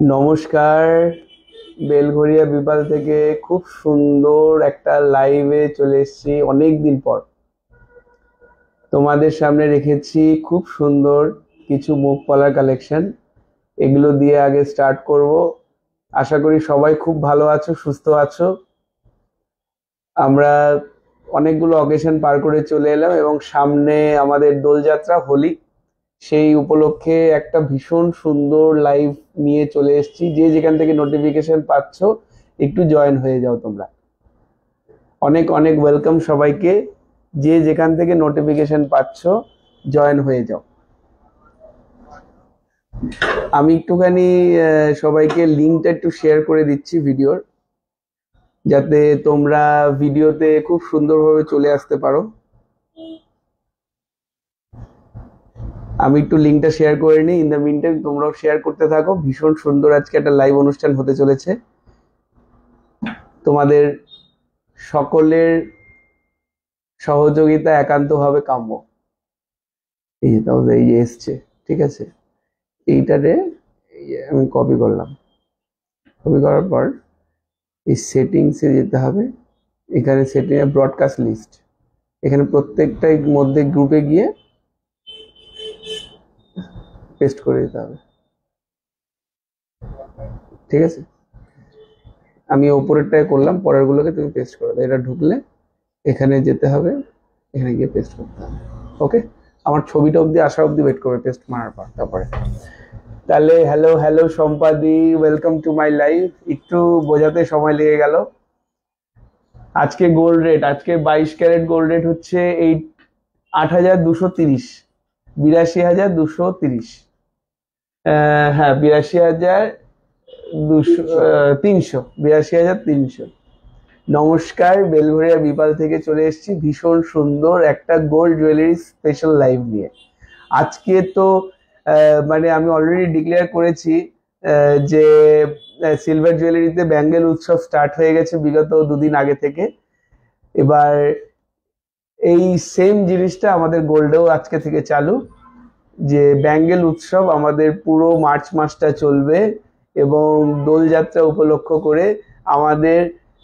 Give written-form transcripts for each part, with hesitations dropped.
নমস্কার, বেলঘরিয়া বিপাল থেকে খুব সুন্দর একটা লাইভে চলে এসেছি অনেক দিন পর। তোমাদের সামনে রেখেছি খুব সুন্দর কিছু মুখ পলার কালেকশন। এগুলো দিয়ে আগে স্টার্ট করব। আশা করি সবাই খুব ভালো আছো, সুস্থ আছো। আমরা অনেকগুলো অকেশন পার করে চলে এলাম এবং সামনে আমাদের দোলযাত্রা হোলি, সেই উপলক্ষে একটা ভীষণ সুন্দর লাইভ নিয়ে চলে এসেছি। যে যেখান থেকে নোটিফিকেশন পাচ্ছ একটু জয়েন হয়ে যাও তোমরা। অনেক অনেক ওয়েলকাম সবাইকে, যে যেখান থেকে নোটিফিকেশন পাচ্ছ জয়েন হয়ে যাও। আমি একটুখানি সবাইকে লিঙ্কটা একটু শেয়ার করে দিচ্ছি ভিডিওর, যাতে তোমরা ভিডিওতে খুব সুন্দরভাবে চলে আসতে পারো। আমি একটু লিঙ্কটা শেয়ার করে নিই, ইন দ্য মিনটাইম তোমরাও শেয়ার করতে থাকো। ভীষণ সুন্দর আজকে একটা লাইভ অনুষ্ঠান হতে চলেছে। তোমাদের সকলের সহযোগিতা একান্তভাবে কাম্য। এই যে এই যে এসছে, ঠিক আছে, এইটারে আমি কপি করলাম। কপি করার পর এই সেটিংসে যেতে হবে। এখানে সেটিংয়ে ব্রডকাস্ট লিস্ট, এখানে প্রত্যেকটাই মধ্যে গ্রুপে গিয়ে পেস্ট করে দিতে হবে, ঠিক আছে। আমি ওপরেরটাই করলাম, পরেরগুলোকে তুমি পেস্ট করে দাও। এটা ঢুকলে এখানে যেতে হবে, এখানে গিয়ে পেস্ট করতে হবে। ওকে, আমার ছবিটা অবধি আসা অবধি ওয়েট করবে পেস্ট মারার পর। তারপরে তাহলে হ্যালো হ্যালো সম্পাদি, ওয়েলকাম টু মাই লাইভ। একটু বোঝাতে সময় লেগে গেল। আজকে গোল্ড রেট, আজকে 22 ক্যারেট গোল্ড রেট হচ্ছে এই 8,230, 82,230। হ্যাঁ, 82,300। নমস্কার, বেলঘরিয়া বিপাল থেকে চলে এসেছি ভীষণ সুন্দর একটা গোল্ড জুয়েলারি স্পেশাল লাইভ নিয়ে। আজকে তো মানে আমি অলরেডি ডিক্লেয়ার করেছি যে সিলভার জুয়েলারিতে ব্যাঙ্গেল উৎসব স্টার্ট হয়ে গেছে বিগত দুদিন আগে থেকে। এবার এই সেম জিনিসটা আমাদের গোল্ডেও আজকে থেকে চালু, যে ব্যাঙ্গেল উৎসব আমাদের পুরো মার্চ মাসটা চলবে এবং দোলযাত্রা উপলক্ষ করে আমাদের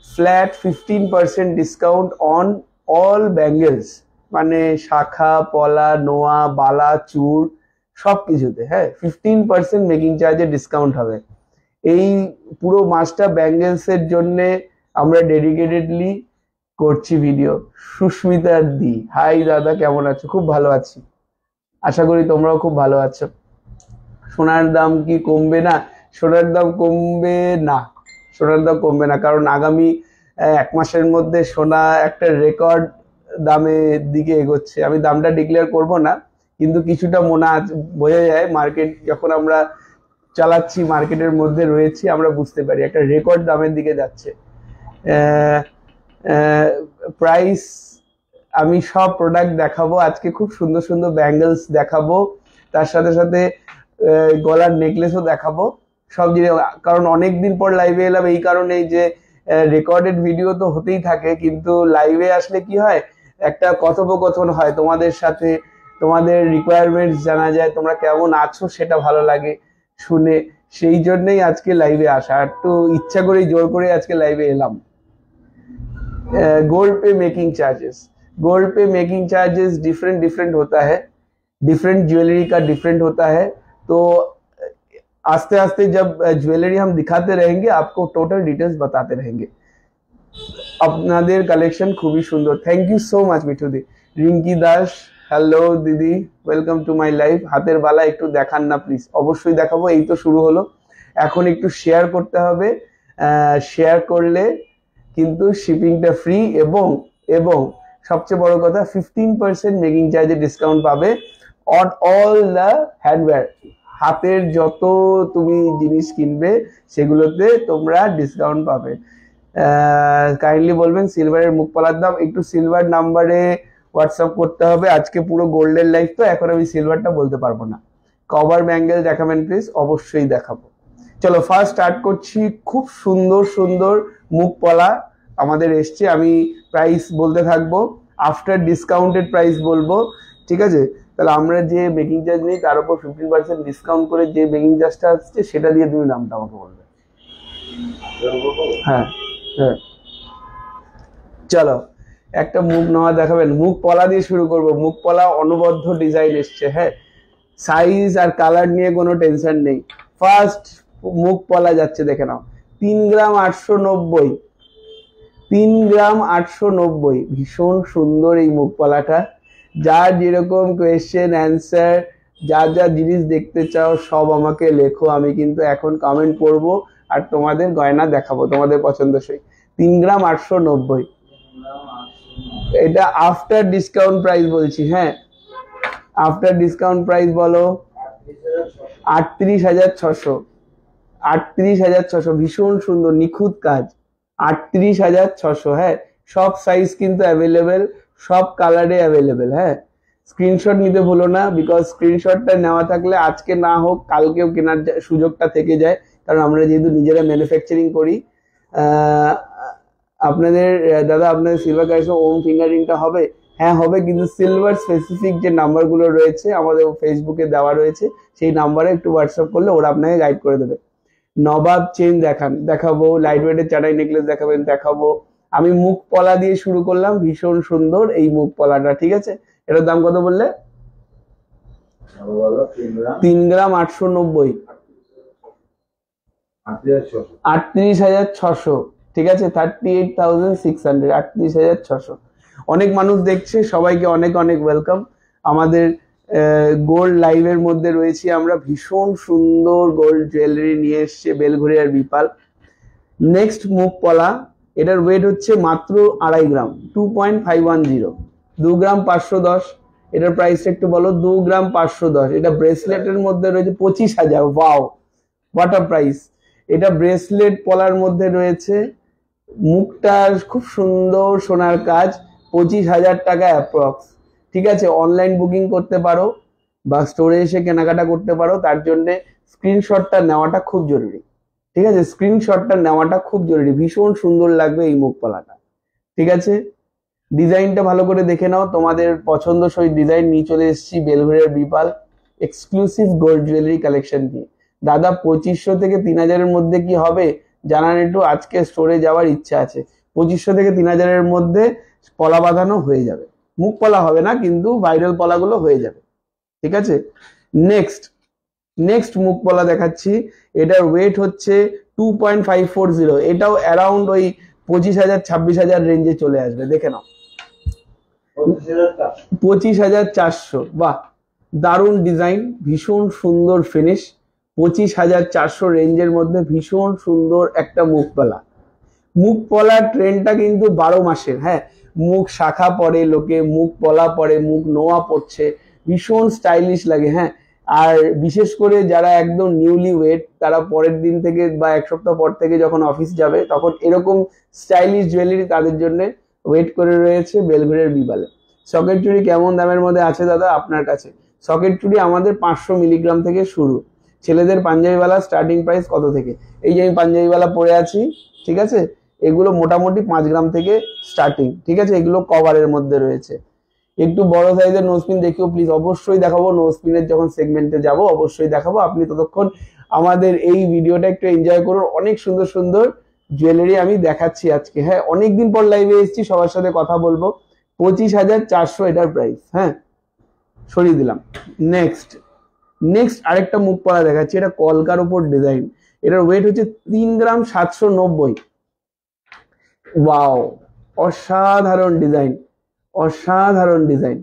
flat 15% discount on all bangles, মানে শাখা, পলা, নোয়া, বালা, চূড় সব কিছুতে। হ্যাঁ, 15% মেকিং চার্জে ডিসকাউন্ট হবে। এই পুরো মাসটা ব্যাঙ্গেলসের জন্য আমরা ডেডিকেটেডলি করছি ভিডিও। সুস্মিতার দি, হাই দাদা, কেমন আছো? খুব ভালো আছি, আশা করি তোমরাও খুব ভালো আছো। সোনার দাম কি কমবে না? সোনার দাম কমবে না, সোনার দাম কমবে না, কারণ আগামী এক মাসের মধ্যে সোনা একটা রেকর্ড দামের দিকে এগোচ্ছে। আমি দামটা ডিক্লেয়ার করব না, কিন্তু কিছুটা বোঝা যায়। মার্কেট যখন আমরা চালাচ্ছি, মার্কেটের মধ্যে রয়েছি, আমরা বুঝতে পারি একটা রেকর্ড দামের দিকে যাচ্ছে। প্রাইস আমি সব প্রোডাক্ট দেখাবো আজকে, খুব সুন্দর সুন্দর ব্যাঙ্গেলস দেখাবো, তার সাথে সাথে গলার নেকলেসও দেখাবো, সব জিনিস। কারণ অনেকদিন পর লাইভে এলাম, এই কারণেই যে রেকর্ডেড ভিডিও তো হতেই থাকে, কিন্তু লাইভে আসলে কি হয়, একটা কথোপকথন হয় তোমাদের সাথে, তোমাদের রিকোয়ারমেন্টস জানা যায়, তোমরা কেমন আছো সেটা ভালো লাগে শুনে। সেই জন্যই আজকে লাইভে আসা, একটু ইচ্ছা করেই জোর করে আজকে লাইভে এলাম। गोल्ड पे मेकिंग चार्जेस, गोल्ड पे मेकिंग चार्जेस डिफरेंट होता है, डिफरेंट ज्वेलरी का डिफरेंट होता है। तो आस्ते आस्ते जब ज्वेलरी हम दिखाते रहेंगे आपको टोटल डिटेल्स बताते रहेंगे। আপনাদের কালেকশন খুবই সুন্দর, thank you so much Mithu দি। রিঙ্কি দাস, হ্যালো দিদি, ওয়েলকাম টু মাই লাইভ। হাতের বালা একটু দেখান না প্লিজ। অবশ্যই দেখাবো, এই তো শুরু হলো, এখন একটু শেয়ার করতে হবে। শেয়ার করলে কিন্তু শিপিংটা ফ্রি, এবং এবং সবচেয়ে বড় কথা 15% মেকিং চার্জে ডিসকাউন্ট পাবে অন অল দ্য হ্যান্ডওয়্যার। হাতের যত তুমি জিনিস কিনবে সেগুলোতে তোমরা ডিসকাউন্ট পাবে। কাইন্ডলি বলবেন সিলভারের মুখ পলার দাম। একটু সিলভার নাম্বারে হোয়াটসঅ্যাপ করতে হবে। আজকে পুরো গোল্ডের লাইফ তো, এখন আমি সিলভারটা বলতে পারবো না। কভার ব্যাঙ্গেল দেখাবেন প্লিজ, অবশ্যই দেখাবো। চলো ফার্স্ট স্টার্ট করছি। খুব সুন্দর সুন্দর মুখ পলা আমাদের এসছে, আমি প্রাইস বলতে থাকবো, আফটার ডিসকাউন্টেড প্রাইস বলবো, ঠিক আছে। তাহলে আমরা যে মেকিং চার্জ নিই তার উপর 15% ডিসকাউন্ট করে যে মেকিং চার্জটা আসছে সেটা দিয়ে তুমি দামটা আমাকে বলবে। হ্যাঁ হ্যাঁ, চলো একটা মুখ নেওয়া দেখাবেন। মুখ পলা দিয়ে শুরু করব। মুখ পলা অনবদ্য ডিজাইন এসছে। হ্যাঁ, সাইজ আর কালার নিয়ে কোনো টেনশন নেই। ফার্স্ট মুখ পলা যাচ্ছে, দেখে নাও। 3 গ্রাম 890, 3 গ্রাম 890। ভীষণ সুন্দর এই মুখ পলাটা। যার যেরকম কোয়েশ্চেন অ্যান্সার, যা যা জিনিস দেখতে চাও সব আমাকে লেখো, আমি কিন্তু এখন কমেন্ট করব আর তোমাদের গয়না দেখাবো তোমাদের পছন্দসই। 3 গ্রাম 890, এটা আফটার ডিসকাউন্ট প্রাইস বলছি। হ্যাঁ, আফটার ডিসকাউন্ট প্রাইস বলো 38,600, 38,600। ভীষণ সুন্দর নিখুঁত কাজ, 38,600। হ্যাঁ, সব সাইজ কিন্তু অ্যাভেলেবেল, সব কালারে অ্যাভেলেবেল। হ্যাঁ, স্ক্রিনশট নিতে ভুলো না, বিকজ স্ক্রিনশটটা নেওয়া থাকলে আজকে না হোক কালকেও কেনার সুযোগটা থেকে যায়, কারণ আমরা যেহেতু নিজেরা ম্যানুফ্যাকচারিং করি। আপনাদের দাদা, আপনাদের সিলভার কার্ডে ওম ফিঙ্গারিংটা হবে? হ্যাঁ হবে, কিন্তু সিলভার স্পেসিফিক যে নাম্বারগুলো রয়েছে আমাদের ফেসবুকে দেওয়া রয়েছে, সেই নাম্বারে একটু হোয়াটসঅ্যাপ করলে ওরা আপনাকে গাইড করে দেবে। নবাব চেন দেখাবো, লাইট ওয়েটের চাটাই নেকলেস দেখাবেন, দেখাবো। আমি মুখ পলা দিয়ে শুরু করলাম, ভীষণ সুন্দর এই মুখ পলাটা। ঠিক আছে, এটার দাম কত বললে? 3 গ্রাম 890, 38,600। ঠিক আছে, 38,600, 38,600। অনেক মানুষ দেখছে, সবাইকে অনেক অনেক ওয়েলকাম। আমাদের গোল্ড লাইভের মধ্যে রয়েছি আমরা। ভীষণ সুন্দর গোল্ড জুয়েলারি নিয়ে এসছে বেলঘরিয়ার বিপাল। নেক্সট মুখ পলা, এটার ওয়েট হচ্ছে মাত্র 2.5 গ্রাম, 2.510, 2 গ্রাম 510। এটার প্রাইসটা একটু বলো। 2 গ্রাম 510। এটা ব্রেসলেটের মধ্যে রয়েছে 25,000। Wow, what a price! এটা ব্রেসলেট পলার মধ্যে রয়েছে, মুখটা খুব সুন্দর সোনার কাজ, 25,000 টাকা অ্যাপ্রক্স। ঠিক আছে, অনলাইন বুকিং করতে পারো বা স্টোরে এসে কেনাকাটা করতে পারো, তার জন্য স্ক্রিনশটটা নেওয়াটা খুব জরুরি। ঠিক আছে, স্ক্রিনশটটা নেওয়াটা খুব জরুরি। ভীষণ সুন্দর লাগবে এই মুখ পলাটা। ঠিক আছে, ডিজাইনটা ভালো করে দেখে নাও, তোমাদের পছন্দসই ডিজাইন নিয়ে চলে এসেছি বেলঘরিয়ার বিপাল এক্সক্লুসিভ গোল্ড জুয়েলারি কালেকশন দিয়ে। দাদা 2500 থেকে 3000-এর মধ্যে কি হবে জানান একটু, আজকে স্টোরে যাওয়ার ইচ্ছা আছে। 2500 থেকে 3000-এর মধ্যে পলা বাঁধানো হয়ে যাবে। মুখ পলা হবে না, কিন্তু ভাইরাল পলাগুলো হয়ে যাবে। ঠিক আছে, নেক্সট মুখ পলা দেখাচ্ছি। এটার ওয়েট হচ্ছে 2.540। এটাও অ্যারাউন্ড ওই 25,000 26,000 রেঞ্জে চলে আসবে। দেখে নাও, 25,400। বাহ, দারুণ ডিজাইন, ভীষণ সুন্দর ফিনিশ। 25,400 রেঞ্জের মধ্যে ভীষণ সুন্দর একটা মুখ পলা। মুখ পলার ট্রেন্ডটা কিন্তু 12 মাসের। হ্যাঁ, মুখ শাখা পরে, লোকে মুখ পলা পরে, মুখ নোয়া পড়ছে, ভীষণ স্টাইলিশ লাগে। হ্যাঁ, আর বিশেষ করে যারা একদম নিউলি ওয়েড, তারা পরের দিন থেকে বা 1 সপ্তাহ পর থেকে যখন অফিস যাবে, তখন এরকম স্টাইলিশ জুয়েলারি তাদের জন্য ওয়েট করে রয়েছে বেলঘরিয়ার বিপালে। সকেট চুড়ি কেমন দামের মধ্যে আছে দাদা আপনার কাছে? সকেট চুড়ি আমাদের 500 মিলিগ্রাম থেকে শুরু। ছেলেদের পাঞ্জাবিওয়ালা স্টার্টিং প্রাইস কত থেকে? এই যে আমি পাঞ্জাবিওয়ালা পরে আছি, ঠিক আছে, এগুলো মোটামুটি 5 গ্রাম থেকে স্টার্টিং। ঠিক আছে, এগুলো কভারের মধ্যে রয়েছে। একটু বড় সাইজের নোজপিন দেখিও প্লিজ। অবশ্যই দেখাবো, নোজপিনের যখন সেগমেন্টে যাব অবশ্যই দেখাবো। আপনি ততক্ষণ আমাদের এই ভিডিওটা একটু এনজয় করুন। অনেক সুন্দর সুন্দর জুয়েলারি আমি দেখাচ্ছি আজকে। হ্যাঁ, অনেকদিন পর লাইভে এসেছি, সবার সাথে কথা বলবো। 25,400 এটার প্রাইস। হ্যাঁ, সরিয়ে দিলাম। নেক্সট আরেকটা মুখ পলা দেখাচ্ছি। এটা কলকার উপর ডিজাইন। এটার ওয়েট হচ্ছে 3 গ্রাম 790। ওয়াও, অসাধারণ ডিজাইন, অসাধারণ ডিজাইন।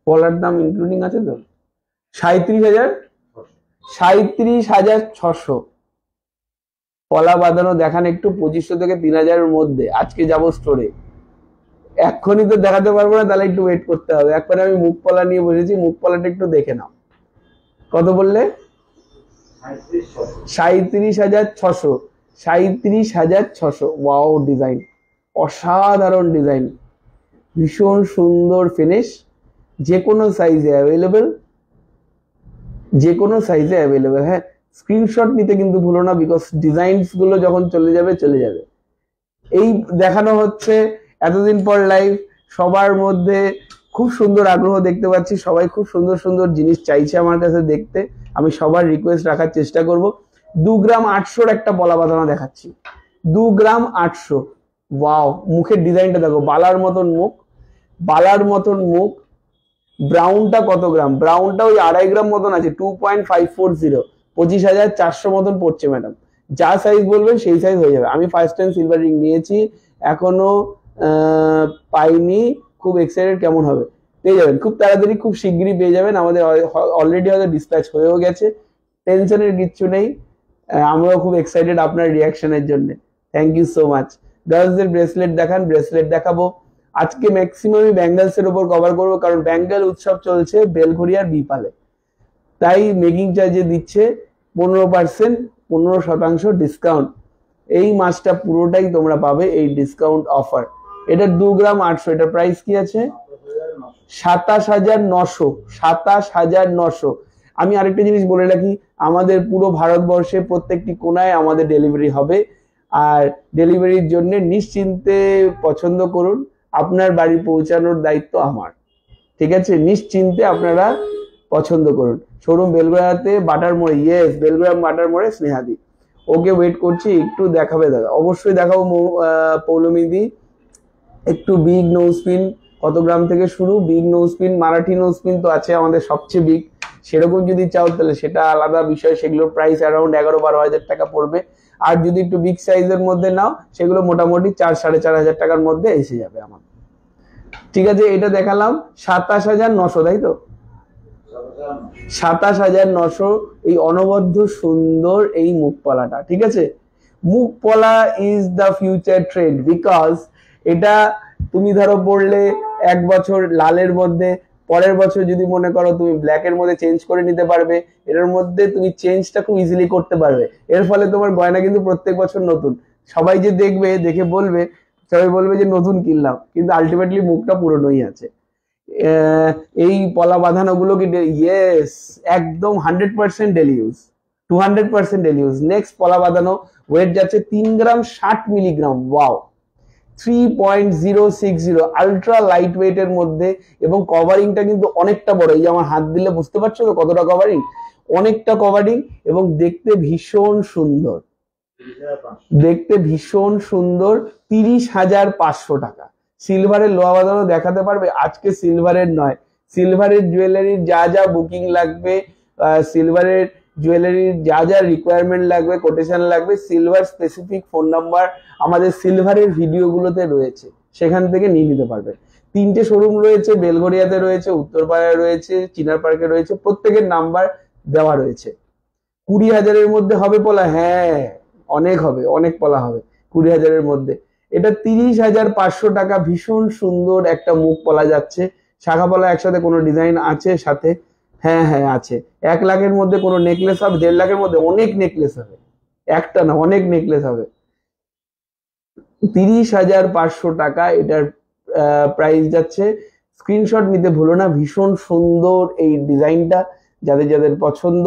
পলার দাম ইনক্লুডিং আছে তো? 37,600। পলা বাঁধানো দেখান একটু 2500 থেকে 3000-এর মধ্যে। আজকে যাব স্টোরে, এক্ষুনি তো দেখাতে পারবো না, তাহলে একটু ওয়েট করতে হবে। একবারে আমি মুখ পলা নিয়ে বসেছি, মুখ পলাটা একটু দেখে নাও। কত বললে? 37,600। 37,600। ওয়াও, ডিজাইন অসাধারণ ডিজাইন, ভীষণ সুন্দর ফিনিশ। যে কোনো সাইজে অ্যাভেলেবেল, যে কোনো সাইজে অ্যাভেলেবেল। হ্যাঁ, স্ক্রিনশট নিতে কিন্তু ভুলো না, বিকজ ডিজাইনস গুলো যখন চলে যাবে। এই দেখানো হচ্ছে এতদিন পর লাইভ, সবার মধ্যে খুব সুন্দর আগ্রহ দেখতে পাচ্ছি, সবাই খুব সুন্দর সুন্দর জিনিস চাইছে আমার কাছে দেখতে। আমি সবার রিকোয়েস্ট রাখার চেষ্টা করব। 2 গ্রাম 800 একটা পলা বাঁধানো দেখাচ্ছি, 2 গ্রাম 800। ওয়াও, মুখের ডিজাইনটা দেখো, বালার মতন মুখ, বালার মতন মুখ। ব্রাউনটা কত গ্রাম? ব্রাউনটা ওই 2.5 গ্রাম মতন আছে, 2.540, 25,400 মতন পড়ছে ম্যাডাম। যা সাইজ বলবেন সেই সাইজ হয়ে যাবে। আমি ফার্স্ট টাইম সিলভার রিং নিয়েছি, এখনো পাইনি, খুব এক্সাইটেড, কেমন হবে? পেয়ে যাবেন খুব তাড়াতাড়ি, খুব শিগগিরই পেয়ে যাবেন। আমাদের অলরেডি হয়তো ডিসপ্যাচ হয়েও গেছে, টেনশনের কিচ্ছু নেই। আমরাও খুব এক্সাইটেড আপনার রিয়াকশনের জন্য। Thank you so much. গার্লসদের ব্রেসলেট দেখান, ব্রেসলেট দেখাবো। আজকে ম্যাক্সিমামই ব্যাঙ্গেলস এর উপর কভার করবো, কারণ ব্যাঙ্গেল উৎসব চলছে বেলঘরিয়ার বিপালে, তাই মেকিং চার্জে দিচ্ছে 15%, 15% ডিসকাউন্ট। এই মাসটা পুরোটাই তোমরা পাবে এই ডিসকাউন্ট অফার। এটা 2 গ্রাম 800, এটা প্রাইস কি আছে? 27,900, 27,900। আমি আরেকটা জিনিস বলে রাখি, আমাদের পুরো ভারতবর্ষে প্রত্যেকটি কোনায় আমাদের ডেলিভারি হবে, আর ডেলিভারির জন্য নিশ্চিন্তে পছন্দ করুন, আপনার বাড়ি পৌঁছানোর দায়িত্ব আমার, ঠিক আছে? নিশ্চিন্তে আপনারা পছন্দ করুন। শোরুম বেলগড়িয়াতে, বাটার মোড়ে, ইয়েস বেলগ্রাম বাটার মোড়ে স্নেহাদি। ওকে, ওয়েট করছি, একটু দেখাবে দাদা? অবশ্যই দেখাবো পৌলমিদি। একটু বিগ নোজপিন কত গ্রাম থেকে শুরু? বিগ নোজপিন, মারাঠি নোজপিন তো আছে আমাদের সবচেয়ে বিগ, সেরকম যদি চাও তাহলে সেটা আলাদা বিষয়, সেগুলোর প্রাইস অ্যারাউন্ড 11-12 হাজার টাকা পড়বে। আর যদি একটু বিগ সাইজের মধ্যে নাও, সেগুলো মোটামুটি 4-4.5 হাজার টাকার মধ্যে এসে যাবে আমার। ঠিক আছে, এটা দেখালাম 27,900, তাই তো? 27,900 এই অনবদ্য সুন্দর এই মুখপলাটা, ঠিক আছে? Mukhpola is the future trend, because এটা তুমি ধরো পড়লে 1 বছর লালের মধ্যে, পরের বছর যদি মনে করো তুমি ব্ল্যাকের মধ্যে চেঞ্জ করে নিতে পারবে। এর মধ্যে তুমি চেঞ্জটা খুব ইজিলি করতে পারবে। এর ফলে তোমার গয়না কিন্তু প্রত্যেক বছর নতুন। সবাই যে দেখবে, দেখে বলবে, সবাই বলবে যে নতুন কিনলাম, কিন্তু আলটিমেটলি মুখটা পুরনোই আছে। এই পলা বাঁধানো গুলো কি? ইয়েস, একদম 100% daily use, 200% daily use. Next পলা বাঁধানো, ওয়েট যাচ্ছে 3 গ্রাম 60 milligram. Wow, 3.060, ultra light weight এর মধ্যে, এবং কভারিংটা কিন্তু অনেকটা বড়। এই যে আমার হাত দিলে বুঝতে পারছো তো কতটা কভারিং, অনেকটা কভারিং, এবং দেখতে ভীষণ সুন্দর, দেখতে ভীষণ সুন্দর। 30,500 টাকা। সিলভারের লোহা বাঁধানো দেখাতে পারবে? আজকে সিলভারের নয়, সিলভারের জুয়েলারির যা যা বুকিং লাগবে, সিলভারের জুয়েলারির যা যা রিকোয়ারমেন্ট লাগবে, কোটেশন লাগবে, সিলভার স্পেসিফিক ফোন নাম্বার আমাদের সিলভারের ভিডিওগুলোতে রয়েছে, সেখান থেকে নিয়ে নিতে পারবে। 3টে শোরুম রয়েছে, বেলঘরিয়াতে রয়েছে, উত্তরপাড়ায় রয়েছে, চিনার পার্কে রয়েছে, প্রত্যেকের নাম্বার দেওয়া রয়েছে। 20,000-এর মধ্যে হবে পলা? হ্যাঁ, অনেক হবে, অনেক পলা হবে 20,000-এর মধ্যে। এটা 30,500 টাকা। ভীষণ সুন্দর একটা মুখ পলা যাচ্ছে, শাখা পলা একসাথে, কোনো ডিজাইন আছে সাথে? হ্যাঁ হ্যাঁ আছে। 1 লাখের মধ্যে কোনো নেকলেস হবে, 1.5 লাখের মধ্যে অনেক নেকলেস হবে, একটা না অনেক নেকলেস হবে। 30,500 টাকা এটার প্রাইস যাচ্ছে। স্ক্রিনশট নিতে ভুলো না, ভীষণ সুন্দর এই ডিজাইনটা। যাদের যাদের পছন্দ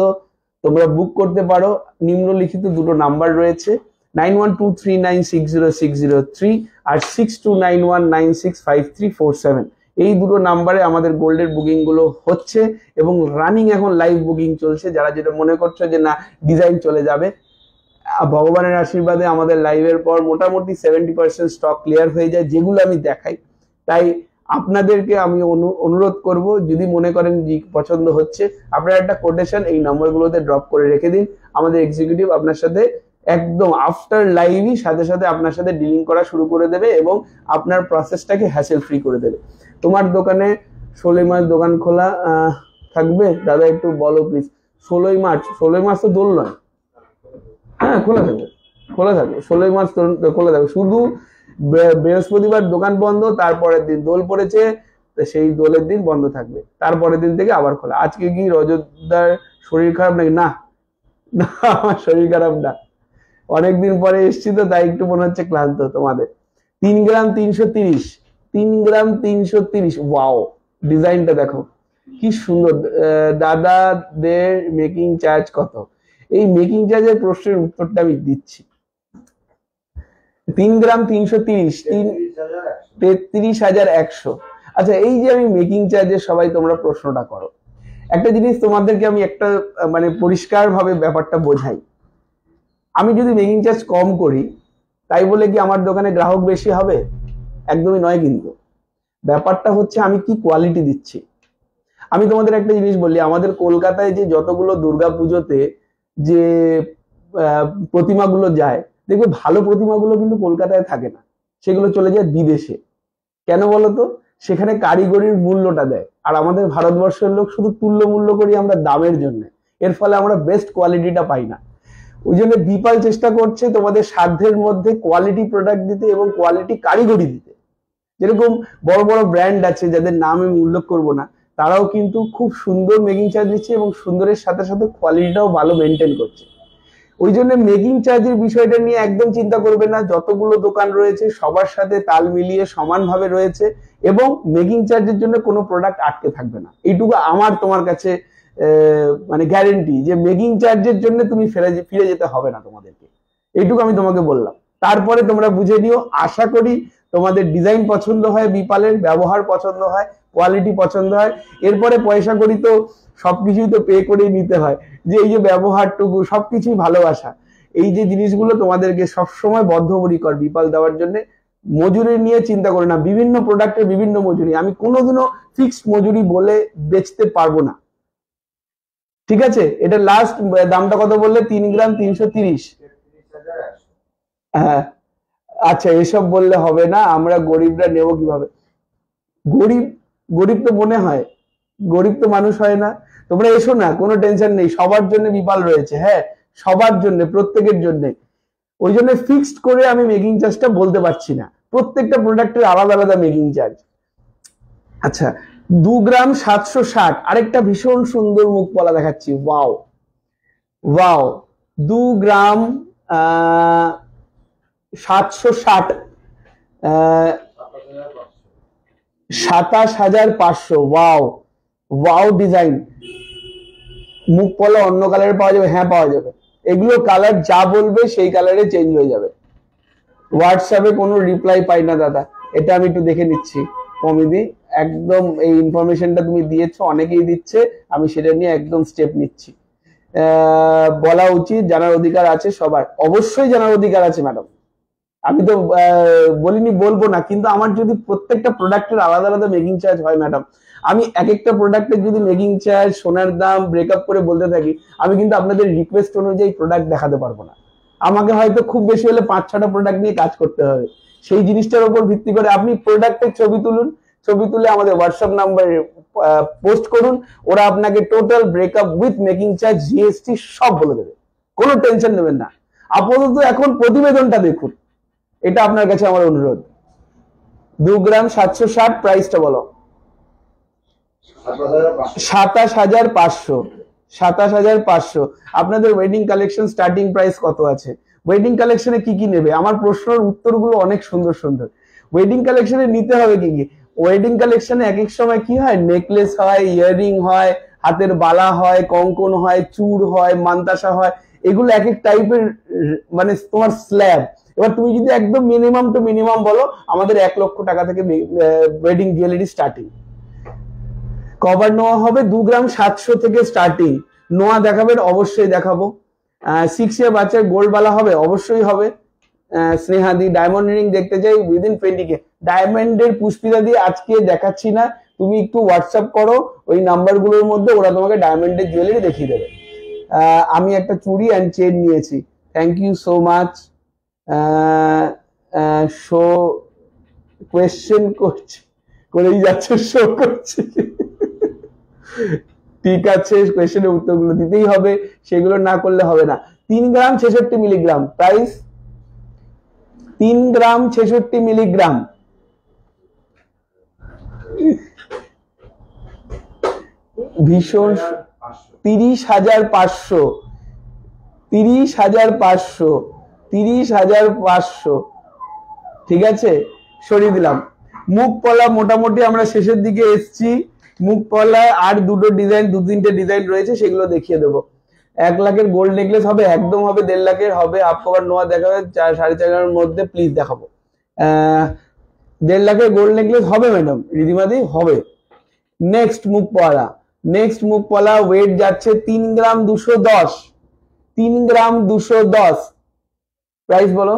তোমরা বুক করতে পারো। নিম্নলিখিত দুটো নাম্বার রয়েছে, 9123960603 আর 6291965347। এই দুটো নাম্বারে আমাদের গোল্ডের বুকিং গুলো হচ্ছে, এবং রানিং এখন লাইভ বুকিং চলছে। যারা যেটা মনে করছো যে না ডিজাইন চলে যাবে, ভগবানের আশীর্বাদে আমাদের লাইভের পর মোটামুটি 70% স্টক ক্লিয়ার হয়ে যায়, যেগুলো আমি দেখাই। তাই আপনাদেরকে আমি অনুরোধ করব, যদি মনে করেন যে পছন্দ হচ্ছে, আপনারা একটা কোটেশন এই নম্বরগুলোতে ড্রপ করে রেখে দিন। আমাদের এক্সিকিউটিভ আপনার সাথে একদম আফটার লাইভই সাথে সাথে আপনার সাথে ডিলিং করা শুরু করে দেবে, এবং আপনার প্রসেসটাকে হ্যাসেল ফ্রি করে দেবে। তোমার দোকানে 16 মার্চ দোকান খোলা থাকবে দাদা? একটু বলো প্লিজ। 16 মার্চ, 16 মার্চ তো দোল নয়। হ্যাঁ, খোলা থাকবে, খোলা থাকবে, 16 মার্চ খোলা থাকবে। শুধু বৃহস্পতিবার দোকান বন্ধ, তারপরের দিন দোল পড়েছে, সেই দোলের দিন বন্ধ থাকবে, তারপরের দিন থেকে আবার খোলা। আজকে কি রজতদার শরীর খারাপ নাকি? না, আমার শরীর খারাপ না, অনেকদিন পরে এসছি তো, তাই একটু মনে হচ্ছে ক্লান্ত তোমাদের। 3 গ্রাম 330, 3 গ্রাম 330। ওয়াও, ডিজাইনটা দেখো কি সুন্দর। দাদাদের মেকিং চার্জ কত? এই মেকিং চার্জের প্রশ্নের উত্তরটা আমি দিচ্ছি। 3 গ্রাম 330, 33,100। আচ্ছা, এই যে আমি মেকিং চার্জের সবাই তোমরা প্রশ্নটা করো, একটা জিনিস তোমাদেরকে আমি একটা মানে পরিষ্কার ভাবে ব্যাপারটা বোঝাই। আমি যদি মেকিং চার্জ কম করি তাই বলে কি আমার দোকানে গ্রাহক বেশি হবে? একদমই নয়। কিন্তু ব্যাপারটা হচ্ছে আমি কি কোয়ালিটি দিচ্ছি। আমি তোমাদের একটা জিনিস বলি, আমাদের কলকাতায় যে যতগুলো দুর্গাপুজোতে যে প্রতিমাগুলো যায়, দেখবে ভালো প্রতিমাগুলো কিন্তু কলকাতায় থাকে না, সেগুলো চলে যায় বিদেশে। কেন বলতো? সেখানে কারিগরির মূল্যটা দেয়, আর আমাদের ভারতবর্ষের লোক শুধু তুল্য মূল্য করি আমরা দামের জন্য। এর ফলে আমরা বেস্ট কোয়ালিটিটা পাই না। ওই জন্য বিপাল চেষ্টা করছে তোমাদের সাধ্যের মধ্যে কোয়ালিটি প্রোডাক্ট দিতে এবং কোয়ালিটি কারিগরি দিতে। যেরকম বড় বড় ব্র্যান্ড আছে যাদের নাম আমি উল্লেখ করবো না, তারাও কিন্তু খুব সুন্দর মেকিং চার্জ দিচ্ছে এবং সুন্দরের সাথে সাথে কোয়ালিটিটাও ভালো মেনটেন করছে। ওই জন্য মেকিং চার্জের বিষয়টা নিয়ে একদম চিন্তা করবে না। যতগুলো দোকান রয়েছে সবার সাথে তাল মিলিয়ে সমানভাবে রয়েছে এবং মেকিং চার্জের জন্য কোনো প্রোডাক্ট আটকে থাকবে না। এইটুকু আমার তোমার কাছে মানে গ্যারেন্টি যে মেকিং চার্জের জন্য তুমি ফিরে যেতে হবে না তোমাদেরকে। এইটুকু আমি তোমাকে বললাম। তারপরে তোমরা বুঝে নিও। আশা করি তোমাদের ডিজাইন পছন্দ হয়, বিপালের ব্যবহার পছন্দ হয়, কোয়ালিটি পছন্দ হয়। এরপরে পয়সা করি তো সবকিছুই তো পে করেই নিতে হয়, যে এই যে ব্যবহারটুকু সবকিছুই ভালোবাসা। এই যে জিনিসগুলো তোমাদেরকে সবসময় বদ্ধপরিকর বিপাল দেওয়ার জন্য। মজুরি নিয়ে চিন্তা করে না, বিভিন্ন প্রোডাক্টের বিভিন্ন মজুরি, আমি কোনোদিনও ফিক্সড মজুরি বলে বেচতে পারবো না। ঠিক আছে? এটা লাস্ট দামটা কত বললে? 3 গ্রাম 330। হ্যাঁ, আচ্ছা, এসব বললে হবে না, আমরা গরিবরা নেবো কিভাবে? গরিব গরিব তো মনে হয়, গরিব তো মানুষ হয় না। তোমরা এসো না, কোনো টেনশন নেই, সবার জন্য বিপাল রয়েছে। হ্যাঁ, সবার জন্য, প্রত্যেকের জন্য। ওই জন্য ফিক্সড করে আমি মেকিং চার্জটা বলতে পারছি না, প্রত্যেকটা প্রোডাক্টের আলাদা আলাদা মেকিং চার্জ। আচ্ছা, 2 গ্রাম 760, আরেকটা ভীষণ সুন্দর মুখ পলা দেখাচ্ছি। ওয়াও ওয়াও, 2 গ্রাম 760, 27,500। Wow wow design. মুখ পলা অন্য কালারে পাওয়া যাবে? হ্যাঁ, পাওয়া যাবে। এগুলো কালার যা বলবে সেই কালারে চেঞ্জ হয়ে যাবে। হোয়াটসঅ্যাপে কোনো রিপ্লাই পাই না দাদা, এটা আমি একটু দেখে নিচ্ছি। কমিদি, একদম এই ইনফরমেশনটা তুমি দিয়েছো, অনেকেই দিচ্ছে, আমি সেটা নিয়ে একদম স্টেপ নিচ্ছি। বলা উচিত, জানার অধিকার আছে সবার, অবশ্যই জানার অধিকার আছে ম্যাডাম। আমি তো বলিনি বলবো না, কিন্তু আমার যদি প্রত্যেকটা প্রোডাক্টের আলাদা আলাদা মেকিং চার্জ হয় ম্যাডাম, আমি এক একটা প্রোডাক্টের যদি মেকিং চার্জ, সোনার দাম ব্রেকআপ করে বলতে থাকি, আমি কিন্তু আপনাদের রিকোয়েস্ট অনুযায়ী প্রোডাক্ট দেখাতে পারবো না। আমাকে হয়তো খুব বেশি হলে 5-6টা প্রোডাক্ট নিয়ে কাজ করতে হবে। সেই জিনিসটার উপর ভিত্তি করে আপনি প্রোডাক্টের ছবি তুলুন, ছবি তুলে আমাদের হোয়াটসঅ্যাপ নাম্বারে পোস্ট করুন, ওরা আপনাকে total breakup with making charge, GST সব বলে দেবে। কোনো টেনশন নেবেন না। আপাতত এখন প্রতিবেদনটা দেখুন, এটা আপনার কাছে আমার অনুরোধ। 2 গ্রাম 760, প্রাইসটা বলো। 27,500। 27,500। আপনাদের ওয়েডিং কালেকশন স্টার্টিং প্রাইস কত আছে? ওয়েডিং কালেকশনে কি কি নেবে? আমার প্রশ্নের উত্তরগুলো অনেক সুন্দর সুন্দর। ওয়েডিং কালেকশনে নিতে হবে কি কি? ওয়েডিং কালেকশনে এক এক সময় কি হয়, নেকলেস হয়, ইয়াররিং হয়, হাতের বালা হয়, কঙ্কন হয়, চূড় হয়, মান্তাসা হয়, এগুলো এক এক টাইপের মানে তোমার স্ল্যাব। এবার তুমি যদি একদম মিনিমাম টু মিনিমাম বলো, আমাদের 1 লক্ষ টাকা থেকে ওয়েডিং জুয়েলারি স্টার্টিং। কভার নোয়া হবে 2 গ্রাম 700 থেকে স্টার্টিং। নোয়া দেখাবেন? অবশ্যই দেখাবো। 6 ইয়ার বাচ্চার গোল্ড বালা হবে? অবশ্যই হবে। স্নেহাদি ডায়মন্ড রিং দেখতে চাই উইদিন 20K। ডায়মন্ডের পুষ্পিতা দিয়ে আজকে দেখাচ্ছি না, তুমি একটু হোয়াটসঅ্যাপ করো ওই নাম্বারগুলোর মধ্যে, ওরা তোমাকে ডায়মন্ডের জুয়েলারি দেখিয়ে দেবে। আমি একটা চুড়ি অ্যান্ড চেন নিয়েছি। Thank you so much. Show question করছে, করেই যাচ্ছে, শো করছে। ঠিক আছে, কোয়েশ্চেনের উত্তরগুলো দিতেই হবে, সেগুলো না করলে হবে না। 3 গ্রাম 66 মিলিগ্রাম, প্রাইস 3 গ্রাম 66 মিলিগ্রাম। ভীষণ 30,500। 30,500। 30,500। ঠিক আছে, সরিয়ে দিলাম। মুখ পলা মোটামুটি আমরা শেষের দিকে এসছি। মুখ পলায় আর দুটো ডিজাইন, 2-3টে ডিজাইন রয়েছে, সেগুলো দেখিয়ে দেবো। 1 লাখের গোল্ড নেকলেস হবে? একদম হবে। 1.5 লাখের হবে। হাফ কভার নোয়া দেখাবে 4-4.5 মধ্যে, প্লিজ দেখাবো। 1.5 লাখের গোল্ড নেকলেস হবে ম্যাডাম, রিদিমাদি হবে। নেক্সট মুখ পলা ওয়েট যাচ্ছে 3 গ্রাম 210, 3 গ্রাম 210, প্রাইস বলো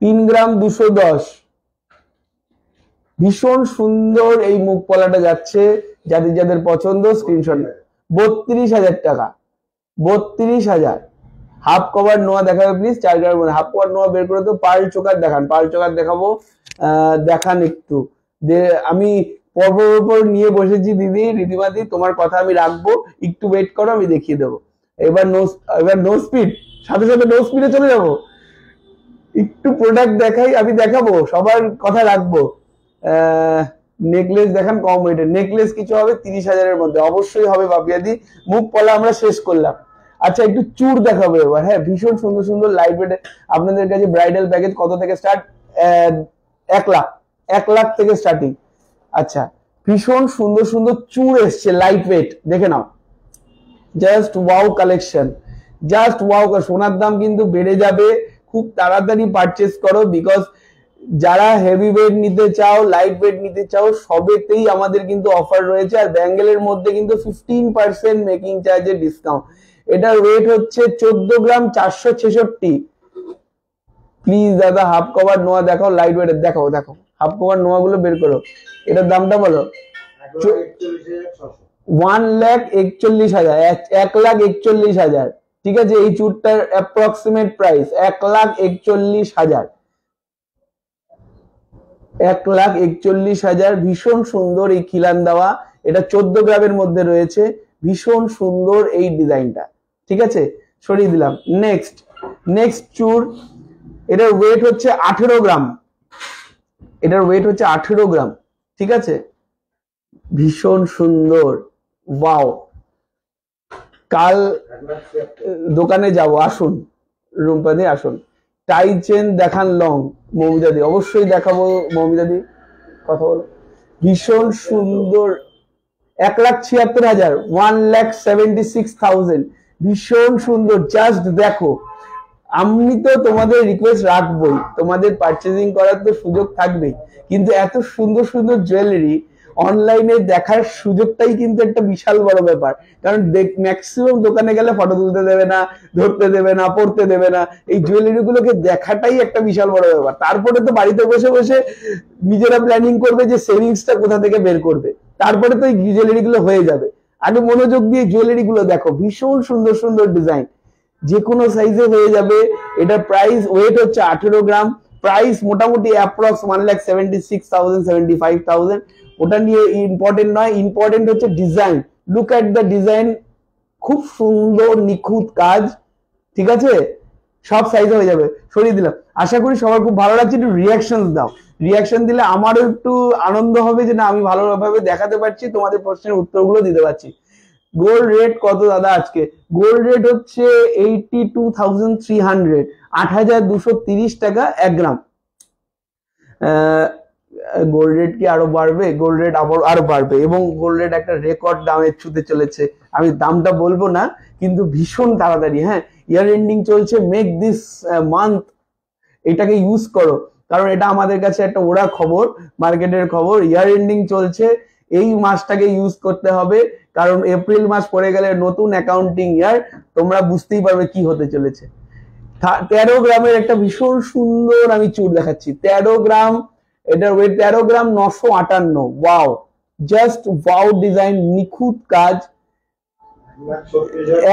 3 গ্রাম 210। ভীষণ সুন্দর এই মুখ পলাটা যাচ্ছে, যাদের যাদের পছন্দ স্ক্রিনশট। 32,000 টাকা, 32,000। হাফ কভার নোয়া দেখাবে প্লিজ, 4 গ্রামের মধ্যে হাফ কভার নোয়া বের করে তো। পার্ল চোকার দেখান, পার্ল চোকার দেখাবো, দেখান একটু। আমি পর নিয়ে বসেছি দিদি, রীতিমাদি তোমার কথা আমি রাখবো, একটু ওয়েট করো, আমি দেখিয়ে দেবো। এবার নো স্পিড, সাথে সাথে নো স্পিডে চলে যাবো। একটু প্রোডাক্ট দেখাই, আমি দেখাবো, সবার কথা রাখবো। নেকলেস দেখান কম ওয়েটের নেকলেস, কিছু হবে 30,000-এর মধ্যে অবশ্যই হবে বাপিয়াদি। মুখ পলা আমরা শেষ করলাম। আচ্ছা একটু চুর দেখাবো এবার। হ্যাঁ, ভীষণ সুন্দর সুন্দর লাইট ওয়েট। আপনাদের কাছে ব্রাইডাল প্যাকেজ কত থেকে স্টার্ট? 1 লাখ, 1 লাখ থেকে স্টার্টিং। আচ্ছা, ভীষণ সুন্দর সুন্দর চুর এসছে লাইট ওয়েট, দেখে নাও। Just wow collection, just wow. সোনার দাম কিন্তু বেড়ে যাবে, খুব তাড়াতাড়ি পারচেস করো, বিকজ যারা হেভি ওয়েট নিতে চাও, লাইট ওয়েট নিতে চাও, সবেতেই আমাদের কিন্তু অফার রয়েছে। আর ব্যাঙ্গেলের মধ্যে কিন্তু 15% মেকিং চার্জের ডিসকাউন্ট। এটার ওয়েট হচ্ছে 14 গ্রাম 466। প্লিজ দাদা হাফ কভার নোয়া দেখাও, লাইট ওয়েটের দেখাও, দেখো হাফ কভার নোয়া গুলো বের করো। এটার দামটা বলো। 1,41,000, 1,41,000। ঠিক আছে, এই চুরটার অ্যাপ্রক্সিমেট প্রাইস 1,41,000, 1,41,000। ভীষণ সুন্দর এই খিলান দেওয়া, এটা 14 গ্রামের মধ্যে রয়েছে। ভীষণ সুন্দর এই ডিজাইনটা, ঠিক আছে, সরিয়ে দিলাম। নেক্সট চুর, এটার ওয়েট হচ্ছে 18 গ্রাম, এটার ওয়েট হচ্ছে 18 গ্রাম, ঠিক আছে, ভীষণ সুন্দর। ওয়াও, কাল দোকানে যাব, আসুন রুম্পাদি আসুন। টাই চেন দেখান লং, মৌমিতাদি অবশ্যই দেখাবো। মৌমিতাদি কথা বলো। ভীষণ সুন্দর, 1,76,000, 1,76,000। ভীষণ সুন্দর, জাস্ট দেখো। আমি তো তোমাদের রিকোয়েস্ট রাখবোই, তোমাদের পারচেজিং করার তো সুযোগ থাকবেই, কিন্তু এত সুন্দর সুন্দর জুয়েলারি অনলাইনে দেখার সুযোগটাই কিন্তু একটা বিশাল বড় ব্যাপার। কারণ ম্যাক্সিমাম দোকানে গেলে ফটো তুলতে দেবে না, ধরতে দেবে না, পড়তে দেবে না। এই জুয়েলারি গুলোকে দেখাটাই একটা বিশাল বড় ব্যাপার। তারপরে তো বাড়িতে বসে বসে নিজেরা প্ল্যানিং করবে যে সেভিংসটা কোথা থেকে বের করবে, তারপরে তো এই জুয়েলারি গুলো হয়ে যাবে। আগে মনোযোগ দিয়ে জুয়েলারি গুলো দেখো, ভীষণ সুন্দর সুন্দর ডিজাইন, যে কোনো সাইজে হয়ে যাবে। এটার প্রাইস, ওয়েট হচ্ছে 18 গ্রাম, প্রাইস মোটামুটি অ্যাপ্রক্স 1,76,000, 75,000। ওটা নিয়ে ইম্পর্টেন্ট নয়, ইম্পর্টেন্ট হচ্ছে design. Look at the design, খুব সুন্দর নিখুঁত কাজ, ঠিক আছে, সব সাইজে হয়ে যাবে। সরিয়ে দিলাম, আশা করি সবার খুব ভালো লাগছে। একটু রিয়াকশন দাও, রিয়াকশন দিলে আমারও একটু আনন্দ হবে যে না, আমি ভালোভাবে দেখাতে পারছি, তোমাদের প্রশ্নের উত্তরগুলো দিতে পারছি। গোল্ড রেট কত দাদা আজকে? গোল্ড রেট হচ্ছে 82,300, 8,230 টাকা 1 গ্রাম। গোল্ড রেট কি আরো বাড়বে? গোল্ড রেট আরো বাড়বে, এবং গোল্ড রেট একটা রেকর্ড দামে ছুতে চলেছে। আমি দামটা বলবো না, কিন্তু ভীষণ তাড়াতাড়ি। হ্যাঁ, ইয়ার এন্ডিং চলছে, মেক দিস মান্থ এটাকে ইউজ করো, কারণ এটা আমাদের কাছে একটা ওড়া খবর, মার্কেটের খবর। ইয়ার এন্ডিং চলছে, এই মাসটাকে ইউজ করতে হবে, কারণ এপ্রিল মাস পড়ে গেলে নতুন অ্যাকাউন্টিং ইয়ার, তোমরা বুঝতেই পারবে কি হতে চলেছে। 13 গ্রামের একটা ভীষণ সুন্দর আমি চুর দেখাচ্ছি, 13 গ্রাম, এটার ওয়েট 13 গ্রাম 958। ওয়াও, জাস্ট ওয়াও ডিজাইন, নিখুঁত কাজ,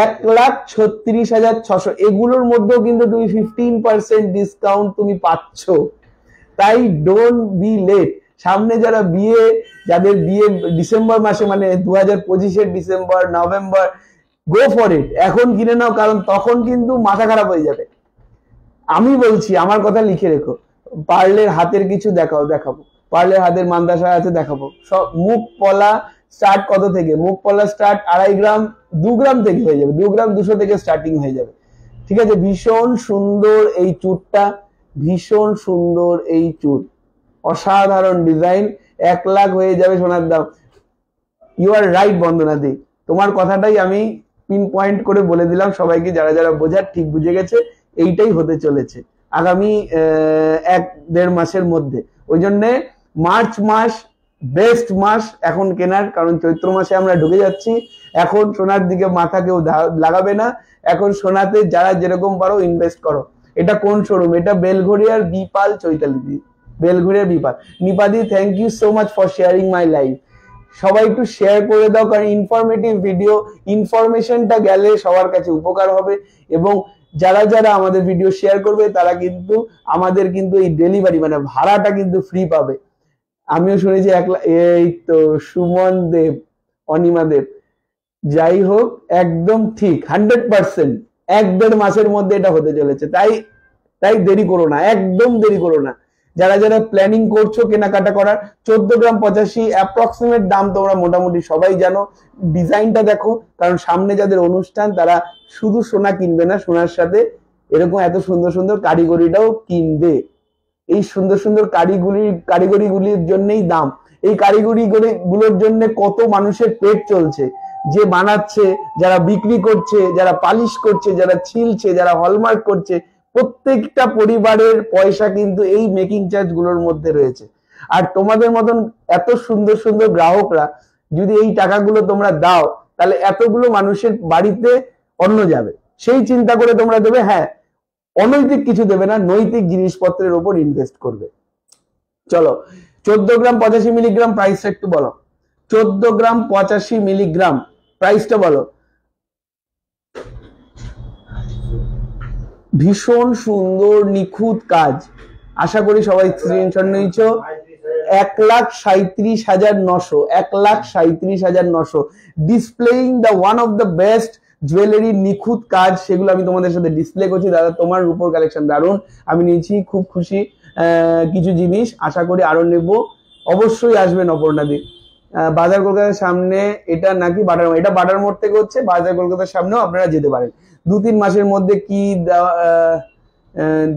1,36,600। এগুলোর মধ্যেও কিন্তু তুমি 15% ডিসকাউন্ট তুমি পাচ্ছ, তাই ডোন্ট বি লেট। সামনে যারা বিয়ে, যাদের বিয়ে ডিসেম্বর মাসে, মানে 2025-এর December November, go for it, এখন কিনে নাও, কারণ তখন কিন্তু মাথা খারাপ হয়ে যাবে। আমি বলছি, আমার কথা লিখে রেখো। পার্লের হাতের কিছু দেখাবো, পার্লের হাতের মান্দাসা আছে দেখাবো সব। মুখ পলা স্টার্ট কত থেকে? মুখ পলা স্টার্ট 2.5 গ্রাম, 2 গ্রাম থেকে হয়ে যাবে, 2 গ্রাম 200 থেকে স্টার্টিং হয়ে যাবে, ঠিক আছে। ভীষণ সুন্দর এই চুরটা, ভীষণ সুন্দর এই চুর, অসাধারণ ডিজাইন। 1 লাখ হয়ে যাবে সোনার দাম। ইউ আর রাইট বন্দনাদি, তোমার কথাটাই আমি পিন পয়েন্ট করে বলে দিলাম সবাইকে, যারা যারা বোঝার ঠিক বুঝে গেছে। এইটাই হতে চলেছে আগামী 1-1.5 মাসের মধ্যে। ওই জন্য মার্চ মাস বেস্ট মাস এখন কেনার, কারণ চৈত্র মাসে আমরা ঢুকে যাচ্ছি। এখন সোনার দিকে মাথা কেউ লাগাবে না, এখন সোনাতে যারা যেরকম পারো ইনভেস্ট করো। এটা কোন শোরুম? এটা বেলঘরিয়ার বিপাল চৈতালি দি, বেলঘরিয়ার বিপাল। Nipadi, thank you so much for sharing my life. সবাই একটু শেয়ার করে দাও, কারণ ইনফরমেটিভ ভিডিও, ইনফরমেশনটা গেলে সবার কাছে উপকার হবে। এবং যারা যারা আমাদের ভিডিও শেয়ার করবে তারা কিন্তু আমাদের কিন্তু এই ডেলিভারি মানে ভাড়াটা কিন্তু ফ্রি পাবে। আমিও শুনেছি এই তো সুমন দেব, অনিমা দেব, যাই হোক একদম ঠিক 100%, 1-1.5 মাসের মধ্যে এটা হতে চলেছে। তাই দেরি করো না, একদম দেরি করো না। যারা যারা প্ল্যানিং করছো কেনাকাটা করার, 14 গ্রাম 85 অ্যাপ্রক্সিমেট দাম তোমরা মোটামুটি সবাই জানো। ডিজাইনটা দেখো, কারণ সামনে যাদের অনুষ্ঠান তারা শুধু সোনা কিনবে না, সোনার সাথে এরকম এত সুন্দর সুন্দর কারিগরিটাও কিনবে। এই সুন্দর সুন্দর কারিগরিগুলির জন্যই দাম। এই কারিগরিগুলোর জন্য কত মানুষের পেট চলছে, যে বানাচ্ছে, যারা বিক্রি করছে, যারা পালিশ করছে, যারা ছিলছে, যারা হলমার্ক করছে, প্রত্যেকটা পরিবারের পয়সা কিন্তু এই মেকিং চার্জ গুলোর মধ্যে রয়েছে। আর তোমাদের মতন এত সুন্দর সুন্দর গ্রাহকরা যদি এই টাকাগুলো তোমরা দাও, তাহলে এতগুলো মানুষের বাড়িতে অন্ন যাবে, সেই চিন্তা করে তোমরা দেবে। হ্যাঁ, অনৈতিক কিছু দেবে না, নৈতিক জিনিসপত্রের উপর ইনভেস্ট করবে। চলো, 14 গ্রাম 85 মিলিগ্রাম প্রাইসটা একটু বলো। 14 গ্রাম 85 মিলিগ্রাম প্রাইসটা বলো। ভীষণ সুন্দর নিখুঁত কাজ, আশা করি সবাই স্ক্রিনশট নিয়েছো। 1,37,900, 1,37,900, displaying the one of the best jewellery, নিখুঁত কাজ, সেগুলো আমি তোমাদের সাথে ডিসপ্লে করছি। দাদা তোমার রূপোর কালেকশন দারুণ, আমি নিয়েছি, খুব খুশি। কিছু জিনিস আশা করি আরো নেব, অবশ্যই আসবেন অপর্ণাদি। বাজার কলকাতার সামনে এটা নাকি এটা বাটার মোড় থেকে হচ্ছে, বাজার কলকাতার সামনেও আপনারা যেতে পারেন। 2-3 মাসের মধ্যে কি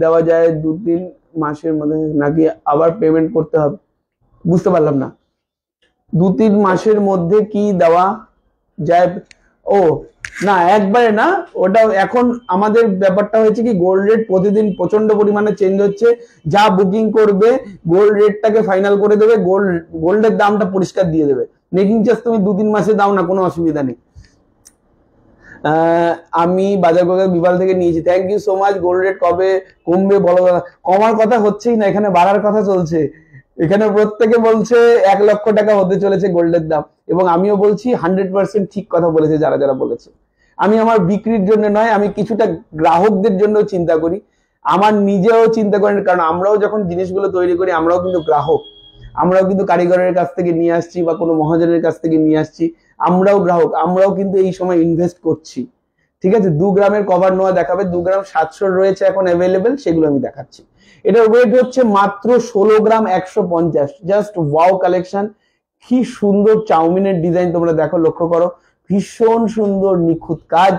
দেওয়া যায়? 2-3 মাসের মধ্যে নাকি আবার পেমেন্ট করতে হবে? বুঝতে পারলাম না। 2-3 মাসের মধ্যে কি দেওয়া যায়? ও না, একবারে না, ওটা এখন আমাদের ব্যাপারটা হয়েছে কি, গোল্ড রেট প্রতিদিন প্রচন্ড পরিমাণে চেঞ্জ হচ্ছে। যা বুকিং করবে গোল্ড রেটটাকে ফাইনাল করে দেবে, গোল্ডের দামটা পরিষ্কার দিয়ে দেবে। মেকিং চার্জ তুমি 2-3 মাসে দাও না, কোনো অসুবিধা নেই। আমি বাজার কলকাতা বিপাল থেকে নিয়েছি, thank you so much. Gold rate কবে কমবে বলো? কমার কথা হচ্ছেই না, এখানে বাড়ার কথা চলছে। এখানে প্রত্যেকে বলছে 1 লক্ষ টাকা হতে চলেছে গোল্ডের দাম, এবং আমিও বলছি 100% ঠিক কথা বলেছে যারা যারা বলেছে। আমি আমার বিক্রির জন্য নয়, আমি কিছুটা গ্রাহকদের জন্য চিন্তা করি, আমার নিজেও চিন্তা করেন, কারণ আমরাও যখন জিনিসগুলো তৈরি করি আমরাও কিন্তু গ্রাহক, আমরাও কিন্তু কারিগরের কাছ থেকে নিয়ে আসছি বা কোনো মহাজনের কাছ থেকে নিয়ে আসছি, আমরাও গ্রাহক, আমরাও কিন্তু এই সময় ইনভেস্ট করছি। ঠিক আছে, 2 গ্রামের কভার নোয়া দেখাবে, 2 গ্রাম 700 রয়েছে এখন অ্যাভেলেবেল, সেগুলো আমি দেখাচ্ছি। এটার ওয়েট হচ্ছে মাত্র 16 গ্রাম 150, জাস্ট ওয়াও কালেকশন। কি সুন্দর চাউমিনের ডিজাইন তোমরা দেখো, লক্ষ্য করো, ভীষণ সুন্দর নিখুঁত কাজ,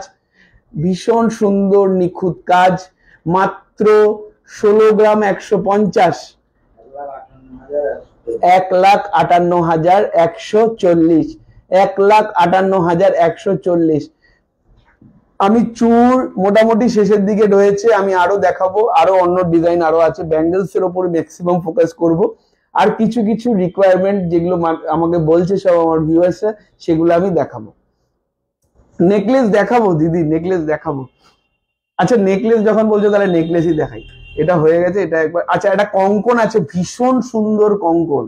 ভীষণ সুন্দর নিখুঁত কাজ। মাত্র 16 গ্রাম 150, 1,58,140, 1,58,140। আমি চুর মোটামুটি শেষের দিকে রয়েছে, আমি আরো দেখাবো, আরো অন্য ডিজাইন আরো আছে। ব্যাঙ্গেলস এর উপর ম্যাক্সিমাম ফোকাস করব, আর কিছু কিছু রিকোয়ারমেন্ট যেগুলো আমাকে বলছে সব আমার ভিউয়ার্সরা, সেগুলো আমি দেখাবো। নেকলেস দেখাবো দিদি, নেকলেস দেখাবো। আচ্ছা, নেকলেস যখন বলছো তাহলে নেকলেসই দেখাই। এটা হয়ে গেছে, এটা একবার। আচ্ছা, একটা কঙ্কন আছে, ভীষণ সুন্দর কঙ্কন,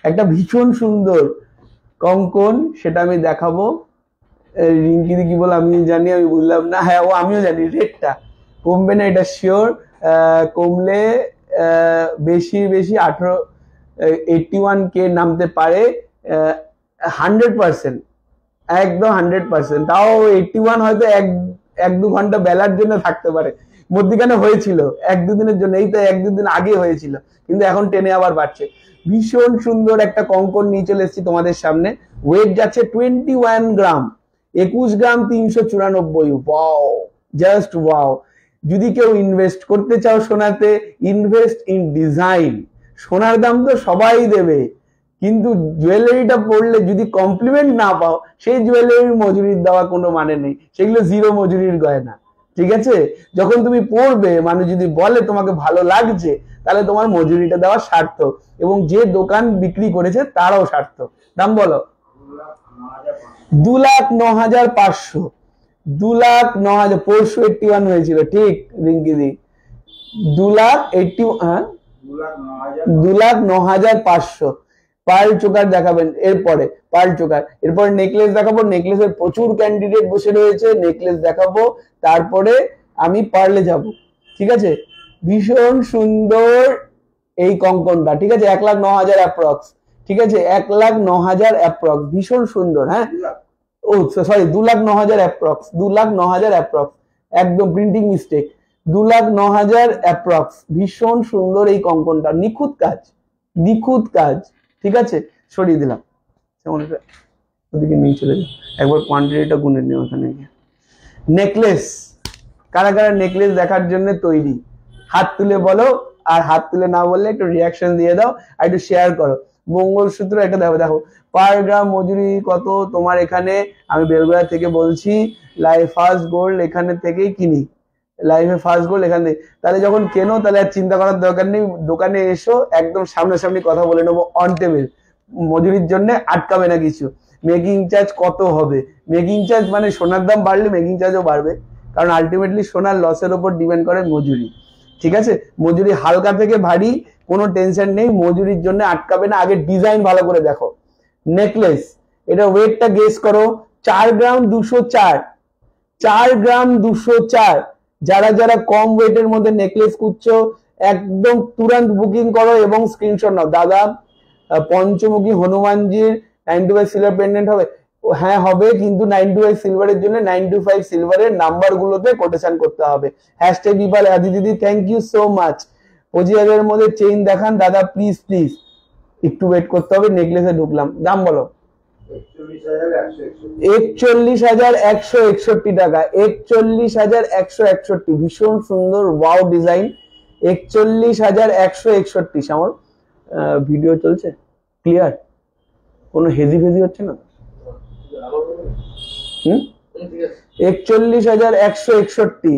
একটা ভীষণ সুন্দর কঙ্কন, সেটা আমি দেখাবো। রিঙ্কিদি কি বল আমি জানি, আমি বুঝলাম না। হ্যাঁ, ও আমিও জানি, রেটটা কমবে না এটা শিওর। কমলে বেশি 81K নামতে পারে, 100%, একদম 100%। তাও 81 হয়তো 1-2 ঘন্টা বেলার জন্য থাকতে পারে, মধ্যিখানে হয়েছিল 1-2 দিনের জন্য, এই তো 1-2 দিন আগে হয়েছিল, কিন্তু এখন টেনে আবার বাড়ছে। ভীষণ সুন্দর একটা কঙ্কন নিয়ে চলে এসেছি তোমাদের সামনে। ওয়েট যাচ্ছে 21 গ্রাম, 21 গ্রাম 394। Wow, just wow. যদি কেউ ইনভেস্ট করতে চাও সোনাতে, ইনভেস্ট ইন ডিজাইন। সোনার দাম তো সবাই দেবে, কিন্তু জুয়েলারিটা পড়লে যদি কমপ্লিমেন্ট না পাও, সেই জুয়েলারির মজুরির দেওয়া কোনো মানে নেই, সেগুলো জিরো মজুরির গয়না। ঠিক আছে, যখন তুমি পরবে মানুষ যদি বলে তোমাকে ভালো লাগছে তাহলে তোমার মজুরিটা দেওয়া সার্থক, এবং যে দোকান বিক্রি করেছে তারাও সার্থক। দাম বলো। 2,09,500। 2,09,000 481 হয়েছিল, ঠিক রিঙ্কি দি। 2,80, হ্যাঁ 2,09,500। পার্ল চোকার দেখাবেন এরপরে, পার্ল চোকার, এরপরে নেকলেস দেখাবো। নেকলেসের প্রচুর ক্যান্ডিডেট বসে রয়েছে, নেকলেস দেখাবো, তারপরে আমি পার্লে যাব। ঠিক আছে, ভীষণ সুন্দর এই কঙ্কনটা, ঠিক আছে, 1,09,000 অ্যাপ্রক্স, ঠিক আছে, 1,09,000 অ্যাপ্রক্স, ভীষণ সুন্দর। হ্যাঁ, ও সরি 2,09,000 অ্যাপ্রক্স, 2,09,000 অ্যাপ্রক্স, একদম প্রিন্টিং মিস্টেক, 2,09,000 অ্যাপ্রক্স। ভীষণ সুন্দর এই কঙ্কনটা, নিখুঁত কাজ, নিখুঁত কাজ। ঠিক আছে, সরিয়ে দিলাম, ওদিকে নিয়ে চলে যাও, একবার কোয়ান্টিটিটা গুনে নিও ওখানে গিয়ে। নেকলেস, কারা কারা নেকলেস দেখার জন্য তৈরি হাত তুলে বলো, আর হাত তুলে না বললে একটু রিয়াকশন দিয়ে দাও আর একটু শেয়ার করো। মঙ্গলসূত্র একটা দেখো, দেখো পার গ্রাম মজুরি কত তোমার এখানে, আমি বেলগোয়া থেকে বলছি, লাইফ ফার্স্ট গোল্ড এখানে থেকেই কিনি, লাইফে ফার্স্ট গোল্ড এখান থেকে। তাহলে যখন কেনো তাহলে আর চিন্তা করার দরকার নেই, দোকানে এসো, একদম সামনাসামনি কথা বলে নেবো অন টেবিল, মজুরির জন্য আটকাবে না কিছু। মেকিং চার্জ কত হবে, মেকিং চার্জ মানে সোনার দাম বাড়লে মেকিং চার্জও বাড়বে, কারণ আলটিমেটলি সোনার লসের উপর ডিপেন্ড করে মজুরি। ঠিক আছে, মজুরি হালকা থেকে ভারী কোনো টেনশন নেই, মজুরির জন্য আটকাবে না। আগে ডিজাইন ভালো করে দেখো। নেকলেস, এটা ওয়েটটা গেস করো, 4 গ্রাম 204, 4 গ্রাম 204। যারা যারা কম ওয়েটের মধ্যে নেকলেস খুঁজছো একদম তুরন্ত বুকিং করো এবং স্ক্রিনশট নাও। দাদা পঞ্চমুখী হনুমানজির 925 সিলভার পেন্ডেন্ট হবে, হ্যাঁ হবে, কিন্তু 925 সিলভারের জন্য 925 সিলভারের নাম্বার গুলোতে কোটেশন করতে হবে। হ্যাশট্যাগ বিপাল আদি দিদি, থ্যাংক ইউ সো মাচ। 25,000 মধ্যে চেইন দেখান দাদা প্লিজ প্লিজ, একটু ওয়েট করতে হবে। নেকলেসে ঢুকলাম, দাম বলো। 41,161 টাকা, 41,161, ভীষণ সুন্দর ওয়াও ডিজাইন, 41,161। সামর ভিডিও চলছে ক্লিয়ার, কোনো হেজি ফেজি হচ্ছে না? 41,161,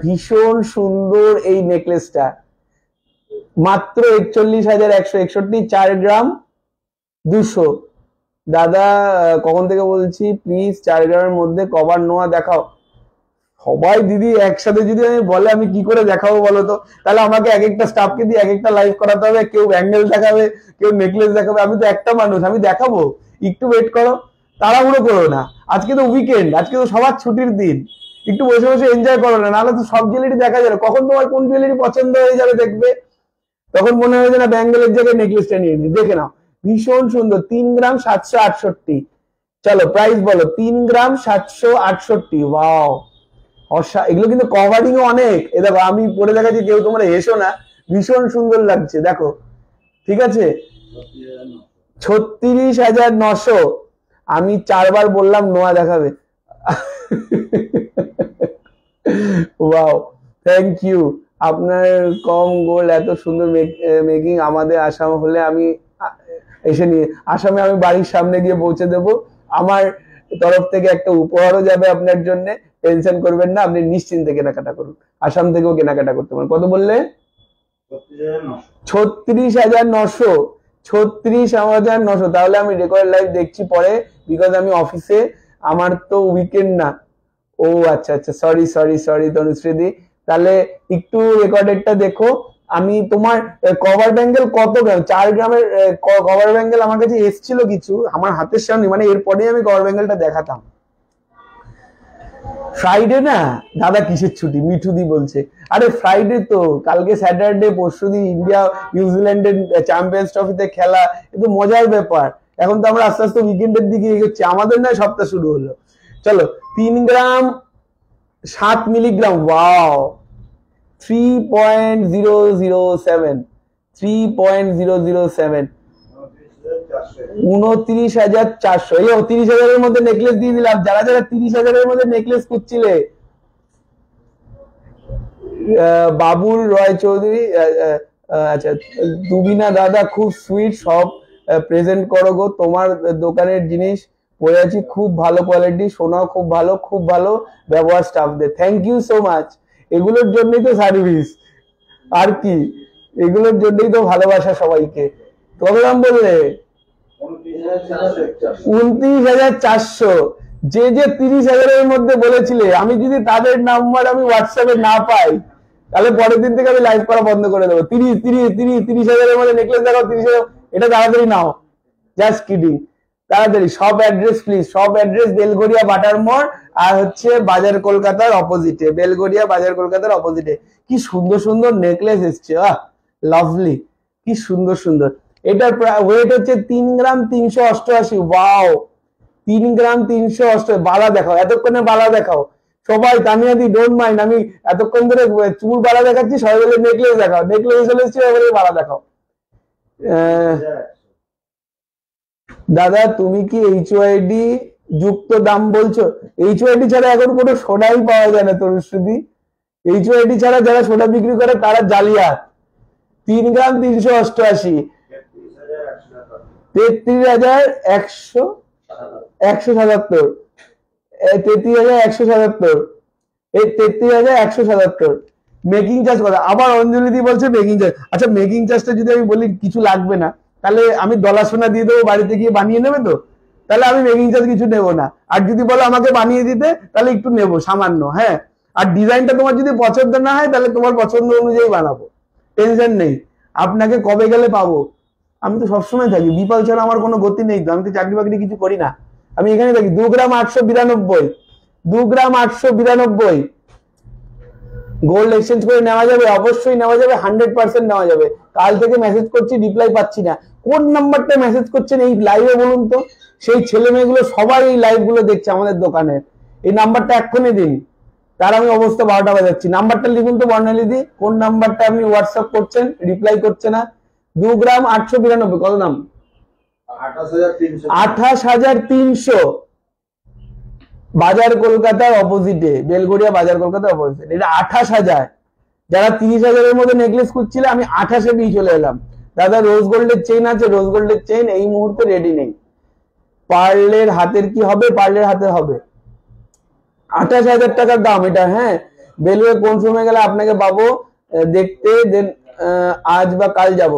ভীষণ সুন্দর এই নেকলেসটা, মাত্র 41,161, 4 গ্রাম 200। দাদা কখন থেকে বলছি প্লিজ 4 গ্রামের মধ্যে কভার নোয়া দেখাও। সবাই দিদি একসাথে যদি আমি বলে আমি কি করে দেখাবো বলো তো, তাহলে আমাকে এক একটা স্টাফকে দিয়ে এক একটা লাইভ করাতে হবে, কেউ ব্যাঙ্গেল দেখাবে, কেউ নেকলেস দেখাবে, আমি তো একটা মানুষ, আমি দেখাবো, একটু ওয়েট করো, তাড়াহুড়ো করো না, আজকে তো উইকেন্ড, আজকে তো সবার ছুটির দিন, একটু বসে বসে এনজয় করো না, নাহলে তো সব জুয়েলারি দেখা যাবে, কখন তোমার কোন জুয়েলারি পছন্দ হয়ে যাবে দেখবে, তখন মনে হয় যে না ব্যাঙ্গেলের জায়গায় নেকলেসটা নিয়ে নি। দেখে নাও, ভীষণ সুন্দর, 3 গ্রাম 768। চলো প্রাইস বলো, 3 গ্রাম 768, ওয়াও, এগুলো কিন্তু কভারিং অনেক। এ দেখো আমি পরে দেখাচ্ছি, কেউ তোমরা এসো না, ভীষণ সুন্দর লাগছে দেখো। ঠিক আছে, 36,900। আমি 4 বার বললাম নোয়া দেখাবে। Wow, thank you. আপনার কম গোল্ড এত সুন্দর মেকিং, আমাদের আসাম হলে আমি এসে নিয়ে, আসামে আমি বাড়ির সামনে গিয়ে পৌঁছে দেবো, আমার তরফ থেকে একটা উপহারও যাবে আপনার জন্য, টেনশন করবেন না, আপনি নিশ্চিন্তে কেনাকাটা করুন, আসাম থেকেও কেনাকাটা করতে পারেন। কত বললে? 36,900, 36,900। তাহলে আমি রেকর্ড লাইভ দেখছি পরে, বিকজ আমি অফিসে, আমার তো উইকেন্ড না। ও আচ্ছা আচ্ছা, সরি সরি সরি তনুশ্রীদি, তাহলে একটু রেকর্ডেরটা দেখো। আমি তোমার কভার ব্যাঙ্গেল কত গ্রাম, 4 গ্রামের কভার ব্যাঙ্গেল আমার কাছে এসছিল কিছু, আমার হাতের সামনে, মানে এরপরে আমি কভার ব্যাঙ্গেলটা দেখাতাম। ফ্রাইডে না দাদা, কিসের ছুটি? মিঠুদি বলছে, আরে ফ্রাইডে তো, কালকে স্যাটারডে, পরশুদিন ইন্ডিয়া নিউজিল্যান্ডের চ্যাম্পিয়ন্স ট্রফিতে খেলা, কিন্তু মজার ব্যাপার। এখন তো আমরা আস্তে আস্তে উইকেন্ডের দিকে এগোচ্ছি, আমাদের না সপ্তাহ শুরু হলো। চলো 3 গ্রাম 7 মিলিগ্রাম, ওয়াও, 3.007, 3.007, 29,400। এই 30,000-এর মধ্যে নেকলেস দিয়ে দিলাম। যারা যারা 30,000-এর মধ্যে নেকলেস খুঁজছিলে, বাবুল রয় চৌধুরী, আচ্ছা, দুবিনা দাদা খুব সুইট, সব প্রেজেন্ট করো গো, তোমার দোকানের জিনিস পরে আছি, খুব ভালো কোয়ালিটি, সোনাও খুব ভালো ব্যবহার স্টাফদের, থ্যাংক ইউ সো মাচ। এগুলোর জন্যই তো সার্ভিস, আর কি, এগুলোর জন্যই তো ভালোবাসা সবাইকে। কত দাম বললে? 29,400। যে 30,000-এর মধ্যে বলেছিলে, আমি যদি তাদের নাম্বার আমি হোয়াটসঅ্যাপে না পাই, তাহলে পরের দিন থেকে আমি লাইভ করা বন্ধ করে দেবো। 30,000-এর মধ্যে নেকলেস দেখাও, 30,000, এটা তাড়াতাড়ি নাও, জাস্ট কিডিং। তাড়াতাড়ি সব অ্যাড্রেস প্লিজ, সব অ্যাড্রেস বেলগড়িয়া বাটার মোড়, আর হচ্ছে বাজার কলকাতার অপোজিটে, বেলগড়িয়া বাজার কলকাতার অপোজিটে। কি সুন্দর সুন্দর নেকলেস এসছে, লাভলি, কি সুন্দর সুন্দর। এটার ওয়েট হচ্ছে 3 গ্রাম 388। ওয়াও, 3 গ্রাম 388। বালা দেখাও, এতক্ষণে বালা দেখাও সবাই। তানিয়াদি ডোন্ট মাইন্ড, আমি এতক্ষণ ধরে চুল বালা দেখাচ্ছি, সবাই বলে নেকলেস দেখাও, নেকলেস চলে এসছে, বলে বালা দেখাও। দাদা তুমি কি HYD যুক্ত দাম বলছো? HYD ছাড়া এখন কোনো সোনাই পাওয়া যায় না তরুশ্রুদি। HYD ছাড়া যারা সোনা বিক্রি করে তারা জালিয়াত। 3 গ্রাম 388, 33,177, 33,177, এই 33,177। মেকিং চার্জ কথা আবার অঞ্জলি দি বলছে মেকিং চার্জ। আচ্ছা, মেকিং চার্জটা যদি আমি বলি কিছু লাগবে না, তাহলে আমি ডলার সোনা দিয়ে দেবো, বাড়িতে গিয়ে বানিয়ে নেবে তো, তাহলে আমি মেকিং চার্জ কিছু নেবো না। আর যদি বলো আমাকে বানিয়ে দিতে, তাহলে একটু নেবো সামান্য, হ্যাঁ। আর ডিজাইনটা তোমার যদি পছন্দ না হয়, তাহলে তোমার পছন্দ অনুযায়ী বানাবো, টেনশন নেই। আপনাকে কবে গেলে পাবো? আমি তো সবসময় থাকি, বিপাল ছাড়া আমার কোনো গতি নেই তো, আমি তো চাকরি বাকরি কিছু করি না, আমি এখানে থাকি। 2 গ্রাম 892, 2 গ্রাম 892। গোল্ড এক্সচেঞ্জ করে নেওয়া যাবে? অবশ্যই নেওয়া যাবে, 100% নেওয়া যাবে। কাল থেকে মেসেজ করছি, রিপ্লাই পাচ্ছি না। কোন নাম্বারটা মেসেজ করছেন এই লাইভে বলুন তো? সেই ছেলে মেয়েগুলো সবাই এই লাইভ গুলো দেখছে আমাদের দোকানের, এই নাম্বারটা এক্ষুনি দিন, তার আমি অবস্থা 12টা বাজাচ্ছি। নাম্বারটা লিখুন তো বর্ণালীদি, কোন নাম্বারটা আপনি হোয়াটসঅ্যাপ করছেন, রিপ্লাই করছে না। 2 গ্রাম 892, কত দাম? 28,300, বাজার কলকাতার অপোজিটে, বেলগড়িয়া বাজার কলকাতার অপোজিটে। এটা 28,000। যারা 30,000-এর মধ্যে নেকলেস খুঁজছিলে, আমি 28-এ দিয়ে চলে এলাম। দাদা রোজ গোল্ডের চেইন আছে? রোজ গোল্ডের চেইন এই মুহূর্তে রেডি নেই। পার্লের হাতের কি হবে? পার্লের হাতের হবে 28,000 টাকার দাম এটা, হ্যাঁ। বেলুড়ে কোন সময় গেলে আপনাকে পাবো দেখতে, দেন আজ বা কাল যাব।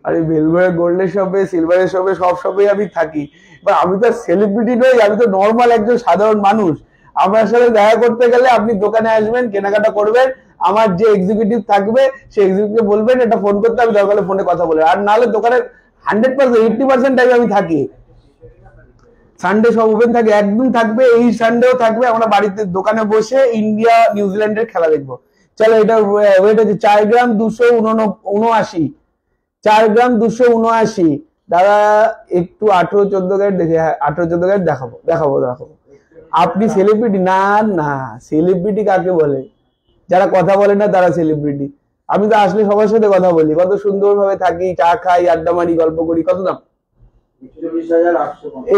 আরে বেলুড়ে গোল্ডের শপে, সিলভারের শপে, সব শপে আমি থাকি। এবার আমি তো সেলিব্রিটি নই, আমি তো নর্মাল একজন সাধারণ মানুষ। আমার সাথে দেখা করতে গেলে আপনি দোকানে আসবেন, কেনাকাটা করবেন, আমার যে এক্সিকিউটিভ থাকবে সেই এক্সিকিউটিভ বলবেন এটা ফোন করতে, আমি দরকার হলে ফোনে কথা বলে। আর নাহলে দোকানের 100% 80% টাইম আমি থাকি। সানডে সব ওপেন থাকে, একদিন থাকবে, এই সানডেও থাকবে। আমরা বাড়িতে দোকানে বসে ইন্ডিয়া নিউজিল্যান্ডের খেলা দেখবো। চলো, এটা ওয়েট হচ্ছে 4 গ্রাম 279, 4 গ্রাম 279। দাদা একটু 18-14 ক্যারেট দেখে, হ্যাঁ 18-14 ক্যারেট দেখাবো। আপনি সেলিব্রিটি? না না, সেলিব্রিটি কাকে বলে? যারা কথা বলে না তারা সেলিব্রিটি। আমি তো আসলে সবার সাথে কথা বলি, কত সুন্দরভাবে থাকি, চা খাই, আড্ডা মারি, গল্প করি। কত দাম?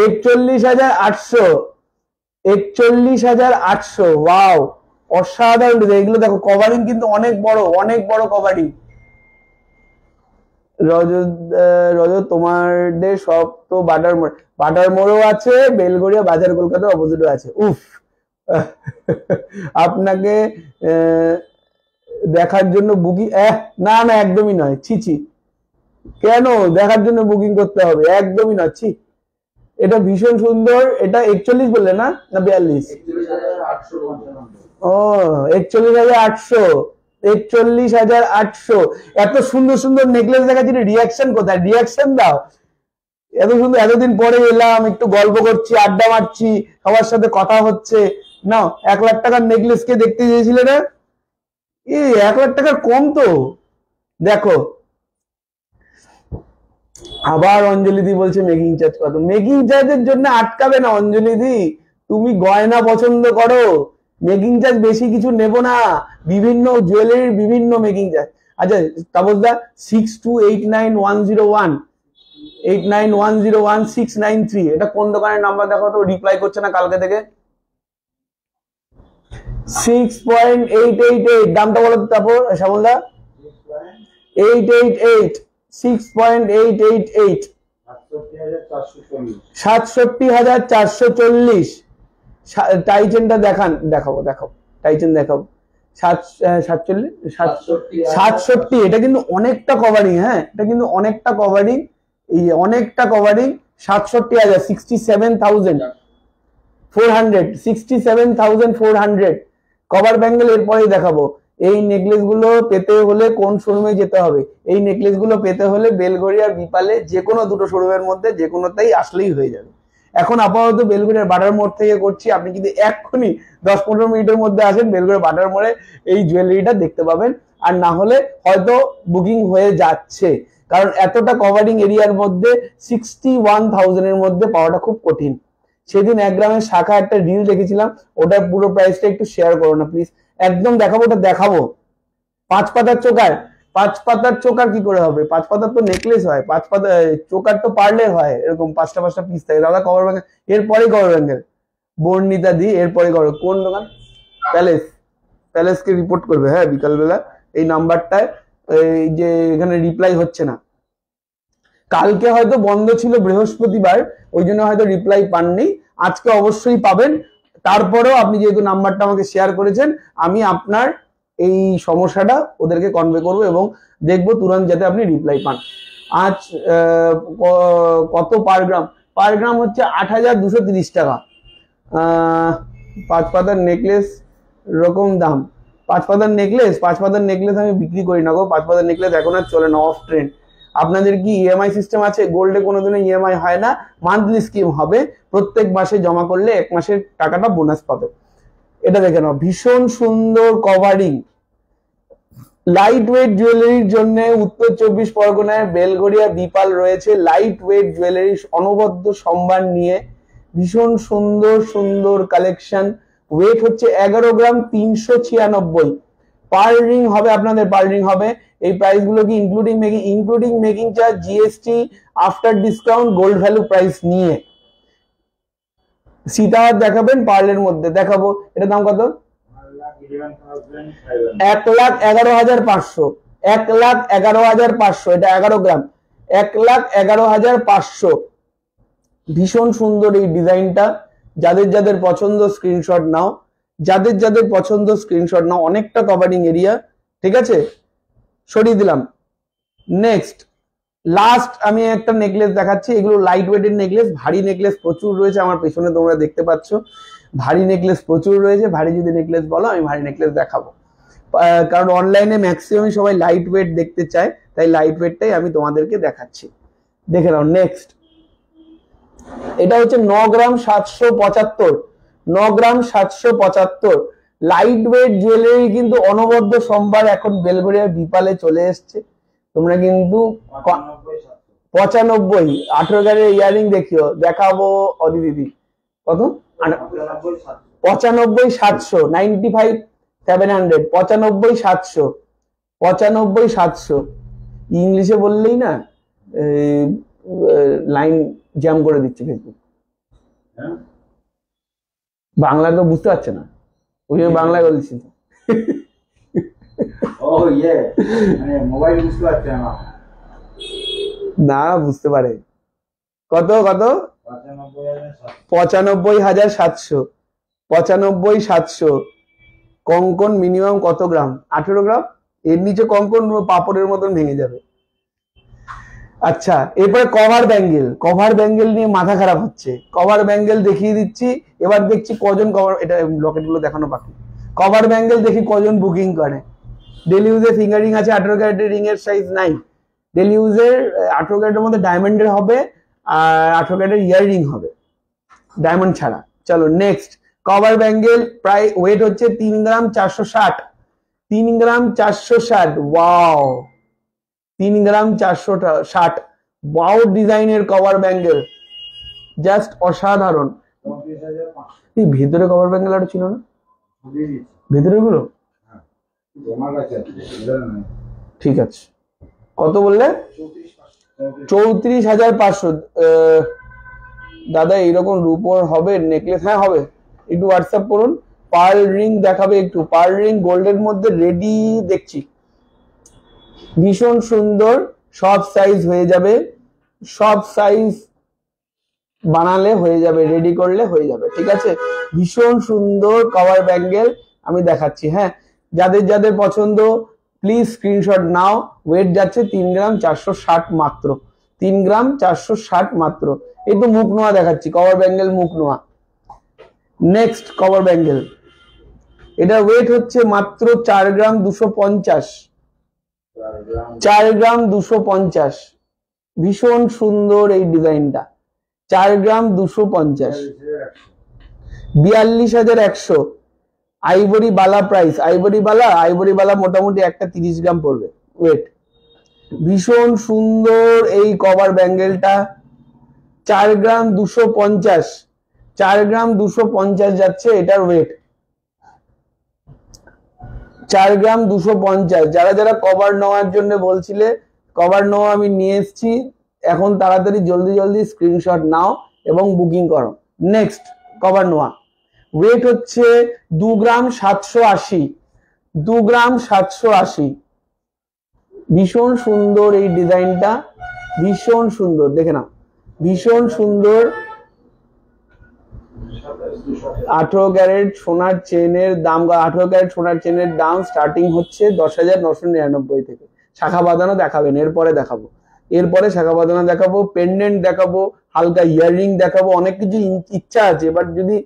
41,800, 41,800। ওয়াও, অসাধারণ। এগুলো দেখো, কভারিং কিন্তু অনেক বড় কভারিং। রজত তোমাদের সব তো বাটার মোড়ও আছে, বেলগড়িয়া বাজার কলকাতার অপোজিটও আছে। উফ, আপনাকে দেখার জন্য বুকিং? না না, একদমই নয়, ছি। কেন দেখার জন্য বুকিং করতে হবে? একদমই নয়, ছি। এটা ভীষণ সুন্দর। এটা 41 বললে না 42? ও, 41,800, 41,800। এত সুন্দর সুন্দর নেকলেস দেখাচ্ছি, রিয়াকশন কোথায়? রিয়াকশন দাও। এত সুন্দর, এতদিন পরে এলাম, একটু গল্প করছি, আড্ডা মারছি, সবার সাথে কথা হচ্ছে। নাও, 1 লাখ টাকার নেকলেস কে দেখতে চেয়েছিলে না? 1 লাখ টাকার কম তো। দেখো, আবার অঞ্জলি দি বলছে মেকিং চার্জ কত? মেকিং চার্জের জন্য আটকাবে না অঞ্জলি দি, তুমি গয়না পছন্দ করো, মেকিং চার্জ বেশি কিছু নেব না। বিভিন্ন জুয়েলারির বিভিন্ন মেকিং চার্জ। আচ্ছা তাপসদা, 6289,101, 89,101,693, এটা কোন দোকানের নাম্বার? দেখো তো, রিপ্লাই করছে না কালকে থেকে। 6.888, দামটা বলো তো তারপর শ্যামলদা। 888, 6.888, 67,440। টাইচেনটা দেখাবো টাইচেন দেখাবো। 67, এটা কিন্তু অনেকটা কভারিং। হ্যাঁ, এটা কিন্তু অনেকটা কভারিং, এই অনেকটা কভারিং। 67,000, 67,400 cover bangle. এরপরেই দেখাবো। এই নেকলেস গুলো পেতে হলে কোন শোরুমে যেতে হবে? এই নেকলেস গুলো পেতে হলে বেলঘড়িয়া বিপালে যে কোনো দুটো শোরুমের মধ্যে যে কোনোটাই আসলেই হয়ে যাবে। এখন আপাতত বেলঘড়িয়ার বাটার মোড় থেকে করছি। আপনি যদি এক্ষুনি 10-15 মিনিটের মধ্যে আসেন বেলঘড়িয়া বাটার মোড়ে এই জুয়েলারিটা দেখতে পাবেন। আর না হলে হয়তো বুকিং হয়ে যাচ্ছে, কারণ এতটা কভারিং এরিয়ার মধ্যে 61,000 এর মধ্যে পাওয়াটা খুব কঠিন। সেদিন 1 গ্রামের শাখা একটা রিল দেখেছিলাম, ওটার পুরো প্রাইসটা একটু শেয়ার করো না প্লিজ। একদম দেখাবো, ওটা দেখাবো। 5 পাতার চোকার, 5 পাতার চোকার কি করে হবে? 5 পাতার তো নেকলেস হয়, 5 পাতা চোকার তো পার্লের হয়, এরকম 5টা পিস থাকে। দাদা কভার ব্যাঙ্গেল, এরপরেই কভার ব্যাঙ্গেল বর্ণিতা দি, এরপরে করো। কোন দোকান? প্যালেসকে রিপোর্ট করবে। হ্যাঁ, বিকালবেলা এই নাম্বারটায়, এই যে এখানে রিপ্লাই হচ্ছে না। কালকে হয়তো বন্ধ ছিল, বৃহস্পতিবার, ওই জন্য হয়তো রিপ্লাই পাননি। আজকে অবশ্যই পাবেন। তারপরেও আপনি যেহেতু নাম্বারটা আমাকে শেয়ার করেছেন, আমি আপনার এই সমস্যাটা ওদেরকে কনভে করবো এবং দেখবো তুরন্ত যাতে আপনি রিপ্লাই পান। আজ কত পার গ্রাম? পার গ্রাম হচ্ছে 8,230 টাকা। 5 পাতার নেকলেস এরকম দাম। 5 পাতার নেকলেস আমি বিক্রি করি না গো। 5 পাতার নেকলেস এখন আর চলে না, অফ ট্রেন্ড। আপনাদের কি ইএমআই সিস্টেম আছে? গোল্ডে কোনোদিনও ইএমআই হয় না, মান্থলি স্কিম হবে। প্রত্যেক মাসে জমা করলে 1 মাসের টাকাটা বোনাস পাবে। এটা দেখে নাও, ভীষণ সুন্দর কভারিং। লাইট ওয়েট জুয়েলারির জন্য উত্তর 24 পরগনায় বেলঘড়িয়া বিপাল রয়েছে লাইট ওয়েট জুয়েলারি অনবদ্য সম্ভার নিয়ে। ভীষণ সুন্দর সুন্দর কালেকশন। ওয়েট হচ্ছে 11 গ্রাম 396। পার রিং হবে আপনাদের, পার রিং হবে। এই প্রাইস গুলো কি including making charge, GST, after discount, gold value price নিয়ে। সীতাহার দেখাবেন? পার্লের মধ্যে দেখাবো। এটা দাম কত? 1,11,500। 1,11,500। এটা 11 গ্রাম, 1,11,500। ভীষণ সুন্দর এই ডিজাইনটা। যাদের পছন্দ স্ক্রিনশট নাও, যাদের পছন্দ স্ক্রিনশট নাও। অনেকটা কভারিং এরিয়া, ঠিক আছে, সরিয়ে দিলাম। নেক্সট লাস্ট আমি একটা নেকলেস দেখাচ্ছি। এগুলো লাইট ওয়েটের নেকলেস। ভারী নেকলেস প্রচুর রয়েছে আমার পেছনে, তোমরা দেখতে পাচ্ছ। ভারী নেকলেস প্রচুর রয়েছে। ভারী যদি নেকলেস বলো, আমি ভারী নেকলেস দেখাবো। কারণ অনলাইনে ম্যাক্সিমাম সবাই লাইট ওয়েট দেখতে চায়, তাই লাইট ওয়েটটাই আমি তোমাদেরকে দেখাচ্ছি। দেখে নাও। নেক্সট এটা হচ্ছে 9 গ্রাম 775। 9 গ্রাম 775 লাইট ওয়েট জুয়েলারি কিন্তু অনবদ্য সম্ভার এখন বেলঘড়িয়া বিপালে চলে এসছে। তোমরা কিন্তু 95 18 ক্যারেটের ইয়ারিং দেখাবো অদিতি। কত? 95,700, 95,700, 95,700, 95,700। ইংলিশে বললেই না লাইন জ্যাম করে দিচ্ছে ফেসবুক। বাংলা তো বুঝতে পারছে না, ওই জন্য বাংলায় বলছি। মোবাইল বুঝতে পারছে না, বুঝতে পারে। কত 95,700, 95,700। কঙ্কন মিনিমাম কত গ্রাম? 18 গ্রাম। এর নিচে কঙ্কন পাপড়ের মতন ভেঙে যাবে। আচ্ছা, এরপরে কভার ব্যাঙ্গেল নিয়ে মাথা খারাপ হচ্ছে। কভার ব্যাঙ্গেল দেখিয়ে দিচ্ছি। এবার দেখছি কজন কভার, এটা লকেট গুলো দেখানো বাকি। কভার ব্যাঙ্গেল দেখি কজন বুকিং করে। ডেলি ইউজের ফিঙ্গারিং আছে, 18 ক্যারেটের রিং এর সাইজ নাই। ডেলি ইউজের 18 ক্যারেটের মধ্যে ডায়মন্ডের হবে আর 18 ক্যারেটের ইয়াররিং হবে ডায়মন্ড ছাড়া। চলো নেক্সট। কভার ব্যাঙ্গেল প্রায় ওয়েট হচ্ছে 3 গ্রাম 460। 3 গ্রাম 460। ওয়াও, 3 গ্রাম 460। ওয়াও ডিজাইনের কভার ব্যাঙ্গেল, জাস্ট অসাধারণ। এই ভেতরে কভার ব্যাঙ্গেল আর ছিল না? ভেতরে গুলো ঠিক আছে। কত বললে? 34,500। দাদা এইরকম রূপোর হবে নেকলেস? হ্যাঁ হবে, একটু হোয়াটসঅ্যাপ করুন। পার্ল রিং দেখাবে একটু। পার্ল রিং গোল্ডের মধ্যে রেডি দেখছি। ভীষণ সুন্দর, সব সাইজ হয়ে যাবে, সব সাইজ বানালে হয়ে যাবে, রেডি করলে হয়ে যাবে, ঠিক আছে। ভীষণ সুন্দর কভার ব্যাঙ্গেল আমি দেখাচ্ছি। হ্যাঁ, যাদের যাদের পছন্দ প্লিজ স্ক্রিনশট নাও। ওয়েট যাচ্ছে 3 গ্রাম 460 মাত্র, 3 গ্রাম 460 মাত্র। এই তো মুখ নোয়া দেখাচ্ছি, কভার ব্যাঙ্গেল মুখ নোয়া। নেক্সট কভার ব্যাঙ্গেল, এটা ওয়েট হচ্ছে মাত্র 4 গ্রাম 250, 4 গ্রাম 250। ভীষণ সুন্দর এই ডিজাইনটা, 4 গ্রাম 250, 42,100। আইভরি বালা প্রাইস, আইভরি বালা মোটামুটি একটা 30 গ্রাম পড়বে ওয়েট। ভীষণ সুন্দর এই কভার ব্যাঙ্গেলটা, 4 গ্রাম 250, 4 গ্রাম 250 যাচ্ছে এটার ওয়েট, 4 গ্রাম 250। যারা যারা কভার নেওয়ার জন্য বলছিলে, কভার নেওয়া আমি নিয়ে এসেছি, এখন তাড়াতাড়ি জলদি জলদি স্ক্রিনশট নাও এবং বুকিং করো। নেক্সট কভার নেওয়া, ওয়েট হচ্ছে 2 গ্রাম 780, 2 গ্রাম 780। ভীষণ সুন্দর এই ডিজাইনটা, ভীষণ সুন্দর, দেখে নাও, ভীষণ সুন্দর। 18 ক্যারেট সোনার চেনের দাম, 18 ক্যারেট সোনার চেনের দাম স্টার্টিং হচ্ছে 10,999 থেকে। শাখা বাঁধানো দেখাবেন, এরপরে দেখাবো, এরপরে শাখা বাঁধানো দেখাবো, পেন্ডেন্ট দেখাবো, হালকা ইয়াররিং দেখাবো, অনেক কিছু ইচ্ছা আছে, বাট যদি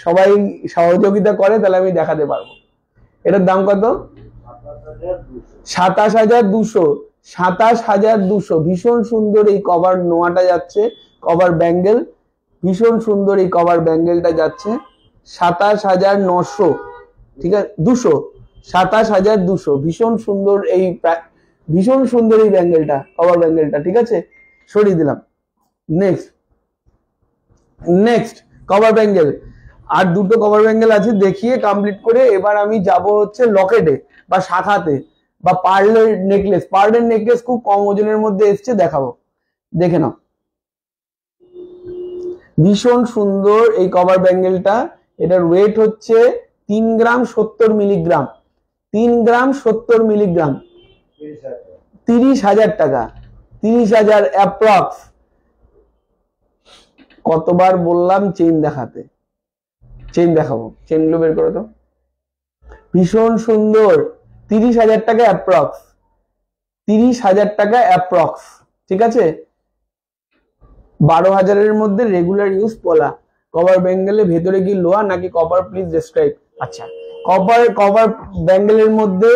সবাই সহযোগিতা করে তাহলে আমি দেখাতে পারবো। এটার দাম কত? 27,200, 27,200। ভীষণ সুন্দর এই কভার নোয়াটা যাচ্ছে, কভার ব্যাঙ্গেল, ভীষণ সুন্দর এই কভার ব্যাঙ্গেলটা যাচ্ছে 27,900, ঠিক আছে, 200, 27,200। ভীষণ সুন্দর এই, ভীষণ সুন্দর এই ব্যাঙ্গেলটা, কভার ব্যাঙ্গেলটা, ঠিক আছে, সরিয়ে দিলাম। নেক্সট কভার ব্যাঙ্গেল, আর দুটো কভার ব্যাঙ্গেল আছে, দেখিয়ে কমপ্লিট করে এবার আমি যাব হচ্ছে লকেটে বা শাখাতে বা পার্লের নেকলেস। পার্লের নেকলেস খুব কম ওজনের মধ্যে এসছে, দেখাবো, দেখে নাও। ভীষণ সুন্দর এই কভার ব্যাঙ্গেলটা, এটার ওয়েট হচ্ছে 3 গ্রাম 70 মিলিগ্রাম, 3 গ্রাম 70 মিলিগ্রাম, 30,000 টাকা, 30,000 অ্যাপ্রক্স। কতবার বললাম চেইন দেখাতে, চেইন দেখাবো, চেইনগুলো বের করো তো। ভীষণ সুন্দর, 30,000 টাকা অ্যাপ্রক্স, 30,000 টাকা অ্যাপ্রক্স, ঠিক আছে। 12,000-এর মধ্যে রেগুলার ইউজ পলা। কভার ব্যাঙ্গেলের ভেতরে কি লোহা নাকি কপার, প্লিজ ডেসক্রাইব। আচ্ছা, কভার ব্যাঙ্গেলের মধ্যে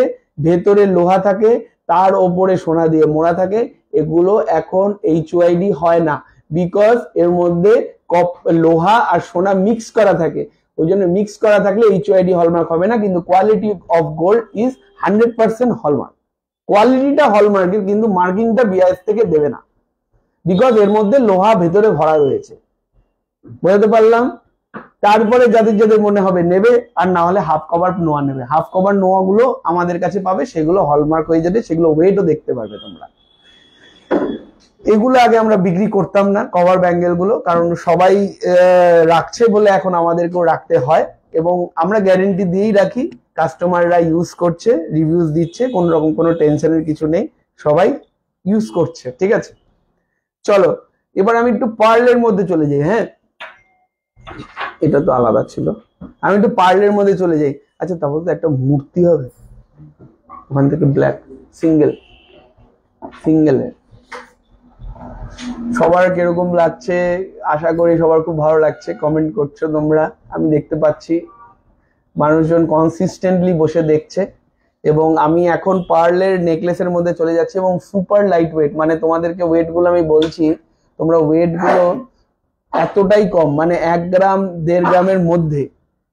ভেতরে লোহা থাকে, তার ওপরে সোনা দিয়ে মোড়া থাকে। এগুলো এখন HYD হয় না, বিকজ এর মধ্যে লোহা আর সোনা মিক্স করা থাকে, ওই জন্য মিক্স করা থাকলে HYD হলমার্ক হবে না। কিন্তু quality of gold is 100% hallmark, কোয়ালিটিটা হলমার্কের, কিন্তু মার্কিংটা BIS থেকে দেবে না, বিকজ এর মধ্যে লোহা ভেতরে ভরা রয়েছে। বুঝতে পারলাম। তারপরে যাদের যাদের মনে হবে নেবে, আর না হলে হাফ কভার নোয়া নেবে। হাফ কভার নোয়া গুলো আমাদের কাছে পাবে, সেগুলো হলমার্ক হয়ে যাবে, সেগুলো ওয়েটও দেখতে পারবে তোমরা। এগুলো আগে আমরা বিক্রি করতাম না কভার ব্যাঙ্গেল গুলো, কারণ সবাই রাখছে বলে এখন আমাদেরকেও রাখতে হয়, এবং আমরা গ্যারেন্টি দিয়েই রাখি। কাস্টমাররা ইউজ করছে, রিভিউজ দিচ্ছে, কোন রকম কোনো টেনশনের কিছু নেই, সবাই ইউজ করছে, ঠিক আছে। চলো এবার আমি একটু পার্লের মধ্যে চলে যাই। হ্যাঁ, এটা তো আলাদা ছিল, আমি একটু পার্লের মধ্যে চলে যাই। আচ্ছা, তারপর তো একটা মূর্তি হবে ওখান থেকে, ব্ল্যাক সিঙ্গেলের। সবার কিরকম লাগছে, আশা করি সবার খুব ভালো লাগছে, কমেন্ট করছো তোমরা, আমি দেখতে পাচ্ছি মানুষজন কনসিস্টেন্টলি বসে দেখছে। এবং আমি এখন পার্লের নেকলেসের মধ্যে চলে যাচ্ছি, এবং সুপার লাইট ওয়েট, মানে তোমাদেরকে ওয়েট গুলো আমি বলছি, তোমরা ওয়েট গুলো এতটাই কম, মানে 1 গ্রাম 1.5 গ্রামের মধ্যে,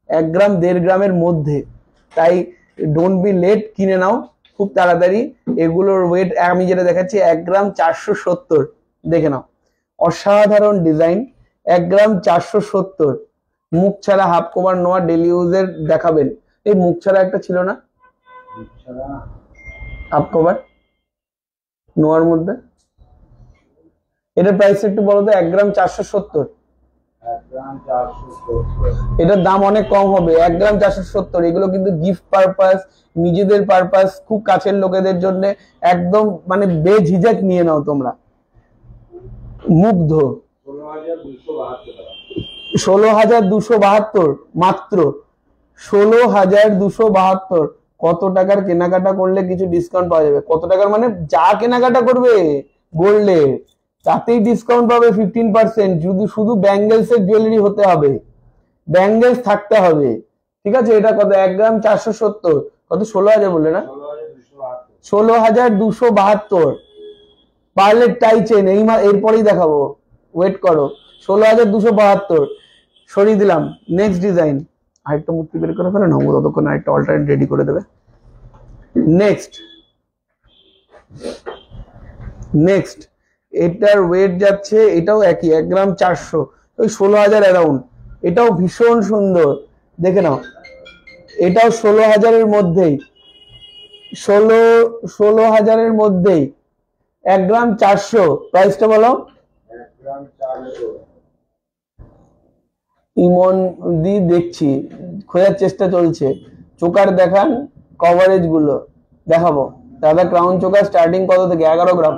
1 গ্রাম 1.5 গ্রামের মধ্যে। তাই ডোন্ট বি লেট, কিনে নাও খুব তাড়াতাড়ি। এগুলোর ওয়েট আমি যেটা দেখাচ্ছি 1 গ্রাম 470, দেখে নাও, অসাধারণ ডিজাইন, 1 গ্রাম 470। মুখ ছাড়া হাফ কভার নোয়া ডেলি ইউজের দেখাবেন। এই মুখ ছাড়া একটা ছিল না হাফ কভার নোয়ার মধ্যে, এটার প্রাইস একটু বলো তো। 1 গ্রাম 470, এটার দাম অনেক কম হবে, 1 গ্রাম 470। এগুলো কিন্তু গিফট পারপাস, নিজেদের পারপাস, খুব কাছের লোকেদের জন্য একদম মানে বেঝিঝক নিয়ে নাও তোমরা। মুগ্ধ 16,272 মাত্র 16,272। কত টাকার কেনাকাটা করলে কিছু ডিসকাউন্ট পাওয়া যাবে? কত টাকার মানে যা কেনাকাটা করবে গোল্ডে তাতেই ডিসকাউন্ট পাবে 15%। যদি শুধু ব্যাঙ্গেলস এর জুয়েলারি হতে হবে, ব্যাঙ্গেলস থাকতে হবে, ঠিক আছে? এটা কত? 1 গ্রাম 470, কত? 16,000 বললে না? 16,272 পার্লের টাই চেন। এরপরেই দেখাবো, ওয়েট করো। 16,272 সরিয়ে দিলাম। Next design. আরেকটা মূর্তি বের করে ফেলে না, ও ততক্ষণ আরেকটা অল্টারনেট রেডি করে দেবে। নেক্সট এটার ওয়েট যাচ্ছে, এটাও একই 1 গ্রাম 400, ওই 16,000 অ্যারাউন্ড। এটাও ভীষণ সুন্দর, দেখে নাও। এটাও 16,000-এর মধ্যেই, 16,000-এর মধ্যেই। 1 গ্রাম 400। প্রাইসটা বলো। ইমন দি দেখছি, খোঁজার চেষ্টা চলছে। চোকার দেখান, কভারেজ গুলো দেখাবো। দাদা ক্রাউন চোকার স্টার্টিং কত থেকে? 11 গ্রাম।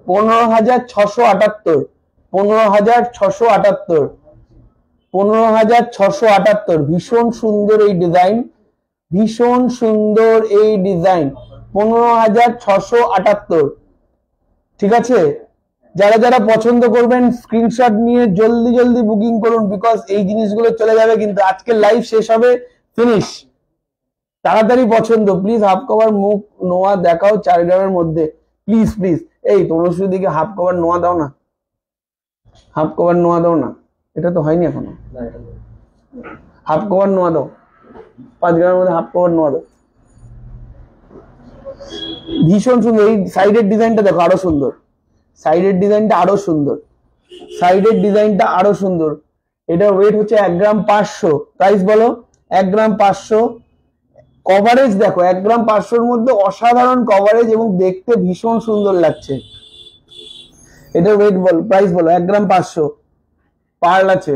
15,678, 15,678, 15,678। ভীষণ সুন্দর এই ডিজাইন, ভীষণ সুন্দর এই ডিজাইন। 15,678, ঠিক আছে? যারা যারা পছন্দ করবেন স্ক্রিনশট নিয়ে জলদি জলদি বুকিং করুন, বিকজ এই জিনিসগুলো চলে যাবে কিন্তু। আজকে লাইভ শেষ হবে, ফিনিশ। তাড়াতাড়ি পছন্দ। প্লিজ হাফ কভার মুখ নোয়া দেখাও 4 গ্রামের মধ্যে, প্লিজ প্লিজ। এই তোমরা শুধু দিকে হাফ কভার নোয়া দাও না, হাফ কভার নোয়া দাও না। এটা তো হয়নি এখনো। হাফ কভার নোয়া দাও, 5 গ্রামের মধ্যে হাফ কভার নোয়া দাও। ভীষণ সুন্দর। এই সাইডের ডিজাইনটা দেখো, আরো সুন্দর। সাইডের ডিজাইনটা আরো সুন্দর, সাইডের ডিজাইনটা আরো সুন্দর। এটা ওয়েট হচ্ছে 1 গ্রাম 500। প্রাইস বলো। 1 গ্রাম 500। কভারেজ দেখো, 1 গ্রাম 500-র মধ্যে অসাধারণ কভারেজ এবং দেখতে ভীষণ সুন্দর লাগছে। এটা ওয়েট বলো, প্রাইস বলো। 1 গ্রাম 500। পার্ল আছে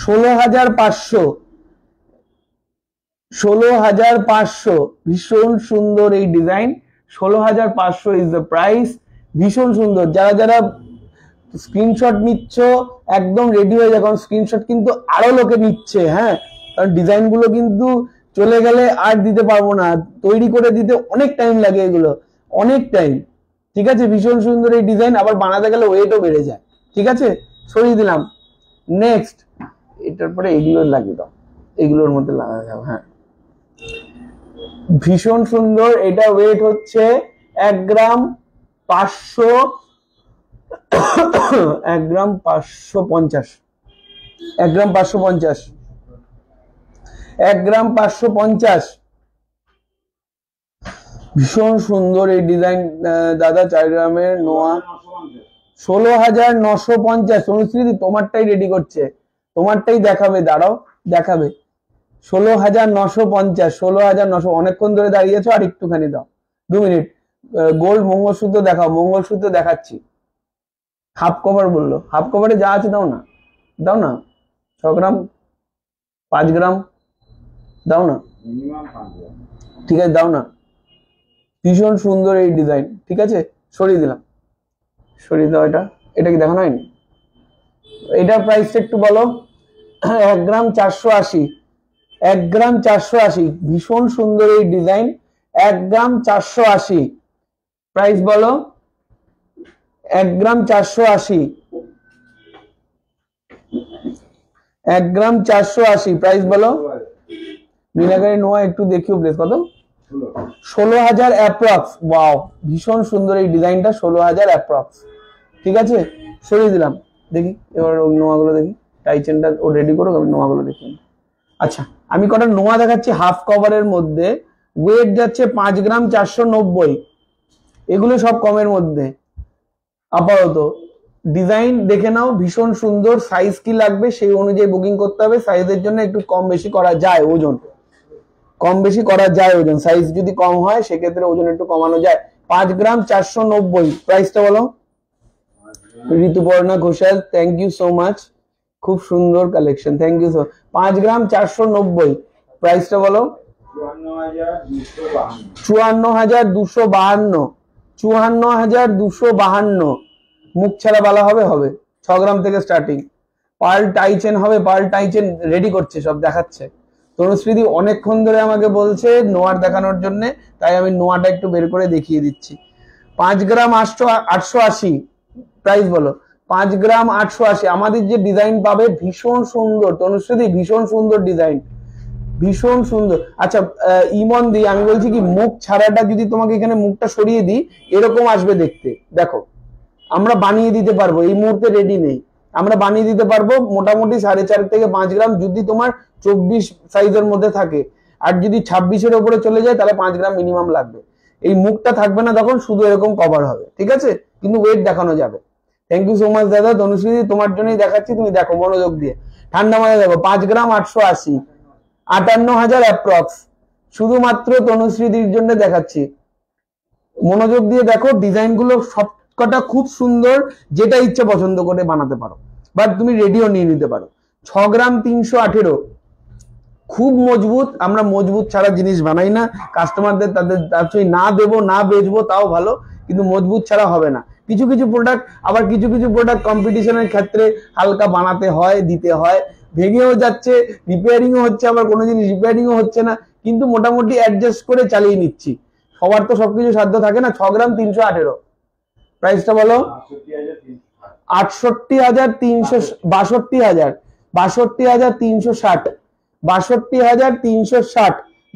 16,500, 16,500। ভীষণ সুন্দর এই ডিজাইন, 16,500 ইজ দ্য প্রাইস। ভীষণ সুন্দর। যারা যারা স্ক্রিনশট নিচ্ছ একদম রেডি হয়ে যাও, কারণ স্ক্রিনশট কিন্তু আরো লোকে নিচ্ছে। হ্যাঁ, কারণ ডিজাইন গুলো কিন্তু চলে গেলে আর দিতে পারবো না, তৈরি করে দিতে অনেক টাইম লাগে, এগুলো অনেক টাইম, ঠিক আছে? ভীষণ সুন্দর এই ডিজাইন, আবার বানাতে গেলে ওয়েটও বেড়ে যায়, ঠিক আছে? সরিয়ে দিলাম। নেক্সট, এটার পরে এগুলো লাগিয়ে দাও, এগুলোর মধ্যে লাগা যাবে। হ্যাঁ, ভীষণ সুন্দর। এটা ওয়েট হচ্ছে 1 গ্রাম 500, 1 গ্রাম 550, 1 গ্রাম 550, 1 গ্রাম 550। ভীষণ সুন্দর এই ডিজাইন দাদা। 4 গ্রামের নোয়া 16,950। অনুশ্রী তোমারটাই রেডি করছে, তোমারটাই দেখাবে, দাঁড়াও দেখাবে। 16,950, 16,900। অনেকক্ষণ ধরে দাঁড়িয়েছো, আর একটুখানি দাও, 2 মিনিট। গোল্ড মঙ্গলসূত্র দেখাও, মঙ্গলসূত্র দেখাচ্ছি। হাফ কভার বললো, হাফ কভারে যা আছে দাও না, দাও না। 6 গ্রাম 5 গ্রাম দাও না, ঠিক আছে দাও না। ভীষণ সুন্দর এই ডিজাইন, ঠিক আছে? সরিয়ে দিলাম, সরিয়ে দাও। এটা এটা কি দেখানো হয়নি? এটার প্রাইসটা একটু বলো। 1 গ্রাম 480, 1 গ্রাম 480। ভীষণ সুন্দর এই ডিজাইন, 1 গ্রাম 480। প্রাইস বলো। 1 গ্রাম 480, 1 গ্রাম 480। প্রাইস বলো। মিনাকারি নোয়া একটু দেখিও প্লিজ, কত? 16,000 অ্যাপ্রক্স। ওয়াও, ভীষণ সুন্দর এই ডিজাইনটা, 16,000 অ্যাপ্রক্স, ঠিক আছে? সরিয়ে দিলাম। দেখি এবার ওই নোয়াগুলো দেখি, টাই চেনটা ও রেডি করো, আমি নোয়াগুলো দেখি। আচ্ছা, আমি কটা নোয়া দেখাচ্ছি হাফ কভারের মধ্যে। ওয়েট যাচ্ছে 5 গ্রাম 490। এগুলো সব কমের মধ্যে আপাতত। ডিজাইন দেখে নাও, ভীষণ সুন্দর। সাইজ কি লাগবে সেই অনুযায়ী বুকিং করতে হবে। সাইজের জন্য একটু কম বেশি করা যায়, ওজন কম বেশি করা যায়। ওজন সাইজ যদি কম হয় সেক্ষেত্রে ওজন একটু কমানো যায়। 5 গ্রাম 490। প্রাইসটা বলো। Rituparna Ghoshal, thank you so much, খুব সুন্দর collection, thank you so. 5 gram 490। প্রাইসটা বলো। 54,252, 54,252। মুখ ছাড়া বালা হবে, হবে 6 গ্রাম থেকে স্টার্টিং। পার্ল টাই চেন হবে, পার্ল টাই চেন রেডি করছে, সব দেখাচ্ছে। তনুশ্রীদি অনেকক্ষণ ধরে আমাকে বলছে নোয়ার দেখানোর জন্য, তাই আমি নোয়াটা একটু বের করে দেখিয়ে দিচ্ছি। 5 গ্রাম 880 প্রাইস বলো। 5 গ্রাম 880। আমাদের যে ডিজাইন পাবে ভীষণ সুন্দর তনুশ্রীদি, ভীষণ সুন্দর ডিজাইন, ভীষণ সুন্দর। আচ্ছা ইমন দি, আমি বলছি কি মুখ ছাড়াটা যদি তোমাকে এখানে মুখটা সরিয়ে দিই এরকম আসবে দেখতে। দেখো আমরা বানিয়ে দিতে পারবো, এই মুহূর্তে রেডি নেই, আমরা বানিয়ে দিতে পারবো মোটামুটি 4.5 থেকে 5 গ্রাম, যদি তোমার 24 সাইজের মধ্যে থাকে। আর যদি 26-এর উপরে চলে যায় তাহলে 5 গ্রাম মিনিমাম লাগবে। এই মুখটা থাকবে না তখন, শুধু এরকম কভার হবে, ঠিক আছে, কিন্তু ওয়েট দেখানো যাবে। থ্যাংক ইউ সো মাচ দাদা। তনুশ্রী তোমার জন্যই দেখাচ্ছি, তুমি দেখো মনোযোগ দিয়ে, ঠান্ডা মাথায় দেখো। 5 গ্রাম 880, 58,000 অ্যাপ্রক্স, শুধুমাত্র তনুশ্রীদির জন্য দেখাচ্ছি। মনোযোগ দিয়ে দেখো, ডিজাইন গুলো সবকটা খুব সুন্দর, যেটা ইচ্ছা পছন্দ করে বানাতে পারো, বাট তুমি রেডিও নিয়ে নিতে পারো। 6 গ্রাম 318, খুব মজবুত। আমরা মজবুত ছাড়া জিনিস বানাই না, কাস্টমারদের তাদের না দেবো না বেচবো তাও ভালো, কিন্তু মজবুত ছাড়া হবে না। কিছু কিছু প্রোডাক্ট, আবার কিছু কিছু প্রোডাক্ট কম্পিটিশনের ক্ষেত্রে হালকা বানাতে হয়, দিতে হয়, ভেঙেও যাচ্ছে, রিপেয়ারিংও হচ্ছে, আবার কোনো জিনিস রিপেয়ারিংও হচ্ছে না, কিন্তু মোটামুটি অ্যাডজাস্ট করে চালিয়ে নিচ্ছি। সবার তো সবকিছু সাধ্য থাকে না। 6 গ্রাম 318, প্রাইসটা বলো। 68,300, 62,000, 62,360, 62,360।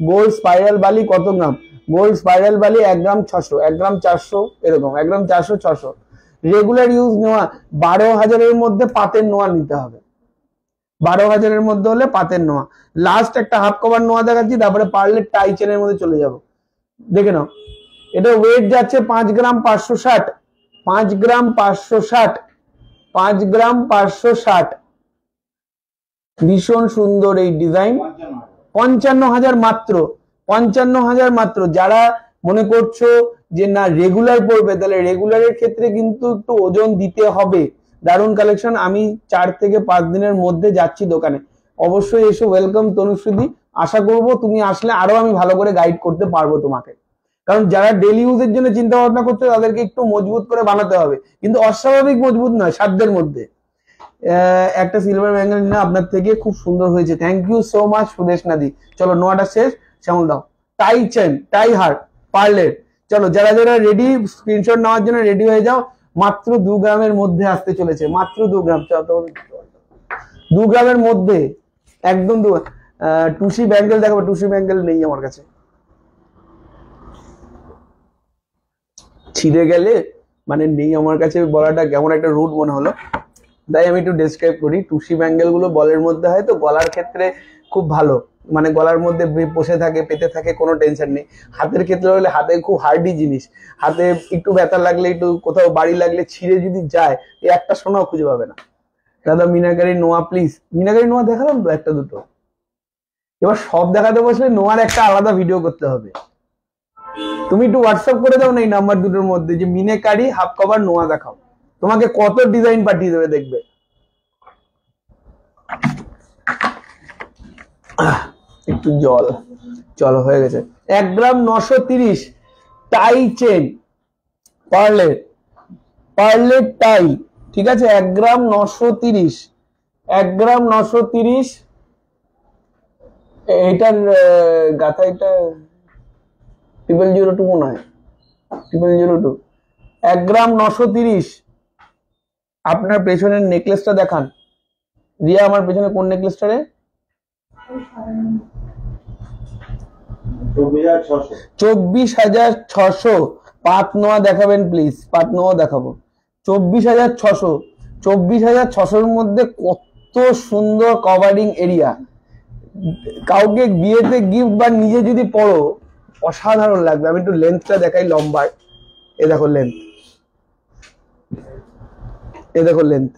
গোল্ড স্পাইরাল বালি কত গ্রাম? গোল্ড স্পাইরাল বালি 1 গ্রাম 600, 1 গ্রাম 400, এরকম 1 গ্রাম 400, 600। রেগুলার ইউজ নেওয়া 12,000-এর মধ্যে পাতের নোয়া নিতে হবে, 12,000-এর মধ্যে হলে পাতের নোয়া। লাস্ট একটা হাফ কভার নোয়া দেখাচ্ছি, তারপরে পারলে টাই চেনের মধ্যে চলে যাব। দেখে নাও, এটা ওয়েট যাচ্ছে 5 গ্রাম 560, 5 গ্রাম 560, 5 গ্রাম 560। ভীষণ সুন্দর এই ডিজাইন। 55,000 মাত্র, 55,000 মাত্র। যারা মনে করছো যে না রেগুলার পড়বে, তাহলে রেগুলারের ক্ষেত্রে কিন্তু একটু ওজন দিতে হবে। দারুণ কালেকশন। আমি 4 থেকে 5 দিনের মধ্যে যাচ্ছি দোকানে, অবশ্যই এসে ওয়েলকাম তনুশ্রীদি। আশা করব তুমি আসলে আরো আমি ভালো করে গাইড করতে পারবো তোমাকে, কারণ যারা ডেলি ইউজের জন্য চিন্তা ভাবনা করছে তাদেরকে একটু মজবুত করে বানাতে হবে, কিন্তু অস্বাভাবিক মজবুত নয়, সাধ্যের মধ্যে। একটা সিলভার ব্যাঙ্গেল নিয়ে আপনার থেকে, খুব সুন্দর হয়েছে, থ্যাংক ইউ সো মাচ সুদেশ নাদি। চলো নোয়াটা শেষ, শ্যামল দাও। টাই চেন, টাই হার্ট, পার্লের। চলো যারা যারা রেডি, স্ক্রিনশট নেওয়ার জন্য রেডি হয়ে যাও। মাত্র 2 গ্রামের মধ্যে আসতে চলেছে, মাত্র 2 গ্রাম, 2 গ্রামের মধ্যে, একদম। টুসি ব্যাঙ্গেল দেখাবো, টুসি ব্যাঙ্গেল নেই আমার কাছে, ছিঁড়ে গেলে মানে নেই আমার কাছে বলাটা কেমন একটা রুড মনে হলো, তাই আমি একটু ডেসক্রাইব করি। টুসি ব্যাঙ্গেল গুলো বলের মধ্যে হয় তো গলার ক্ষেত্রে খুব ভালো, মানে গলার মধ্যে বসে থাকে, পেতে থাকে, কোনো টেনশন নেই। হাতের ক্ষেত্রে হলে, হাতে খুব হার্ডি জিনিস, হাতে একটু ব্যথা লাগলে, একটু কোথাও বাড়ি লাগলে, ছিঁড়ে যদি যায় একটা সোনাও খুঁজে পাবে না। দাদা মিনাকারি নোয়া প্লিজ। মিনাকারি নোয়া দেখালাম তো একটা দুটো, এবার সব দেখাতে বসলে নোয়ার একটা আলাদা ভিডিও করতে হবে। তুমি একটু হোয়াটসঅ্যাপ করে দাও না এই নাম্বার দুটোর মধ্যে, যে মিনাকারি হাফ কভার নোয়া দেখাও, তোমাকে কত ডিজাইন পাঠিয়ে দেবে দেখবে। একটু জল, চলো হয়ে গেছে। 1 গ্রাম 930 টাই চেন, পার্লের, পার্লের টাই, ঠিক আছে। 1 গ্রাম 930, 1 গ্রাম 930। এইটার গাথা, এটা 0002 মনে হয়, 0002। 1 গ্রাম 930। আপনার পেছনের নেকলেসটা দেখান রিয়া, আমার পেছনে কোন নেকলেসটা রে? 24,600। পাত নোয়া দেখাবেন প্লিজ, পাত নোয়া দেখাবো। 24,600, 24,600-র মধ্যে কত সুন্দর কভারিং এরিয়া। কাউকে বিয়েতে গিফট বা নিজে যদি পড়ো অসাধারণ লাগবে। আমি একটু লেন্থটা দেখাই, লম্বার। এ দেখো লেন্থ, এ দেখো লেন্থ,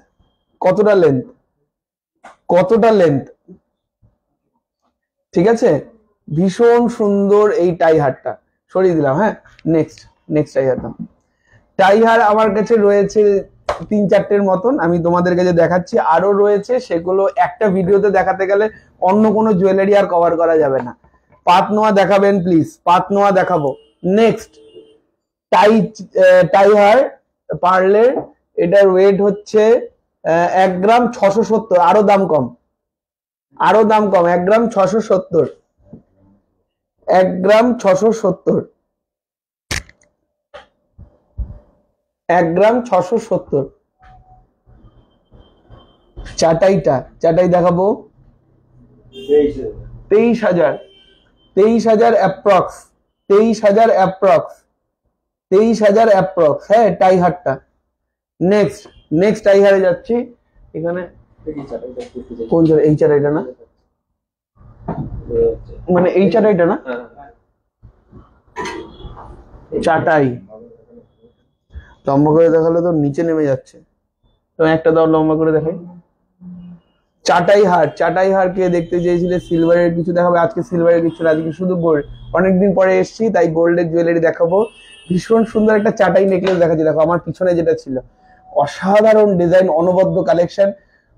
কতটা লেন্থ, কতটা লেন্থ, ঠিক আছে। ভীষণ সুন্দর এই টাই হারটা, সরিয়ে দিলাম। হ্যাঁ, নেক্সট টাই হার দাম। টাই হার আমার কাছে রয়েছে 3-4টের মতন, আমি তোমাদের কাছে দেখাচ্ছি। আরো রয়েছে, সেগুলো একটা ভিডিওতে দেখাতে গেলে অন্য কোনো জুয়েলারি আর কভার করা যাবে না। পাত নোয়া দেখাবেন প্লিজ, পাত নোয়া দেখাবো। নেক্সট টাই হার পার্লের, এটার ওয়েট হচ্ছে 1 গ্রাম 670, আরো দাম কম, আরো দাম কম, 1 গ্রাম 670, 1 গ্রাম 670, 1 গ্রাম 670। চাটাই দেখাবো 23,000, 23,000 অ্যাপ্রক্স, 23,000 অ্যাপ্রক্স, 23,000 অ্যাপ্রক্স। হ্যাঁ, টাইহারটা। নেক্সট টাইহারে যাচ্ছি। এখানে কোন চাটাই? এই চাটাইটা না, মানে এই চাটাইটা না, চাটাই লম্বা করে দেখালে তো নিচে নেমে যাচ্ছে, তো একটা দাও লম্বা করে দেখাই। চাটাই হার কে দেখতে চেয়েছিলে সিলভারের কিছু দেখাবে, আজকে সিলভারের কিছু না, আজকে শুধু গোল্ড। অনেকদিন পরে এসেছি তাই গোল্ডের জুয়েলারি দেখাবো। ভীষণ সুন্দর একটা চাটাই নেকলেস দেখাচ্ছি, দেখো আমার পিছনে যেটা ছিল, অসাধারণ ডিজাইন, অনবদ্য কালেকশন,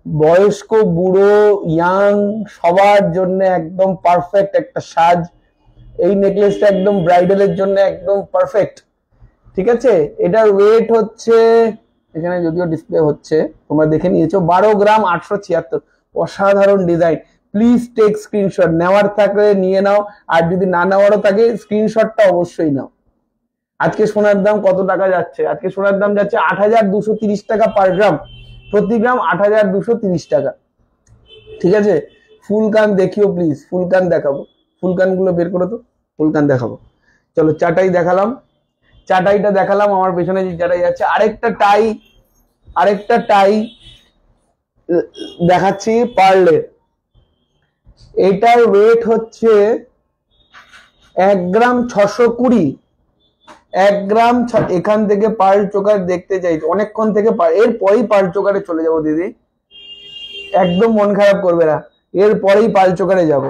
বয়স্ক বুড়ো ইয়াং সবার জন্য একদম পারফেক্ট একটা সাজ। এই নেকলেসটা একদম ব্রাইডালের জন্য একদম পারফেক্ট। ঠিক আছে, এটার ওয়েট হচ্ছে, এখানে যদিও ডিসপ্লে হচ্ছে তোমরা দেখে নিয়েছো, 12 গ্রাম 876। অসাধারণ ডিজাইন। প্লিজ টেক স্ক্রিনশট, নেওয়ার থাকলে নিয়ে নাও, আর যদি না নেওয়ারও থাকে স্ক্রিনশটটা অবশ্যই নাও। আজকে সোনার দাম কত টাকা যাচ্ছে? আজকে সোনার দাম যাচ্ছে 8,230 টাকা পার গ্রাম, প্রতি গ্রাম 8,230 টাকা। ঠিক আছে, ফুল কান দেখিও প্লিজ, ফুল কান দেখাবো, ফুল কান গুলো বের করো তো, ফুল কান দেখাবো। চলো চাটাই দেখালাম, চাটাইটা দেখালাম, আমার পেছনে যে চাটাই যাচ্ছে। আরেকটা টাই দেখাচ্ছি পার্লের। এটার ওয়েট হচ্ছে 1 গ্রাম 620, 1 গ্রাম। এখান থেকে পার্ল চোকার দেখতে চাই অনেকক্ষণ থেকে, এরপরেই পার্ল চোকারে চলে যাবো দিদি, একদম মন খারাপ করবে না, এরপরেই পার্ল চোকারে যাব।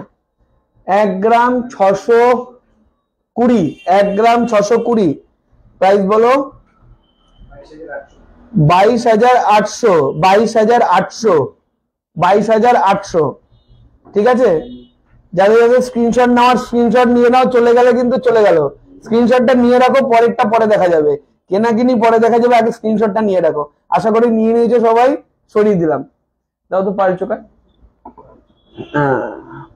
1 গ্রাম 620, 1 গ্রাম 620, প্রাইস বলো 22,800, 22,800, 22,800। ঠিক আছে, যাদের যাদের স্ক্রিনশট নেওয়ার স্ক্রিনশট নিয়ে নাও, চলে গেলে কিন্তু চলে গেল, স্ক্রিনশটটা নিয়ে রাখো, পরেরটা পরে দেখা যাবে, কেনাকিনি পরে দেখা যাবে, আগে স্ক্রিনশটটা নিয়ে রাখো। আশা করি নিয়ে নিয়েছো সবাই, সরিয়ে দিলাম। দাও তো পার্ল চোকার,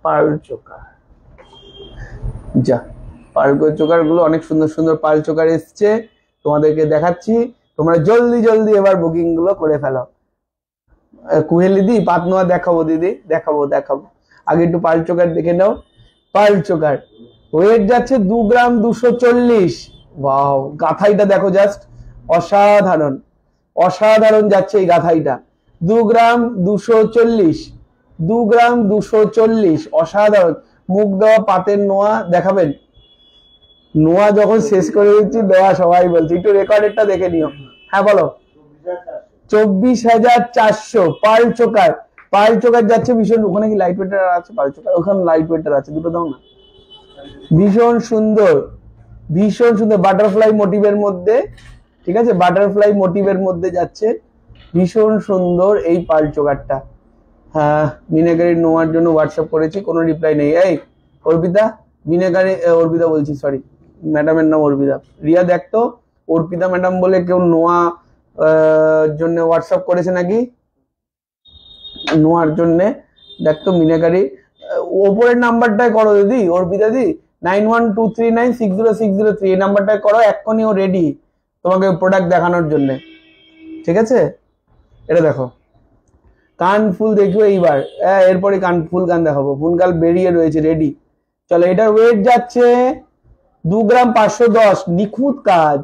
পার্ল চোকার, যা পার্ল চোকার গুলো অনেক সুন্দর সুন্দর পার্ল চোকার এসছে, তোমাদেরকে দেখাচ্ছি। তোমরা জলদি জলদি এবার বুকিং গুলো করে ফেলো। কুহেলি দি পাতনোয়া দেখাবো দিদি, দেখাবো। আগে একটু পার্ল চোকার দেখে নাও। পার্ল চোকার ওয়েট যাচ্ছে 2 গ্রাম 240। ওয়াও, গাথাইটা দেখো জাস্ট, অসাধারণ যাচ্ছে এই গাথাইটা। 2 গ্রাম 240, 2 গ্রাম 240, অসাধারণ। মুখ দেওয়া পাতের নোয়া দেখাবেন? নোয়া যখন শেষ করে দিচ্ছি দেওয়া সবাই বলছে, একটু রেকর্ডেরটা দেখে নিও। হ্যাঁ বলো। 24,400 পার্ল চোকার। পার্ল চোকার যাচ্ছে ভীষণ, ওখানে কি লাইট ওয়েটার আছে? পার্ল চোকার ওখানে লাইট ওয়েটার আছে, দুটো দাও না। ভীষণ সুন্দর বাটারফ্লাই মোটিভের মধ্যে। ঠিক আছে, বাটারফ্লাই মোটিভের মধ্যে যাচ্ছে, ভীষণ সুন্দর এই পার্ল চোকারটা। হ্যাঁ, মিনাকারি নোয়ার জন্য হোয়াটসঅ্যাপ করেছি, কোনো রিপ্লাই নেই। এই অর্পিতা, মিনাকারি, অর্পিতা বলছি, সরি ম্যাডামের নাম অর্পিতা। রিয়া দেখতো, অর্পিতা ম্যাডাম বলে কেউ নোয়া জন্য হোয়াটসঅ্যাপ করেছে নাকি, নোয়ার জন্য দেখতো। মিনাকারি ওপরের নাম্বারটাই করো দিদি, অর্পিতা দি, 9123960603, এই নাম্বারটায় করো, এক্ষুনি ও রেডি তোমাকে প্রোডাক্ট দেখানোর জন্য। ঠিক আছে, এটা দেখো, কান ফুল দেখিও এইবার, এরপরে ফুল কান দেখাবো, ফুল কান বেরিয়ে রয়েছে রেডি। চলো, এটার ওয়েট যাচ্ছে 2 গ্রাম 510। নিখুঁত কাজ,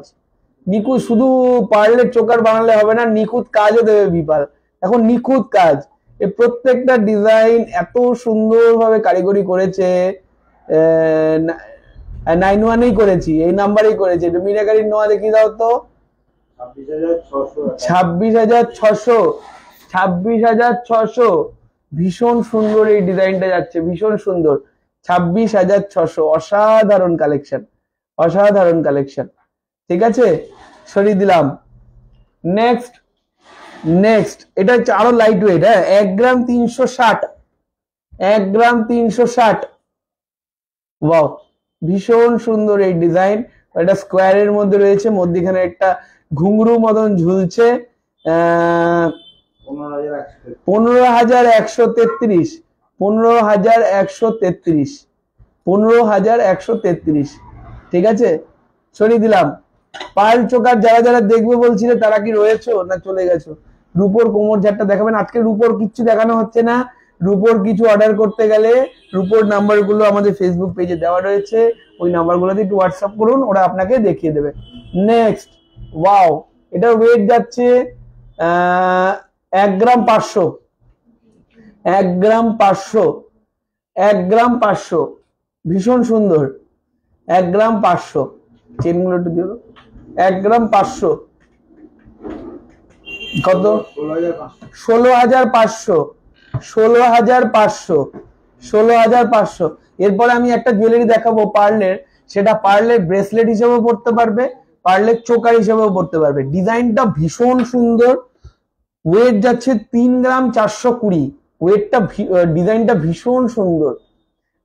নিখুঁত, শুধু পার্লের চোকার বানালে হবে না, নিখুঁত কাজও দেবে বিপাল। এখন নিখুঁত কাজ, এই প্রত্যেকটা ডিজাইন এত সুন্দরভাবে কারিগরি করেছে। 91এই করেছি, এই নাম্বারেই করেছি। মিনাকারির নোয়া দেখিয়ে দাও তো। 26,600, 26,600। ভীষণ সুন্দর এই ডিজাইনটা যাচ্ছে, ভীষণ সুন্দর। 26,600, অসাধারণ কালেকশন। ঠিক আছে, সরিয়ে দিলাম। নেক্সট এটা হচ্ছে আরো লাইট ওয়েট। হ্যাঁ, 1 গ্রাম 360, 1 গ্রাম 360। ওয়াও, ভীষণ সুন্দর এই ডিজাইন। এটা স্কোয়ারের মধ্যে রয়েছে, মধ্যখানে একটা ঘুঙরু মতন ঝুলছে, আহ 15,133, 15,133, 15,133, ঠিক আছে, সরিয়ে দিলাম। পার্ল চোকার যারা যারা দেখবে বলছিলে তারা কি রয়েছে না চলে গেছো? রূপোর কোমর ঝাড়টা দেখাবেন? আজকে রূপোর কিচ্ছু দেখানো হচ্ছে না। রূপোর কিছু অর্ডার করতে গেলে রূপোর নাম্বারগুলো আমাদের ফেসবুক পেজে দেওয়া রয়েছে, ওই নাম্বারগুলোতে একটু হোয়াটসঅ্যাপ করুন, ওরা আপনাকে দেখিয়ে দেবে। নেক্সট, ওয়াও, এটা ওয়েট যাচ্ছে 1 গ্রাম 500, 1 গ্রাম 500, 1 গ্রাম 500, ভীষণ সুন্দর, 1 গ্রাম 500, চেনগুলো একটু দিও। 1 গ্রাম 500 কত? 16,500, 16,500, 16,500। এরপরে আমি একটা জুয়েলারি দেখাবো পার্লের, সেটা পার্লের ব্রেসলেট হিসেবেও পড়তে পারবে, পার্লের চোকার হিসেবেও পড়তে পারবে। ডিজাইনটা ভীষণ সুন্দর, ওয়েট যাচ্ছে 3 গ্রাম 420, ওয়েটটা, ডিজাইনটা ভীষণ সুন্দর।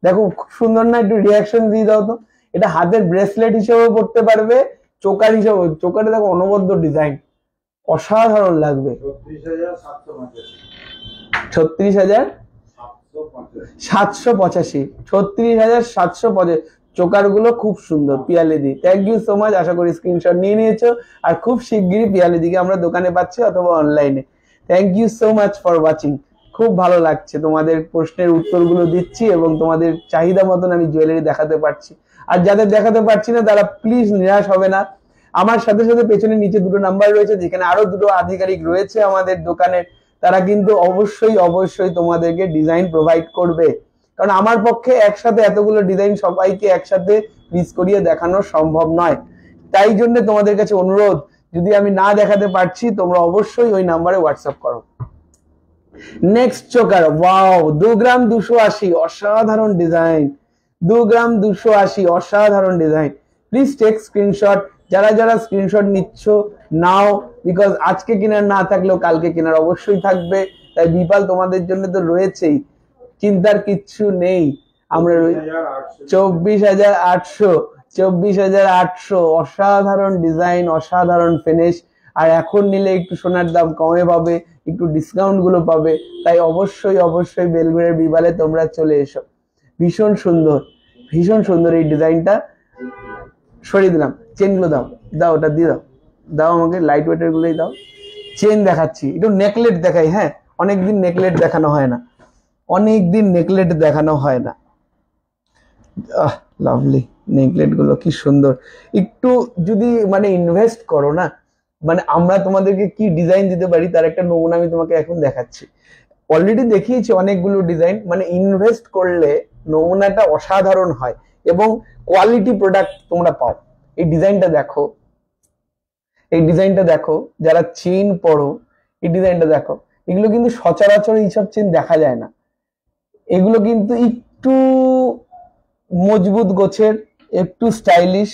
দেখো খুব সুন্দর না? একটু রিয়াকশন দিয়ে দাও তো। এটা হাতের ব্রেসলেট হিসেবেও পড়তে পারবে, চোকার হিসেবে। চোকারে দেখো অনবদ্য ডিজাইন, অসাধারণ লাগবে। 36,785, 36,785, চোকার গুলো খুব সুন্দর, পিয়ালিদি। থ্যাংক ইউ সো মাচ, আশা করি স্ক্রিনশট নিয়ে নিয়েছো। আর খুব শিগগিরই পিয়ালিদিকে আমরা দোকানে পাচ্ছি অথবা অনলাইনে। Thank you so much for watching. খুব ভালো লাগছে, তোমাদের প্রশ্নের উত্তরগুলো দিচ্ছি এবং তোমাদের চাহিদা মতন আমি জুয়েলারি দেখাতে পারছি। আর যাদের দেখাতে পারছি না তারা প্লিজ নিরাশ হবে না। আমার সাথে সাথে পেছনে নিচে দুটো নাম্বার রয়েছে, যেখানে আরো দুটো আধিকারিক রয়েছে আমাদের দোকানের, তারা কিন্তু অবশ্যই অবশ্যই তোমাদেরকে ডিজাইন প্রোভাইড করবে। কারণ আমার পক্ষে একসাথে এতগুলো ডিজাইন সবাইকে একসাথে মিস করিয়ে দেখানো সম্ভব নয়। তাই জন্য তোমাদের কাছে অনুরোধ, যদি আমি না দেখাতে পারছি তোমরা অবশ্যই ওই নাম্বারে হোয়াটসঅ্যাপ করো। নেক্সট চোকার, ওয়াও, 2 গ্রাম 280, অসাধারণ ডিজাইন, 2 গ্রাম 280, অসাধারণ ডিজাইন। Please take screenshot. যারা যারা স্ক্রিনশট নিচ্ছ নাও, বিকজ আজকে কেনার না থাকলেও কালকে কেনার অবশ্যই থাকবে। তাই বিপাল তোমাদের জন্য তো রয়েছেই, চিন্তার কিচ্ছু নেই। আমরা 24,800, 24,800, অসাধারণ ডিজাইন, অসাধারণ ফিনিশ। আর এখন নিলে একটু সোনার দাম কমে পাবে, একটু ডিসকাউন্ট গুলো পাবে। তাই অবশ্যই অবশ্যই বেলঘড়িয়ার বিপালে তোমরা চলে এসো। ভীষণ সুন্দর, ভীষণ সুন্দর এই ডিজাইনটা। সরিয়ে দিলাম, চেনগুলো দাও, দাও ওটা দিয়ে দাও, দাও আমাকে লাইট ওয়েটের গুলোই দাও। চেন দেখাচ্ছি, একটু নেকলেট দেখাই। হ্যাঁ, অনেকদিন নেকলেট দেখানো হয় না, অনেকদিন নেকলেট দেখানো হয় না। লাভলি নেকলেট গুলো কি সুন্দর। একটু যদি মানে ইনভেস্ট করো না, মানে আমরা তোমাদেরকে কি ডিজাইন দিতে পারি তার একটা নমুনা আমি তোমাকে এখন দেখাচ্ছি। অলরেডি দেখিয়েছি অনেকগুলো ডিজাইন, মানে ইনভেস্ট করলে নমুনাটা অসাধারণ হয় এবং কোয়ালিটি প্রোডাক্ট তোমরা পাও। এই ডিজাইনটা দেখো, এই ডিজাইনটা দেখো, যারা চেইন পড়ো এই ডিজাইনটা দেখো। এগুলো কিন্তু সচরাচর এইসব চেইন দেখা যায় না, এগুলো কিন্তু একটু মজবুত গোছের, একটু স্টাইলিশ,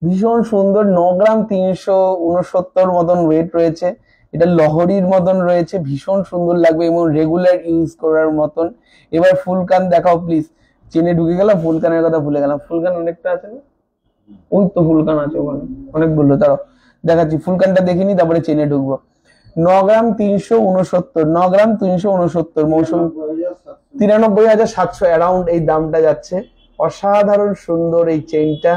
ভীষণ সুন্দর। 9 গ্রাম 369 মতন ওয়েট রয়েছে, এটা লহরির মতন রয়েছে, ভীষণ সুন্দর লাগবে এবং রেগুলার ইউজ করার মতন। এবার ফুলকান দেখাও প্লিজ। চেনে ঢুকে গেলাম, ফুলকানের কথা ভুলে গেলাম। ফুলকান অনেকটা আছে না? ওই তো ফুলকান আছে ওখানে অনেকগুলো, তারাও দেখাচ্ছি। ফুলকানটা দেখিনি, তারপরে চেনে ঢুকবো। 9 গ্রাম 369, 9 গ্রাম 369, মৌসুমি 93,700 অ্যারাউন্ড এই দামটা যাচ্ছে। অসাধারণ সুন্দর এই চেইনটা।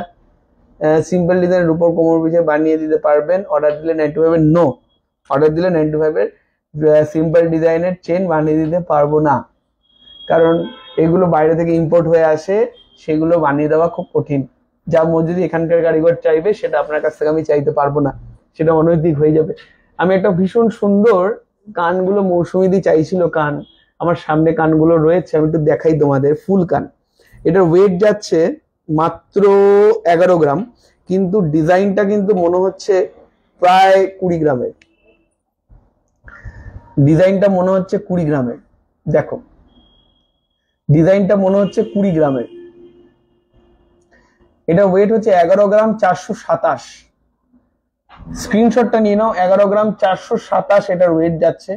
সিম্পল ডিজাইনের উপর কোমর পিছিয়ে বানিয়ে দিতে পারবেন। অর্ডার দিলে 95 এর নো, অর্ডার দিলে 95 এর সিম্পল ডিজাইনের চেন বানিয়ে দিতে পারবো না, কারণ এগুলো বাইরে থেকে ইম্পোর্ট হয়ে আসে, সেগুলো বানিয়ে দেওয়া খুব কঠিন। যা মজুরি এখানকার কারিগর চাইবে সেটা আপনার কাছ থেকে আমি চাইতে পারবো না, সেটা অনৈতিক হয়ে যাবে। আমি একটা ভীষণ সুন্দর কানগুলো মৌসুমিদি চাইছিল, কান আমার সামনে কানগুলো রয়েছে, আমি একটু দেখাই তোমাদের। ফুল কান, এটার ওয়েট যাচ্ছে মাত্র 11 গ্রাম, কিন্তু ডিজাইনটা কিন্তু মনে হচ্ছে প্রায় 20 গ্রামের। ডিজাইনটা মনে হচ্ছে 20 গ্রামের, দেখো ডিজাইনটা মনে হচ্ছে 20 গ্রামের। এটা ওয়েট হচ্ছে 11 গ্রাম 427। স্ক্রিনশটটা নিয়ে নাও, 11 গ্রাম 427 এটার ওয়েট যাচ্ছে।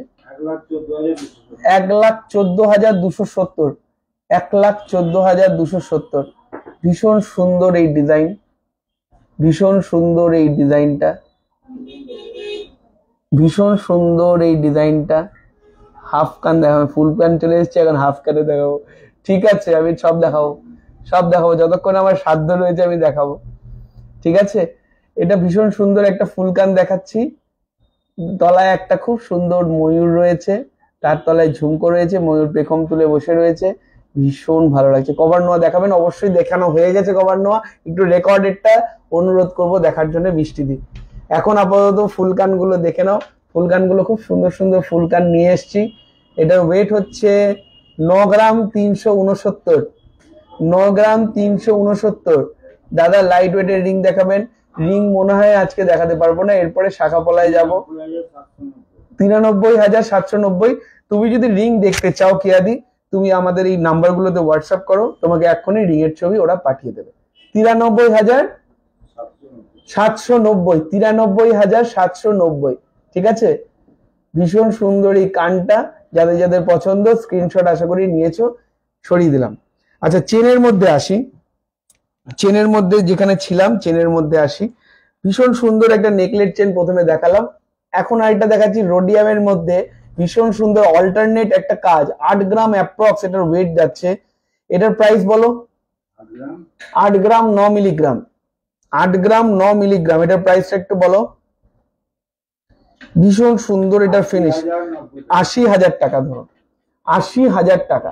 1,14,270, 1,14,270। ভীষণ সুন্দর এই ডিজাইন, ভীষণ সুন্দর এই ডিজাইনটা। ভীষণ সুন্দর এই ডিজাইনটা। হাফ কান দেখাবো, ফুল কান চলে এসেছে, এখন হাফ কানে দেখাবো। ঠিক আছে, আমি সব দেখাবো, সব দেখাবো, যতক্ষণ আমার সাধ্য রয়েছে আমি দেখাবো। ঠিক আছে, এটা ভীষণ সুন্দর একটা ফুল কান দেখাচ্ছি। তলায় একটা খুব সুন্দর ময়ূর রয়েছে, তার তলায় ঝুমকো রয়েছে, ময়ূর পেখম তুলে বসে রয়েছে, ভীষণ ভালো লাগছে। কভার নোয়া দেখাবেন? অবশ্যই দেখানো হয়ে গেছে কভার নোয়া, একটু রেকর্ডেডটা অনুরোধ করব দেখার জন্য মিষ্টি দি। এখন আপাতত ফুল কান গুলো দেখে নাও। ফুল কান গুলো খুব সুন্দর সুন্দর ফুল কান নিয়ে এসছি। এটার ওয়েট হচ্ছে 9 গ্রাম 369। 9 গ্রাম 369। দাদা লাইট ওয়েটের রিং দেখাবেন? রিং মনে হয় আজকে দেখাতে পারবো না, এরপরে শাখা পলায় যাবো। 93,790। তুমি যদি রিং দেখতে চাও কিয়াদি, তুমি আমাদের এই নাম্বার গুলোতে হোয়াটসঅ্যাপ করো, তোমাকে এক্ষুনি রিং এর ছবি ওরা পাঠিয়ে দেবে। 93,790, 93,790। ঠিক আছে, ভীষণ সুন্দর এই কানটা, যাদের যাদের পছন্দ স্ক্রিনশট আশা করি নিয়েছো, সরিয়ে দিলাম। আচ্ছা, চেনের মধ্যে আসি। চেনের মধ্যে যেখানে ছিলাম, চেনের মধ্যে আসি। ভীষণ সুন্দর একটা নেকলেট চেন প্রথমে দেখালাম, এখন আরেকটা দেখাচ্ছি রোডিয়ামের মধ্যে। ভীষণ সুন্দর অল্টারনেট একটা কাজ, 8 গ্রাম অ্যাপ্রক্স এটার ওয়েট যাচ্ছে। এটার প্রাইস বলো? 8 গ্রাম 9 মিলিগ্রাম। 8 গ্রাম 9 মিলিগ্রাম, এটার প্রাইসটা একটু বলো। ভীষণ সুন্দর এটার ফিনিশ। 80,000 টাকা ধরো, 80,000 টাকা,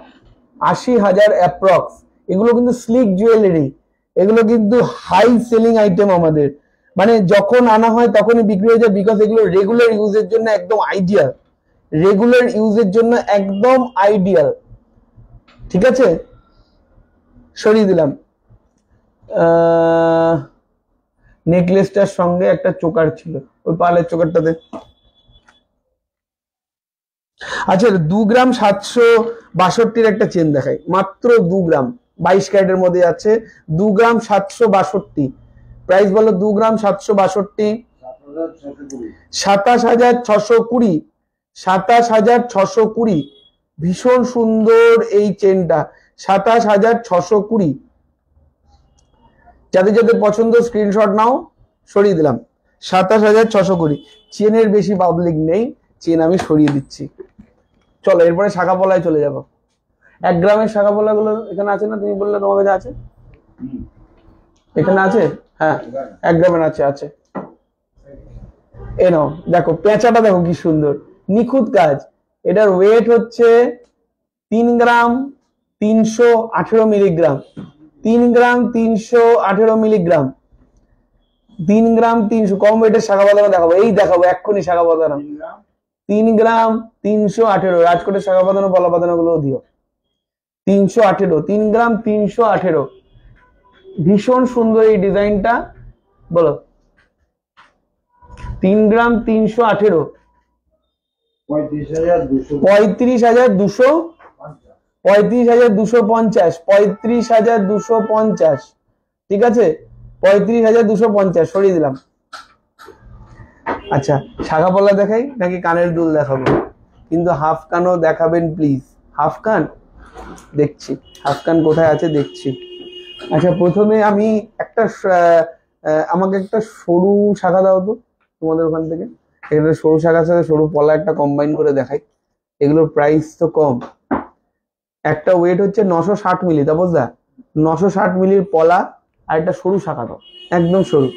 80,000 অ্যাপ্রক্স। এগুলো কিন্তু স্লিক জুয়েলারি, এগুলো কিন্তু হাই সেলিং আইটেম আমাদের, মানে যখন আনা হয় তখনই বিক্রি হয়ে যায়, বিকজ এগুলো রেগুলার ইউজের জন্য একদম আইডিয়াল, রেগুলার ইউজের জন্য একদম আইডিয়াল। ঠিক আছে, সরিয়ে দিলাম। নেকলেসটার সঙ্গে একটা চোকার ছিল, ওই পালের চোকারটাতে। আচ্ছা, 2 গ্রাম 762 একটা চেন দেখাই, মাত্র 2 গ্রাম 22 ক্যারেটের মধ্যে আছে। 2 গ্রাম 762, প্রাইস বলো? 2 গ্রাম 762, 27,620। 27,620, ভীষণ সুন্দর এই চেনটা, 27,620। যাদের যাদের পছন্দ স্ক্রিনশট নাও, সরিয়ে দিলাম। 27,620। চেনের বেশি পাবলিক নেই, চেন আমি সরিয়ে দিচ্ছি। চলো এরপরে শাখা পলায় চলে যাব। 1 গ্রামের শাখা পলা গুলো এখানে আছে না? তুমি বললে তোমার কাছে আছে, এখানে আছে? হ্যাঁ, 1 গ্রামের আছে, আছে। এ নাও, দেখো পেঁচাটা দেখো কি সুন্দর, নিখুঁত কাজ। এটার ওয়েট হচ্ছে 3 গ্রাম 318 মিলিগ্রাম। 3 গ্রাম 318 মিলিগ্রাম। 3 গ্রাম 300। কম ওয়েটের শাখা বাঁধানো দেখাবো, এই দেখাবো এক্ষুনি শাখা বাঁধানো। 3 গ্রাম 318, রাজকোটের শাখা বাঁধানো পলা বাঁধানো গুলো দিও। 318, 3 গ্রাম 318। ভীষণ সুন্দর এই ডিজাইনটা, বলো? 3 গ্রাম 318, 35,200, 35,250, 35,250। ঠিক আছে, 35,250, সরিয়ে দিলাম। আচ্ছা, শাখা পলা দেখাই নাকি কানের দুল দেখাবো? কিন্তু হাফ কানও দেখাবেন প্লিজ। হাফ কান দেখছি, হাফ কান কোথায় আছে দেখছি। আচ্ছা, প্রথমে আমি একটা আমাকে একটা সরু শাখা দাও তো তোমাদের ওখান থেকে। এখানে সরু শাখার সাথে সরু পলা একটা কম্বাইন করে দেখাই। এগুলোর প্রাইস তো কম। একটা ওয়েট হচ্ছে 960 মিলি, তা বুঝলা? 960 মিলির পলা আর একটা সরু শাখা দাও, একদম সরু,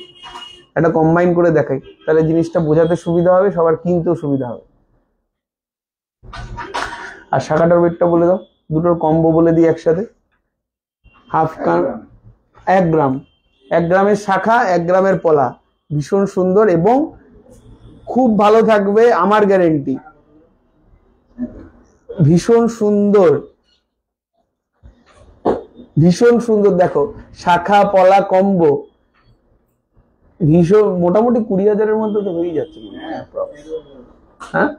একটা কম্বাইন করে দেখাই, তাহলে জিনিসটা বোঝাতে সুবিধা হবে, সবার কিনতেও সুবিধা হবে। আর শাখাটার ওয়েটটা বলে দাও, দুটোর কম্বো বলে দিই একসাথে। হাফ কান 1 গ্রাম, 1 গ্রামের শাখা, 1 গ্রামের পলা, ভীষণ সুন্দর এবং খুব ভালো থাকবে আমার গ্যারেন্টি। ভীষণ সুন্দর, ভীষণ সুন্দর। দেখো শাখা পলা কম্বো, ভীষণ, মোটামুটি 20,000-এর মধ্যে তো হয়ে যাচ্ছে। হ্যাঁ,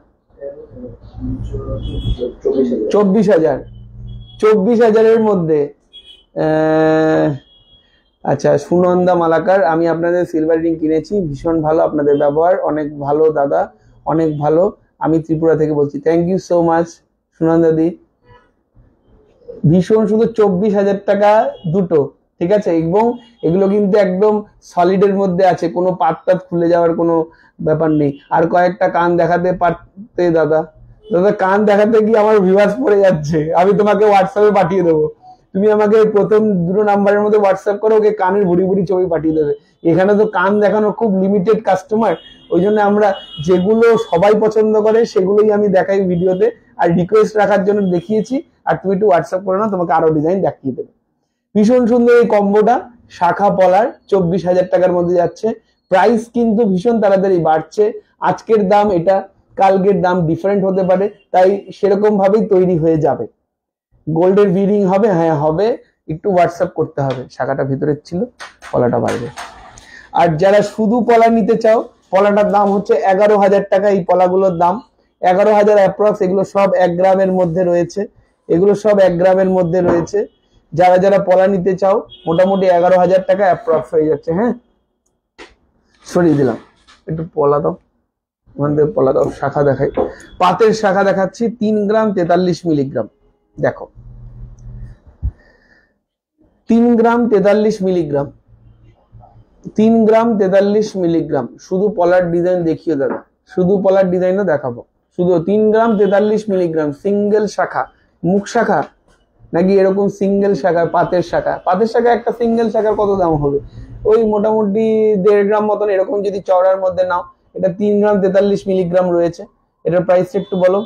24,000, 24,000-এর মধ্যে। আচ্ছা, সুনন্দা মালাকার, আমি আপনাদের সিলভার রিং কিনেছি, ভীষণ ভালো, আপনাদের ব্যবহার অনেক ভালো দাদা, অনেক ভালো। আমি ত্রিপুরা থেকে বলছি। Thank you so much Sunanda di. ভীষণ সুন্দর, 24,000 টাকা দুটো। ঠিক আছে, এবং এগুলো কিন্তু একদম সলিডের মধ্যে আছে, কোনো পাত পাত খুলে যাওয়ার কোনো ব্যাপার নেই। আর কয়েকটা কান দেখাতে পারতে দাদা? দাদা কান দেখাতে কি আমার ভিউয়ার্স পড়ে যাচ্ছে, আমি তোমাকে হোয়াটসঅ্যাপে পাঠিয়ে দেবো। তুমি আমাকে প্রথম দুটো নাম্বারের মধ্যে হোয়াটসঅ্যাপ করো, ওকে কানের ভুড়ি ভুড়ি ছবি পাঠিয়ে দেবে। এখানে তো কান দেখানো খুব লিমিটেড কাস্টমার, ওই জন্য আমরা যেগুলো সবাই পছন্দ করে সেগুলোই আমি দেখাই ভিডিওতে, আর রিকোয়েস্ট রাখার জন্য দেখিয়েছি। আর তুমি একটু হোয়াটসঅ্যাপ করে নাও, তোমাকে আরো ডিজাইন দেখিয়ে দেবে। ভীষণ সুন্দর এই কম্বোটা, শাখা পলার 24,000 টাকার মধ্যে যাচ্ছে। প্রাইস কিন্তু ভীষণ তাড়াতাড়ি বাড়ছে। আজকের দাম এটা, কালকের দাম ডিফারেন্ট হতে পারে, তাই সেরকম ভাবেই তৈরি হয়ে যাবে। গোল্ডের ভিডিং হবে, হ্যাঁ হবে, একটু হোয়াটসঅ্যাপ করতে হবে। শাখাটা ভিতরে ছিল, পলাটা বাইরে। আর যারা শুধু পলা নিতে চাও, পলাটার দাম হচ্ছে 11,000 টাকা। এই পলাগুলোর দাম 11,000 অ্যাপ্রক্স। এগুলো সব 1 গ্রামের মধ্যে রয়েছে, এগুলো সব 1 গ্রামের মধ্যে রয়েছে। যারা যারা পলা নিতে চাও, মোটামুটি 11,000 টাকা অ্যাপ্রক্স হয়ে যাচ্ছে। হ্যাঁ, সরিয়ে দিলাম, একটু পলা দাও, ওখান থেকে পলা দাও। শাখা দেখাই, পাতের শাখা দেখাচ্ছি, 3 গ্রাম 43 মিলিগ্রাম। দেখো 3 গ্রাম 43 মিলিগ্রাম, 3 গ্রাম 43 মিলিগ্রাম। শুধু পলার ডিজাইন দেখিয়ে দাদা, শুধু পলার ডিজাইনও দেখাবো। শুধু 3 গ্রাম 43 মিলিগ্রাম, সিঙ্গেল শাখা, মুখ শাখা নাকি এরকম সিঙ্গেল শাখা, পাতের শাখা। পাতের শাখা একটা সিঙ্গেল শাখার কত দাম হবে? ওই মোটামুটি 1.5 গ্রাম মতন, এরকম যদি চওড়ার মধ্যে নাও। এটা 3 গ্রাম 43 মিলিগ্রাম রয়েছে। এটার প্রাইস একটু বলো।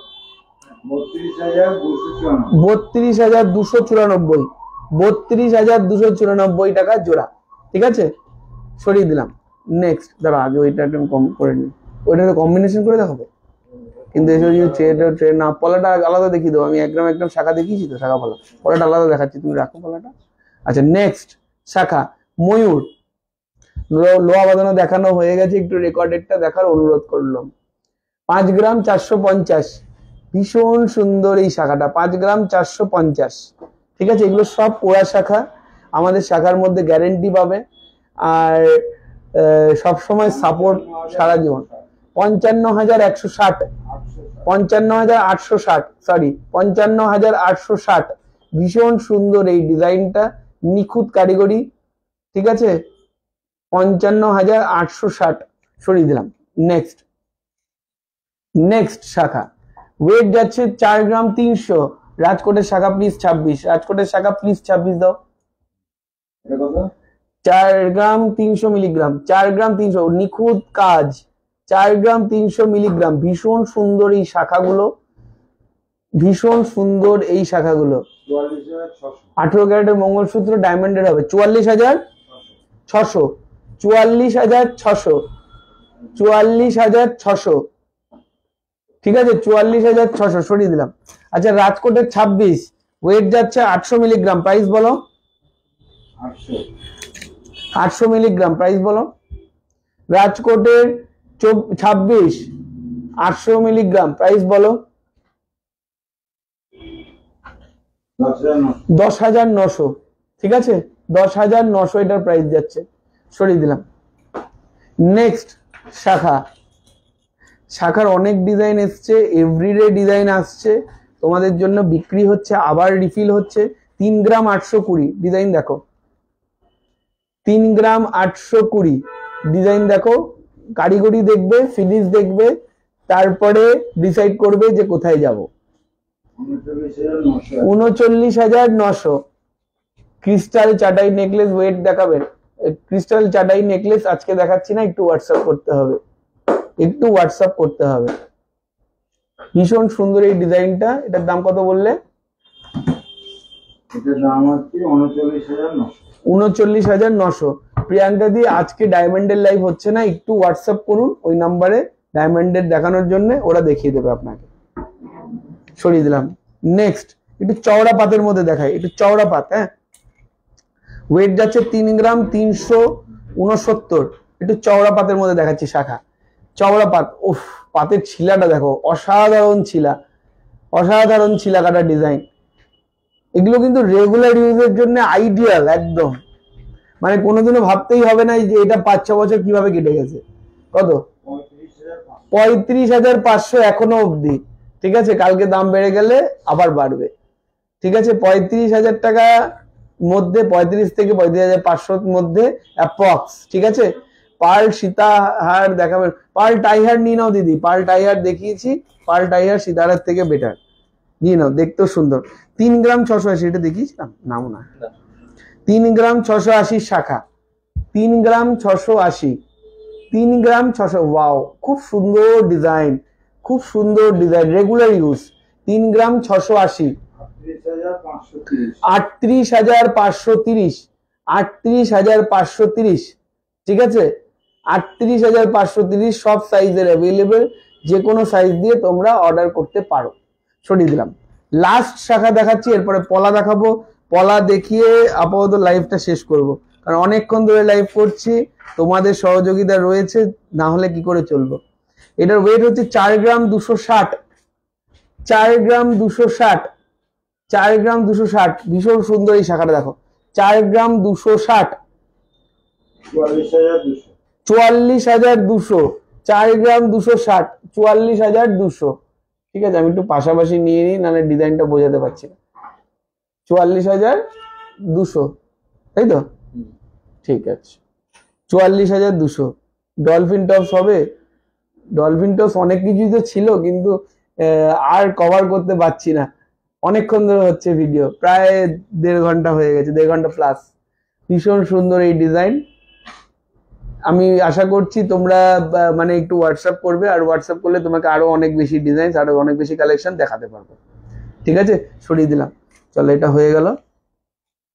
32,294, 32,294 টাকা জোড়া। ঠিক আছে, সরিয়ে দিলাম। নেক্সট, দাঁড়া আগে ওইটা একদম কম করে নিই, ওইটা কম্বিনেশন করে দেখাবো। কিন্তু ট্রেন না, পলাটা আলাদা দেখিয়ে দেবো। আমি 1 গ্রাম 1 গ্রাম শাখা দেখিয়েছি তো, শাখা পলা, পলাটা আলাদা দেখাচ্ছি, তুমি রাখো পলাটা। আচ্ছা, নেক্সট শাখা ময়ূর। লোহা বাঁধানো দেখানো হয়ে গেছে, একটু রেকর্ডেডটা দেখার অনুরোধ করলাম। 5 গ্রাম 450, ভীষণ সুন্দর এই শাখাটা, 5 গ্রাম 450। ঠিক আছে, এগুলো সব পোড়া শাখা, আমাদের শাখার মধ্যে গ্যারেন্টি পাবে, আর সবসময় সাপোর্ট সারা জীবন। 55,160, 55,860, সরি 55,860। ভীষণ সুন্দর এই ডিজাইনটা, নিখুঁত কারিগরি। ঠিক আছে, 55,860, সরিয়ে দিলাম। নেক্সট, নেক্সট শাখা ওয়েট যাচ্ছে 4 গ্রাম 300। রাজকোটের শাখা প্লিজ 26, রাজকোটের শাখা প্লিজ 26 দাও। 4 গ্রাম 300 মিলিগ্রাম, 4 গ্রাম 300, নিখুঁত কাজ, 4 গ্রাম 300 মিলিগ্রাম। ভীষণ সুন্দর এই শাখাগুলো, ভীষণ সুন্দর এই শাখাগুলো। 18 ক্যারেটের মঙ্গলসূত্র ডায়মন্ডের হবে 44,600, 44,600, 44,600। ঠিক আছে, 44,600, সরিয়ে দিলাম। আচ্ছা, রাজকোটের 26, ওয়েট যাচ্ছে 800 মিলিগ্রাম, প্রাইস বলো। 800 মিলিগ্রাম, প্রাইস বলো। রাজকোটের 26, 800 মিলিগ্রাম, প্রাইস বলো। 10,900। ঠিক আছে, 10,900 এটার প্রাইস যাচ্ছে, সরিয়ে দিলাম। নেক্সট শাখা, শাখার অনেক ডিজাইন এসছে, এভরিডে ডিজাইন আসছে তোমাদের জন্য, বিক্রি হচ্ছে, আবার রিফিল হচ্ছে। 3 গ্রাম 820 ডিজাইন দেখো, 3 গ্রাম 820 ডিজাইন দেখো। কারিগরি দেখবে, ফিনিশ দেখবে, তারপরে ডিসাইড করবে যে কোথায় যাব। 39,900। ক্রিস্টাল চাটাই নেকলেস, ওয়েট দেখাবেন। ক্রিস্টাল চাটাই নেকলেস আজকে দেখাচ্ছি না, একটু হোয়াটসঅ্যাপ করতে হবে, একটু হোয়াটসঅ্যাপ করতে হবে। ভীষণ সুন্দর এই ডিজাইনটা। এটার দাম কত বললে? এটার দাম হচ্ছে 39,900। 39,900। প্রিয়াঙ্কা দি, আজকে ডায়মন্ডের লাইভ হচ্ছে না, একটু হোয়াটসঅ্যাপ করুন ওই নাম্বারে ডায়মন্ডের দেখানোর জন্য, ওরা দেখিয়ে দেবে আপনাকে। সরিয়ে দিলাম। নেক্সট, একটু চওড়া পাতের মধ্যে দেখাই, একটু চওড়া পাত। হ্যাঁ, ওয়েট যাচ্ছে 3 গ্রাম 369। একটু চওড়া পাতের মধ্যে দেখাচ্ছি শাখা, চওড়া পাত। উফ, পাতের ছিলাটা দেখো, অসাধারণ ছিলা, অসাধারণ ছিলা কাটা ডিজাইন। এগুলো কিন্তু রেগুলার ইউজের জন্য আইডিয়াল একদম, মানে কোনোদিনও ভাবতেই হবে না যে এটা 5-6 বছর কিভাবে কেটে গেছে। কত? 35,500 এখনো অবধি। ঠিক আছে, কালকে দাম বেড়ে গেলে আবার বাড়বে। ঠিক আছে, 35,000 টাকা মধ্যে, 35 থেকে 35,500 মধ্যে অ্যাপ্রক্স, ঠিক আছে। পার্ল সীতাহার দেখাবেন, পার্ল টাইহার নিয়ে নাও দিদি, পার্ল টাইহার দেখিয়েছি, পার্ল টাইহার সীতাহারের থেকে বেটার, নিয়ে নাও, দেখতেও সুন্দর। 3 গ্রাম 680, এটা দেখিয়েছিলাম নাম না, 3 গ্রাম 680 শাখা, 3 গ্রাম 680, 3 গ্রাম 600, ওয়াও খুব সুন্দর ডিজাইন, খুব সুন্দর ডিজাইন, রেগুলার ইউজ। 3 গ্রাম 680, 38,530, 38,530, ঠিক আছে, 38,530, সব সাইজের অ্যাভেলেবেল, যে কোনো সাইজ দিয়ে তোমরা অর্ডার করতে পারো। সরিয়ে দিলাম। লাস্ট শাখা দেখাচ্ছি, এরপরে পলা দেখাবো। পলা দেখিয়ে আপাতত লাইভটা শেষ করব, কারণ অনেকক্ষণ ধরে লাইভ করছি, তোমাদের সহযোগিতা রয়েছে, না হলে কি করে চলবো। এটার ওয়েট হচ্ছে 4 গ্রাম 260, 4 গ্রাম 260, 4 গ্রাম 260, ভীষণ সুন্দর এই শাখাটা দেখো, 4 গ্রাম 260, 44,200, 4 গ্রাম 260, 44,200, ঠিক আছে। আমি একটু পাশাপাশি নিয়ে নিই, নাহলে ডিজাইনটা বোঝাতে পারছি না। 44,200, তাই তো, ঠিক আছে, 44,200। ডলফিন টপস হবে, ডলফিন টপস অনেক কিছুই তো ছিল, কিন্তু আর কভার করতে পারছি না, অনেকক্ষণ ধরে হচ্ছে ভিডিও, প্রায় 1.5 ঘন্টা হয়ে গেছে, 1.5 ঘন্টা প্লাস। ভীষণ সুন্দর এই ডিজাইন, আমি আশা করছি তোমরা মানে একটু হোয়াটসঅ্যাপ করবে, আর হোয়াটসঅ্যাপ করলে তোমাকে আরো অনেক বেশি ডিজাইন, আরো অনেক বেশি কালেকশন দেখাতে পারবো, ঠিক আছে। সরিয়ে দিলাম, চলো এটা হয়ে গেল।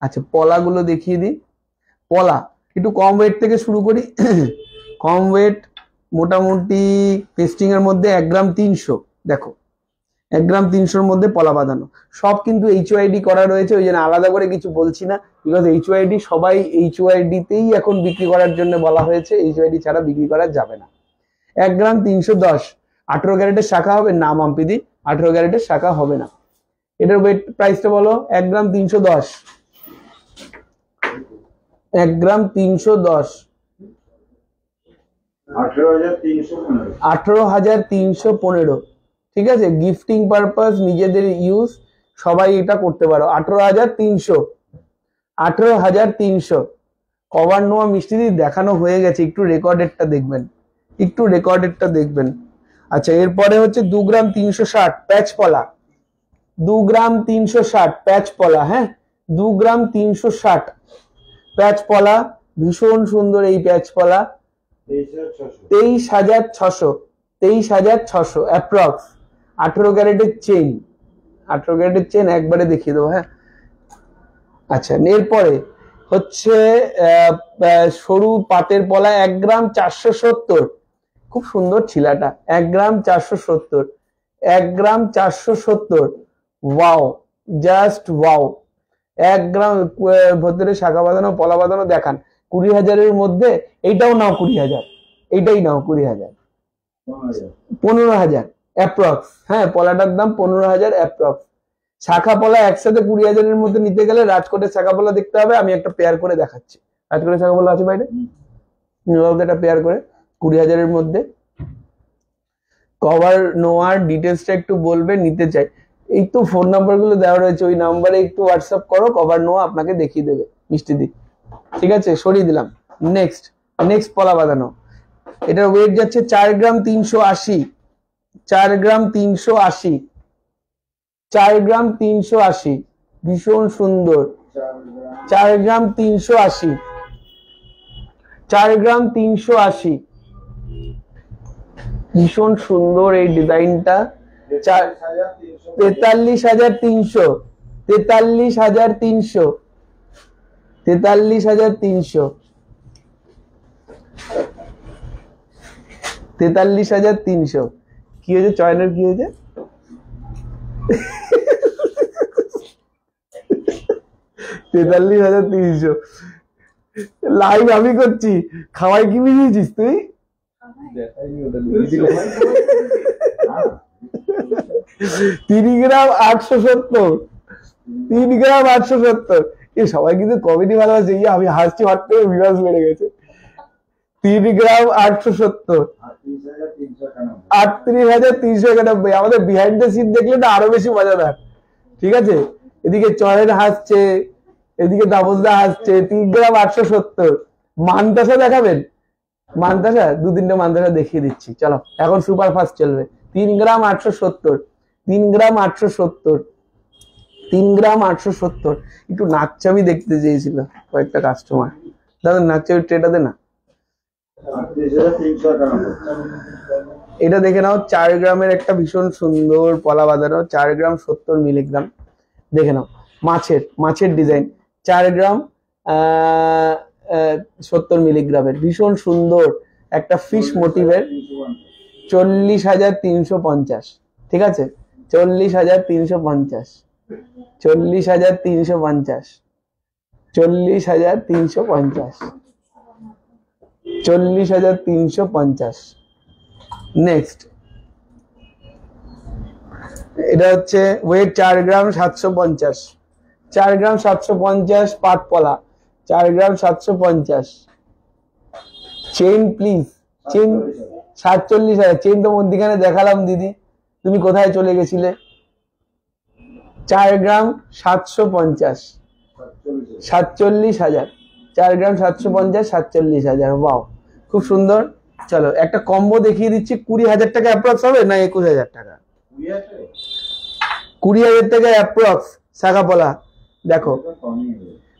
আচ্ছা, পলাগুলো দেখিয়ে দিই। পলা একটু কম ওয়েট থেকে শুরু করি। কম ওয়েট মোটামুটি পেস্টিং এর মধ্যে 1 গ্রাম 300, দেখো 1 গ্রাম 300-র মধ্যে পলা বাঁধানো, সব কিন্তু HYD করা রয়েছে, ওই জন্য আলাদা করে কিছু বলছি না, বিকজ HYD সবাই HYD-তেই এখন বিক্রি করার জন্য বলা হয়েছে, HYD ছাড়া বিক্রি করা যাবে না। 1 গ্রাম 310, 18 ক্যারেটের শাখা হবে না মাম্পিদি, 18 ক্যারেটের শাখা হবে না। এটার ওয়েট প্রাইসটা বলো। 1 গ্রাম 310, 1 গ্রাম 310, 18,315, ঠিক আছে। গিফটিং পারপাস, নিজেদের ইউজ, সবাই এটা করতে পারো। 18,300, 18,300। কভার নোয়া মিষ্টি দিয়ে দেখানো হয়ে গেছে, একটু রেকর্ডেডটা দেখবেন, একটু রেকর্ডেডটা দেখবেন। আচ্ছা, এরপরে হচ্ছে 2 গ্রাম 360 প্যাচ পলা, 2 গ্রাম 360 প্যাচ পলা, হ্যাঁ 2 গ্রাম 360 প্যাচ পলা, ভীষণ সুন্দর এই প্যাচ পলা। 23,600, 23,600 অ্যাপ্রক্স। 18 ক্যারেটের চেইন, 18 ক্যারেটের চেইন একবারে দেখিয়ে দেবো, হ্যাঁ। আচ্ছা, এরপরে হচ্ছে সরু পাতের পলা, 1 গ্রাম 470, খুব সুন্দর ছিলাটা, 1 গ্রাম 470, 1 গ্রাম 470, ওয়াও, জাস্ট ওয়াও। 1 গ্রাম ভেতরে শাখা বাঁধানো, পলা বাঁধানো দেখান। 20,000-এর মধ্যে এইটাও নাও, 20,000, এইটাই নাও 20,000, 15,000 অ্যাপ্রক্স, হ্যাঁ পলাটার দাম 15,000 অ্যাপ্রক্স। শাখা পলা একসাথে 20,000-এর মধ্যে নিতে গেলে রাজকোটের শাখা পলা দেখতে হবে, আমি একটা পেয়ার করে দেখাচ্ছি। রাজকোটের শাখা পলা আছে বাইরে, একটা পেয়ার করে 20,000-এর মধ্যে। কভার নোয়ার ডিটেলসটা একটু বলবে, নিতে চাই। এই তো ফোন নাম্বার গুলো দেওয়া রয়েছে, ওই নাম্বারে একটু হোয়াটসঅ্যাপ করো, কভার নোয়া আপনাকে দেখিয়ে দেবে মিষ্টি দি, ঠিক আছে। সরিয়ে দিলাম। নেক্সট পলা বাঁধানো, এটার ওয়েট যাচ্ছে 4 গ্রাম 380, 4 গ্রাম 380, 4 গ্রাম 380, ভীষণ সুন্দর। 4 গ্রাম 380, 4 গ্রাম 380, ভীষণ সুন্দর এই ডিজাইনটা। 43,300, 43,300, 43,300, 43,300। কি হয়েছে চয়নের, কি হয়েছে? 43,300 লাইভ আমি করছি, খাওয়াই কি মিলিয়েছিস তুই? 3 গ্রাম 870, 3 গ্রাম 870। এই সবাই কিন্তু কমেডি ভালোবাসে, আমি হাসছি হট করে ভিউয়ার্স বেড়ে গেছে। 3 গ্রাম 870, 38,391। আমাদের বিহাইন্ড দ্য সিন দেখলে না আরো বেশি মজাদার, ঠিক আছে। এদিকে চয়ন হাসছে, এদিকে তাপসদা আসছে 3 গ্রাম 870। মানতাসা দেখাবেন? মানতাসা 2-3টে মানতাসা দেখিয়ে দিচ্ছি, চলো। এখন সুপার ফাস্ট চলবে। 3 গ্রাম 870, 3 গ্রাম 870, 3 গ্রাম 870। একটু নাকচাবি দেখতে চেয়েছিল কয়েকটা কাস্টমার। দাদা নাকচাবির ট্রেটা দে না। 38,391। এটা দেখে নাও, 4 গ্রামের একটা ভীষণ সুন্দর পলা বাঁধানো, 4 গ্রাম 70 মিলিগ্রাম। দেখে নাও, মাছের ডিজাইন, 4 গ্রাম 70 মিলিগ্রামের ভীষণ সুন্দর একটা ফিশ মোটিভের। 40,350, ঠিক আছে? 40,350, 40,350, 40,350, 40,350। নেক্সট, এটা হচ্ছে ওয়েট 4 গ্রাম 750, 4 গ্রাম 750 পাটপলা, 4 gram 750। Chain please, chain 47,000। Chain তো মধ্যিখানে দেখালাম দিদি, তুমি কোথায় চলে গেছিলে? 4 গ্রাম 750, 47,000, 4 গ্রাম 750, 47,000। বাও, খুব সুন্দর। চলো একটা কম্বো দেখিয়ে দিচ্ছি। 20,000 টাকা অ্যাপ্রক্স হবে না 21,000 টাকা? 20,000 টাকা অ্যাপ্রক্স শাখা পলা। দেখো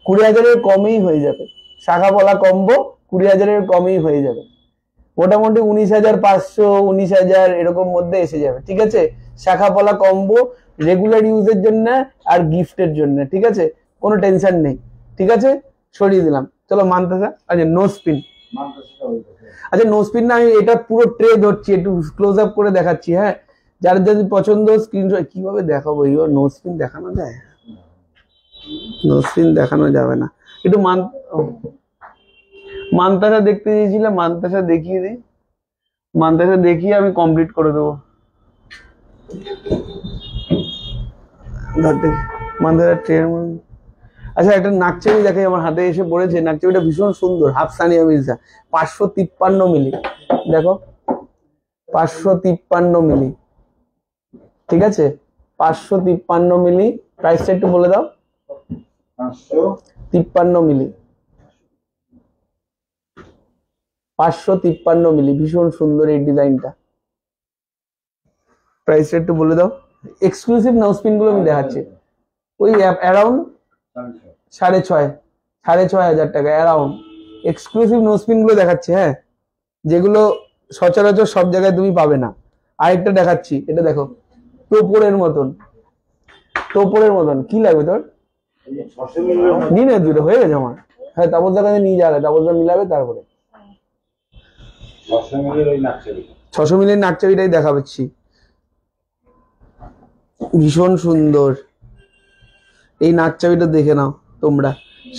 20,000-এর কমেই হয়ে যাবে। শাখা পলা কম্বো 20,000-এর কমেই হয়ে যাবে। মোটামুটি 19,500, 19,000 এরকম মধ্যে এসে যাবে, ঠিক আছে? শাখা পলা কম্বো রেগুলার ইউজের জন্য আর গিফটের জন্য, ঠিক আছে? কোনো টেনশন নেই, ঠিক আছে? সরিয়ে দিলাম। চলো মানতাসা। আচ্ছা নো স্পিন, আচ্ছা নো স্পিন না, আমি এটা পুরো ট্রে ধরছি, একটু ক্লোজ আপ করে দেখাচ্ছি। হ্যাঁ, যার যদি পছন্দ স্ক্রিনশট। কিভাবে দেখাবো? এইবার নো স্পিন দেখানো যায়? নো স্পিন দেখানো যাবে না। একটু মানতাসা দেখতে চেয়েছিলাম, মানতাসা দেখিয়ে দিই। মানতাসা দেখিয়ে আমি কমপ্লিট করে দেবো। মানতাসা ট্রেন। আচ্ছা একটা নাকচাবি দেখাই, আমার হাতে এসে পড়েছে। নাকচাবিটা ভীষণ সুন্দর, হাফ সানিয়া মির্জা, 553 মিলি। দেখো 553 মিলি, ঠিক আছে? 553 মিলি। প্রাইসটা একটু বলে দাও। 553 মিলি, 553 মিলি। ভীষণ সুন্দর এই ডিজাইনটা। প্রাইসটা একটু বলে দাও। এক্সক্লুসিভ নো স্পিন গুলো আমি দেখাচ্ছি, ওই অ্যারাউন্ড 6,500 টাকা অ্যারাউন্ড। এক্সক্লুসিভ নো স্পিন গুলো দেখাচ্ছি, হ্যাঁ, যেগুলো সচরাচর সব জায়গায় তুমি পাবে না। আরেকটা দেখাচ্ছি, এটা দেখো, টোপরের মতন, টোপরের মতন। কি লাগবে তোর? নিয়ে নে, দুটো হয়ে গেছে আমার। হ্যাঁ, তাপসদার কাছে নিয়ে যাবে, তাপসদা মিলাবে তারপরে। 600 মিলির নাকচাবিটাই দেখাচ্ছি, ভীষণ সুন্দর। এই নাকচাবিটা দেখে নাও তোমরা।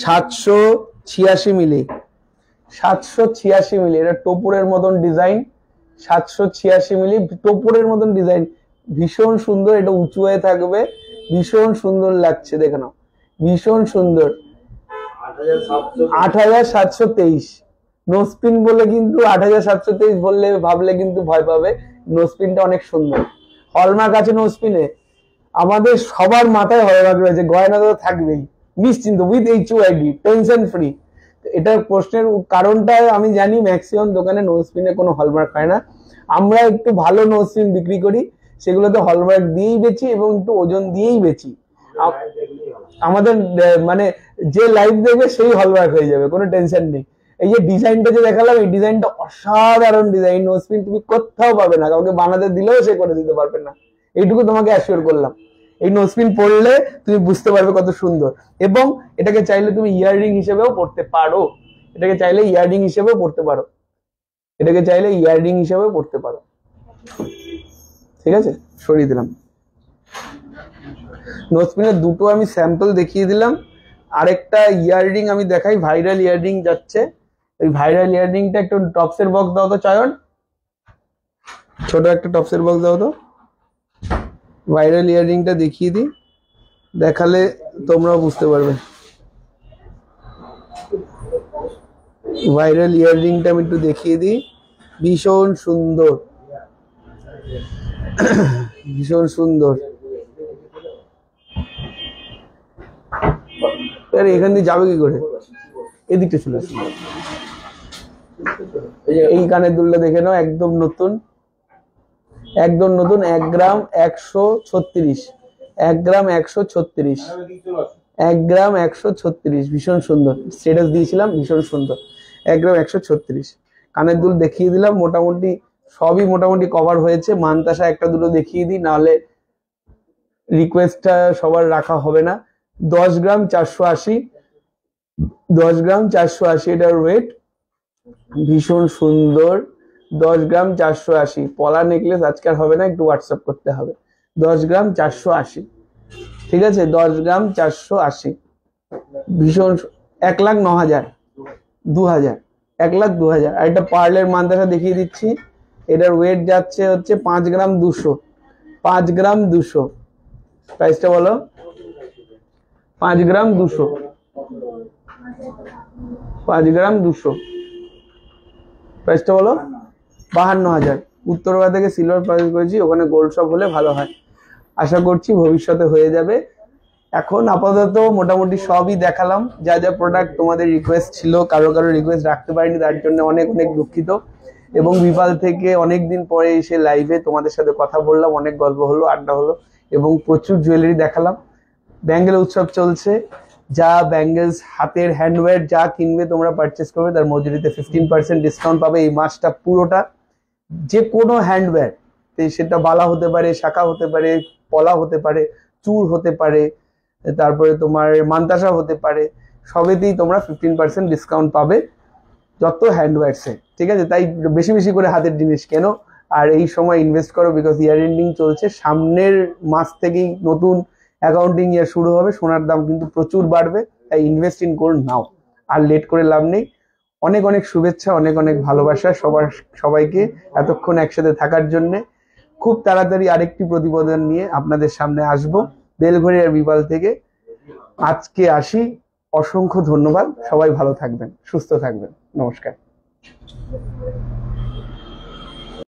786 মিলি, 786 মিলি। এটা টোপরের মতন ডিজাইন, 786 মিলি টোপরের মতন ডিজাইন, ভীষণ সুন্দর। এটা উঁচু হয়ে থাকবে, ভীষণ সুন্দর লাগছে, দেখে নাও, ভীষণ সুন্দর। 8,723। নো স্পিন বলে কিন্তু 8,723 বললে ভাবলে কিন্তু ভয় পাবে। নো স্পিনটা অনেক সুন্দর। হলমার্ক আছে নো স্পিনে। আমাদের সবার মাথায় হলমার্ক রয়েছে, গয়না তো থাকবেই, নিশ্চিন্ত, উইথ HUID, টেনশন ফ্রি। এটার প্রশ্নের কারণটা আমি জানি, ম্যাক্সিমাম দোকানে নো স্পিনে কোনো হলমার্ক হয় না। আমরা একটু ভালো নো স্পিন বিক্রি করি, সেগুলোতে হলমার্ক দিয়েই বেচি এবং একটু ওজন দিয়েই বেচি। আমাদের মানে যে লাইভ দেখবে সেই হলমার্ক হয়ে যাবে, কোনো টেনশন নেই। এই যে ডিজাইনটা যে দেখালাম, এই ডিজাইনটা অসাধারণ ডিজাইন। নো স্পিন তুমি কোথাও পাবে না, কাউকে বানাতে দিলেও সে করে দিতে পারবে না, এইটুকু তোমাকে অ্যাসিওর করলাম। এই নো স্পিন পড়লে তুমি বুঝতে পারবে কত সুন্দর। এবং এটাকে চাইলে তুমি ইয়াররিং হিসেবেও পড়তে পারো, এটাকে চাইলে ইয়াররিং হিসেবেও পড়তে পারো, এটাকে চাইলে ইয়াররিং হিসেবেও পড়তে পারো, ঠিক আছে? সরিয়ে দিলাম। নো স্পিনের দুটো আমি স্যাম্পল দেখিয়ে দিলাম। আরেকটা ইয়াররিং আমি দেখাই, ভাইরাল ইয়াররিং যাচ্ছে। এই ভাইরাল ইয়াররিংটা একটু টপসের বক্স দাও তো চয়ন, ছোট একটা টপসের বক্স দাও তো। ভাইরাল ইয়াররিংটা দেখিয়ে দিই, দেখালে তোমরাও বুঝতে পারবে। ভাইরাল ইয়াররিংটা আমি একটু দেখিয়ে দিই, ভীষণ সুন্দর, ভীষণ সুন্দর। আরে এখান দিয়ে যাবে কি করে? এদিকটা চলে আসুন। এই কানের দুলটা দেখে নাও, একদম নতুন, একদম নতুন। 1 গ্রাম 136, 1 গ্রাম 136, 1 গ্রাম 136, ভীষণ সুন্দর। স্ট্যাটাস দিয়েছিলাম, ভীষণ সুন্দর। 1 গ্রাম 136 কানের দুল দেখিয়ে দিলাম। মোটামুটি সবই মোটামুটি কভার হয়েছে। মানতাসা একটা দুটো দেখিয়ে দিই, নাহলে রিকোয়েস্টটা সবার রাখা হবে না। 10 গ্রাম 480, 10 গ্রাম 480 এটার ওয়েট, ভীষণ সুন্দর। 10 গ্রাম 480 পলা নেকলেস আজকে আর হবে না, একটু হোয়াটসঅ্যাপ করতে হবে। 10 গ্রাম 480, ঠিক আছে? 10 গ্রাম 480, ভীষণ। 1,09,000, 2,000, 1,02,000। আর একটা পার্লের মানতাসা দেখিয়ে দিচ্ছি। এটার ওয়েট যাচ্ছে হচ্ছে 5 গ্রাম 200, 5 গ্রাম 200। প্রাইসটা বলো। 5 গ্রাম 200, 5 গ্রাম 200, প্রাইসটা বলো। 52,000। উত্তরবঙ্গ থেকে সিলভার পারচেজ করেছি, ওখানে গোল্ড শপ হলে ভালো হয়। আশা করছি ভবিষ্যতে হয়ে যাবে। এখন আপাতত মোটামুটি সবই দেখালাম, যা যা প্রোডাক্ট তোমাদের রিকোয়েস্ট ছিল। কারো রিকোয়েস্ট রাখতে পারিনি, তার জন্য অনেক অনেক দুঃখিত। এবং বিপাল থেকে অনেকদিন পরে এসে লাইভে তোমাদের সাথে কথা বললাম, অনেক গল্প হলো, আড্ডা হলো, এবং প্রচুর জুয়েলারি দেখালাম। ব্যাঙ্গেল উৎসব চলছে। যা ব্যাঙ্গেলস, হাতের হ্যান্ডওয়্যার যা কিনবে তোমরা পারচেস করবে, তার মজুরিতে 15% ডিসকাউন্ট পাবে এই মাসটা পুরোটা। যে কোনো হ্যান্ডওয়্যার, সেটা বালা হতে পারে, শাখা হতে পারে, পলা হতে পারে, চূড় হতে পারে, তারপরে তোমার মানতাসা হতে পারে, সবেতেই তোমরা 15% ডিসকাউন্ট পাবে যত হ্যান্ডওয়্যারসে, ঠিক আছে? তাই বেশি বেশি করে হাতের জিনিস কেনো, আর এই সময় ইনভেস্ট করো, বিকজ ইয়ার এন্ডিং চলছে। সামনের মাস থেকেই নতুন অ্যাকাউন্টিং ইয়ার শুরু হবে, সোনার দাম কিন্তু প্রচুর বাড়বে। তাই ইনভেস্ট ইন গোল্ড নাও, আর লেট করে লাভ নেই। অনেক অনেক শুভেচ্ছা, অনেক অনেক ভালোবাসা সবাইকে এতক্ষণ একসাথে থাকার জন্য। খুব তাড়াতাড়ি আরেকটি প্রতিবেদন নিয়ে আপনাদের সামনে আসবো বেলঘড়িয়ার বিপাল থেকে। আজকে আসি, অসংখ্য ধন্যবাদ। সবাই ভালো থাকবেন, সুস্থ থাকবেন, নমস্কার।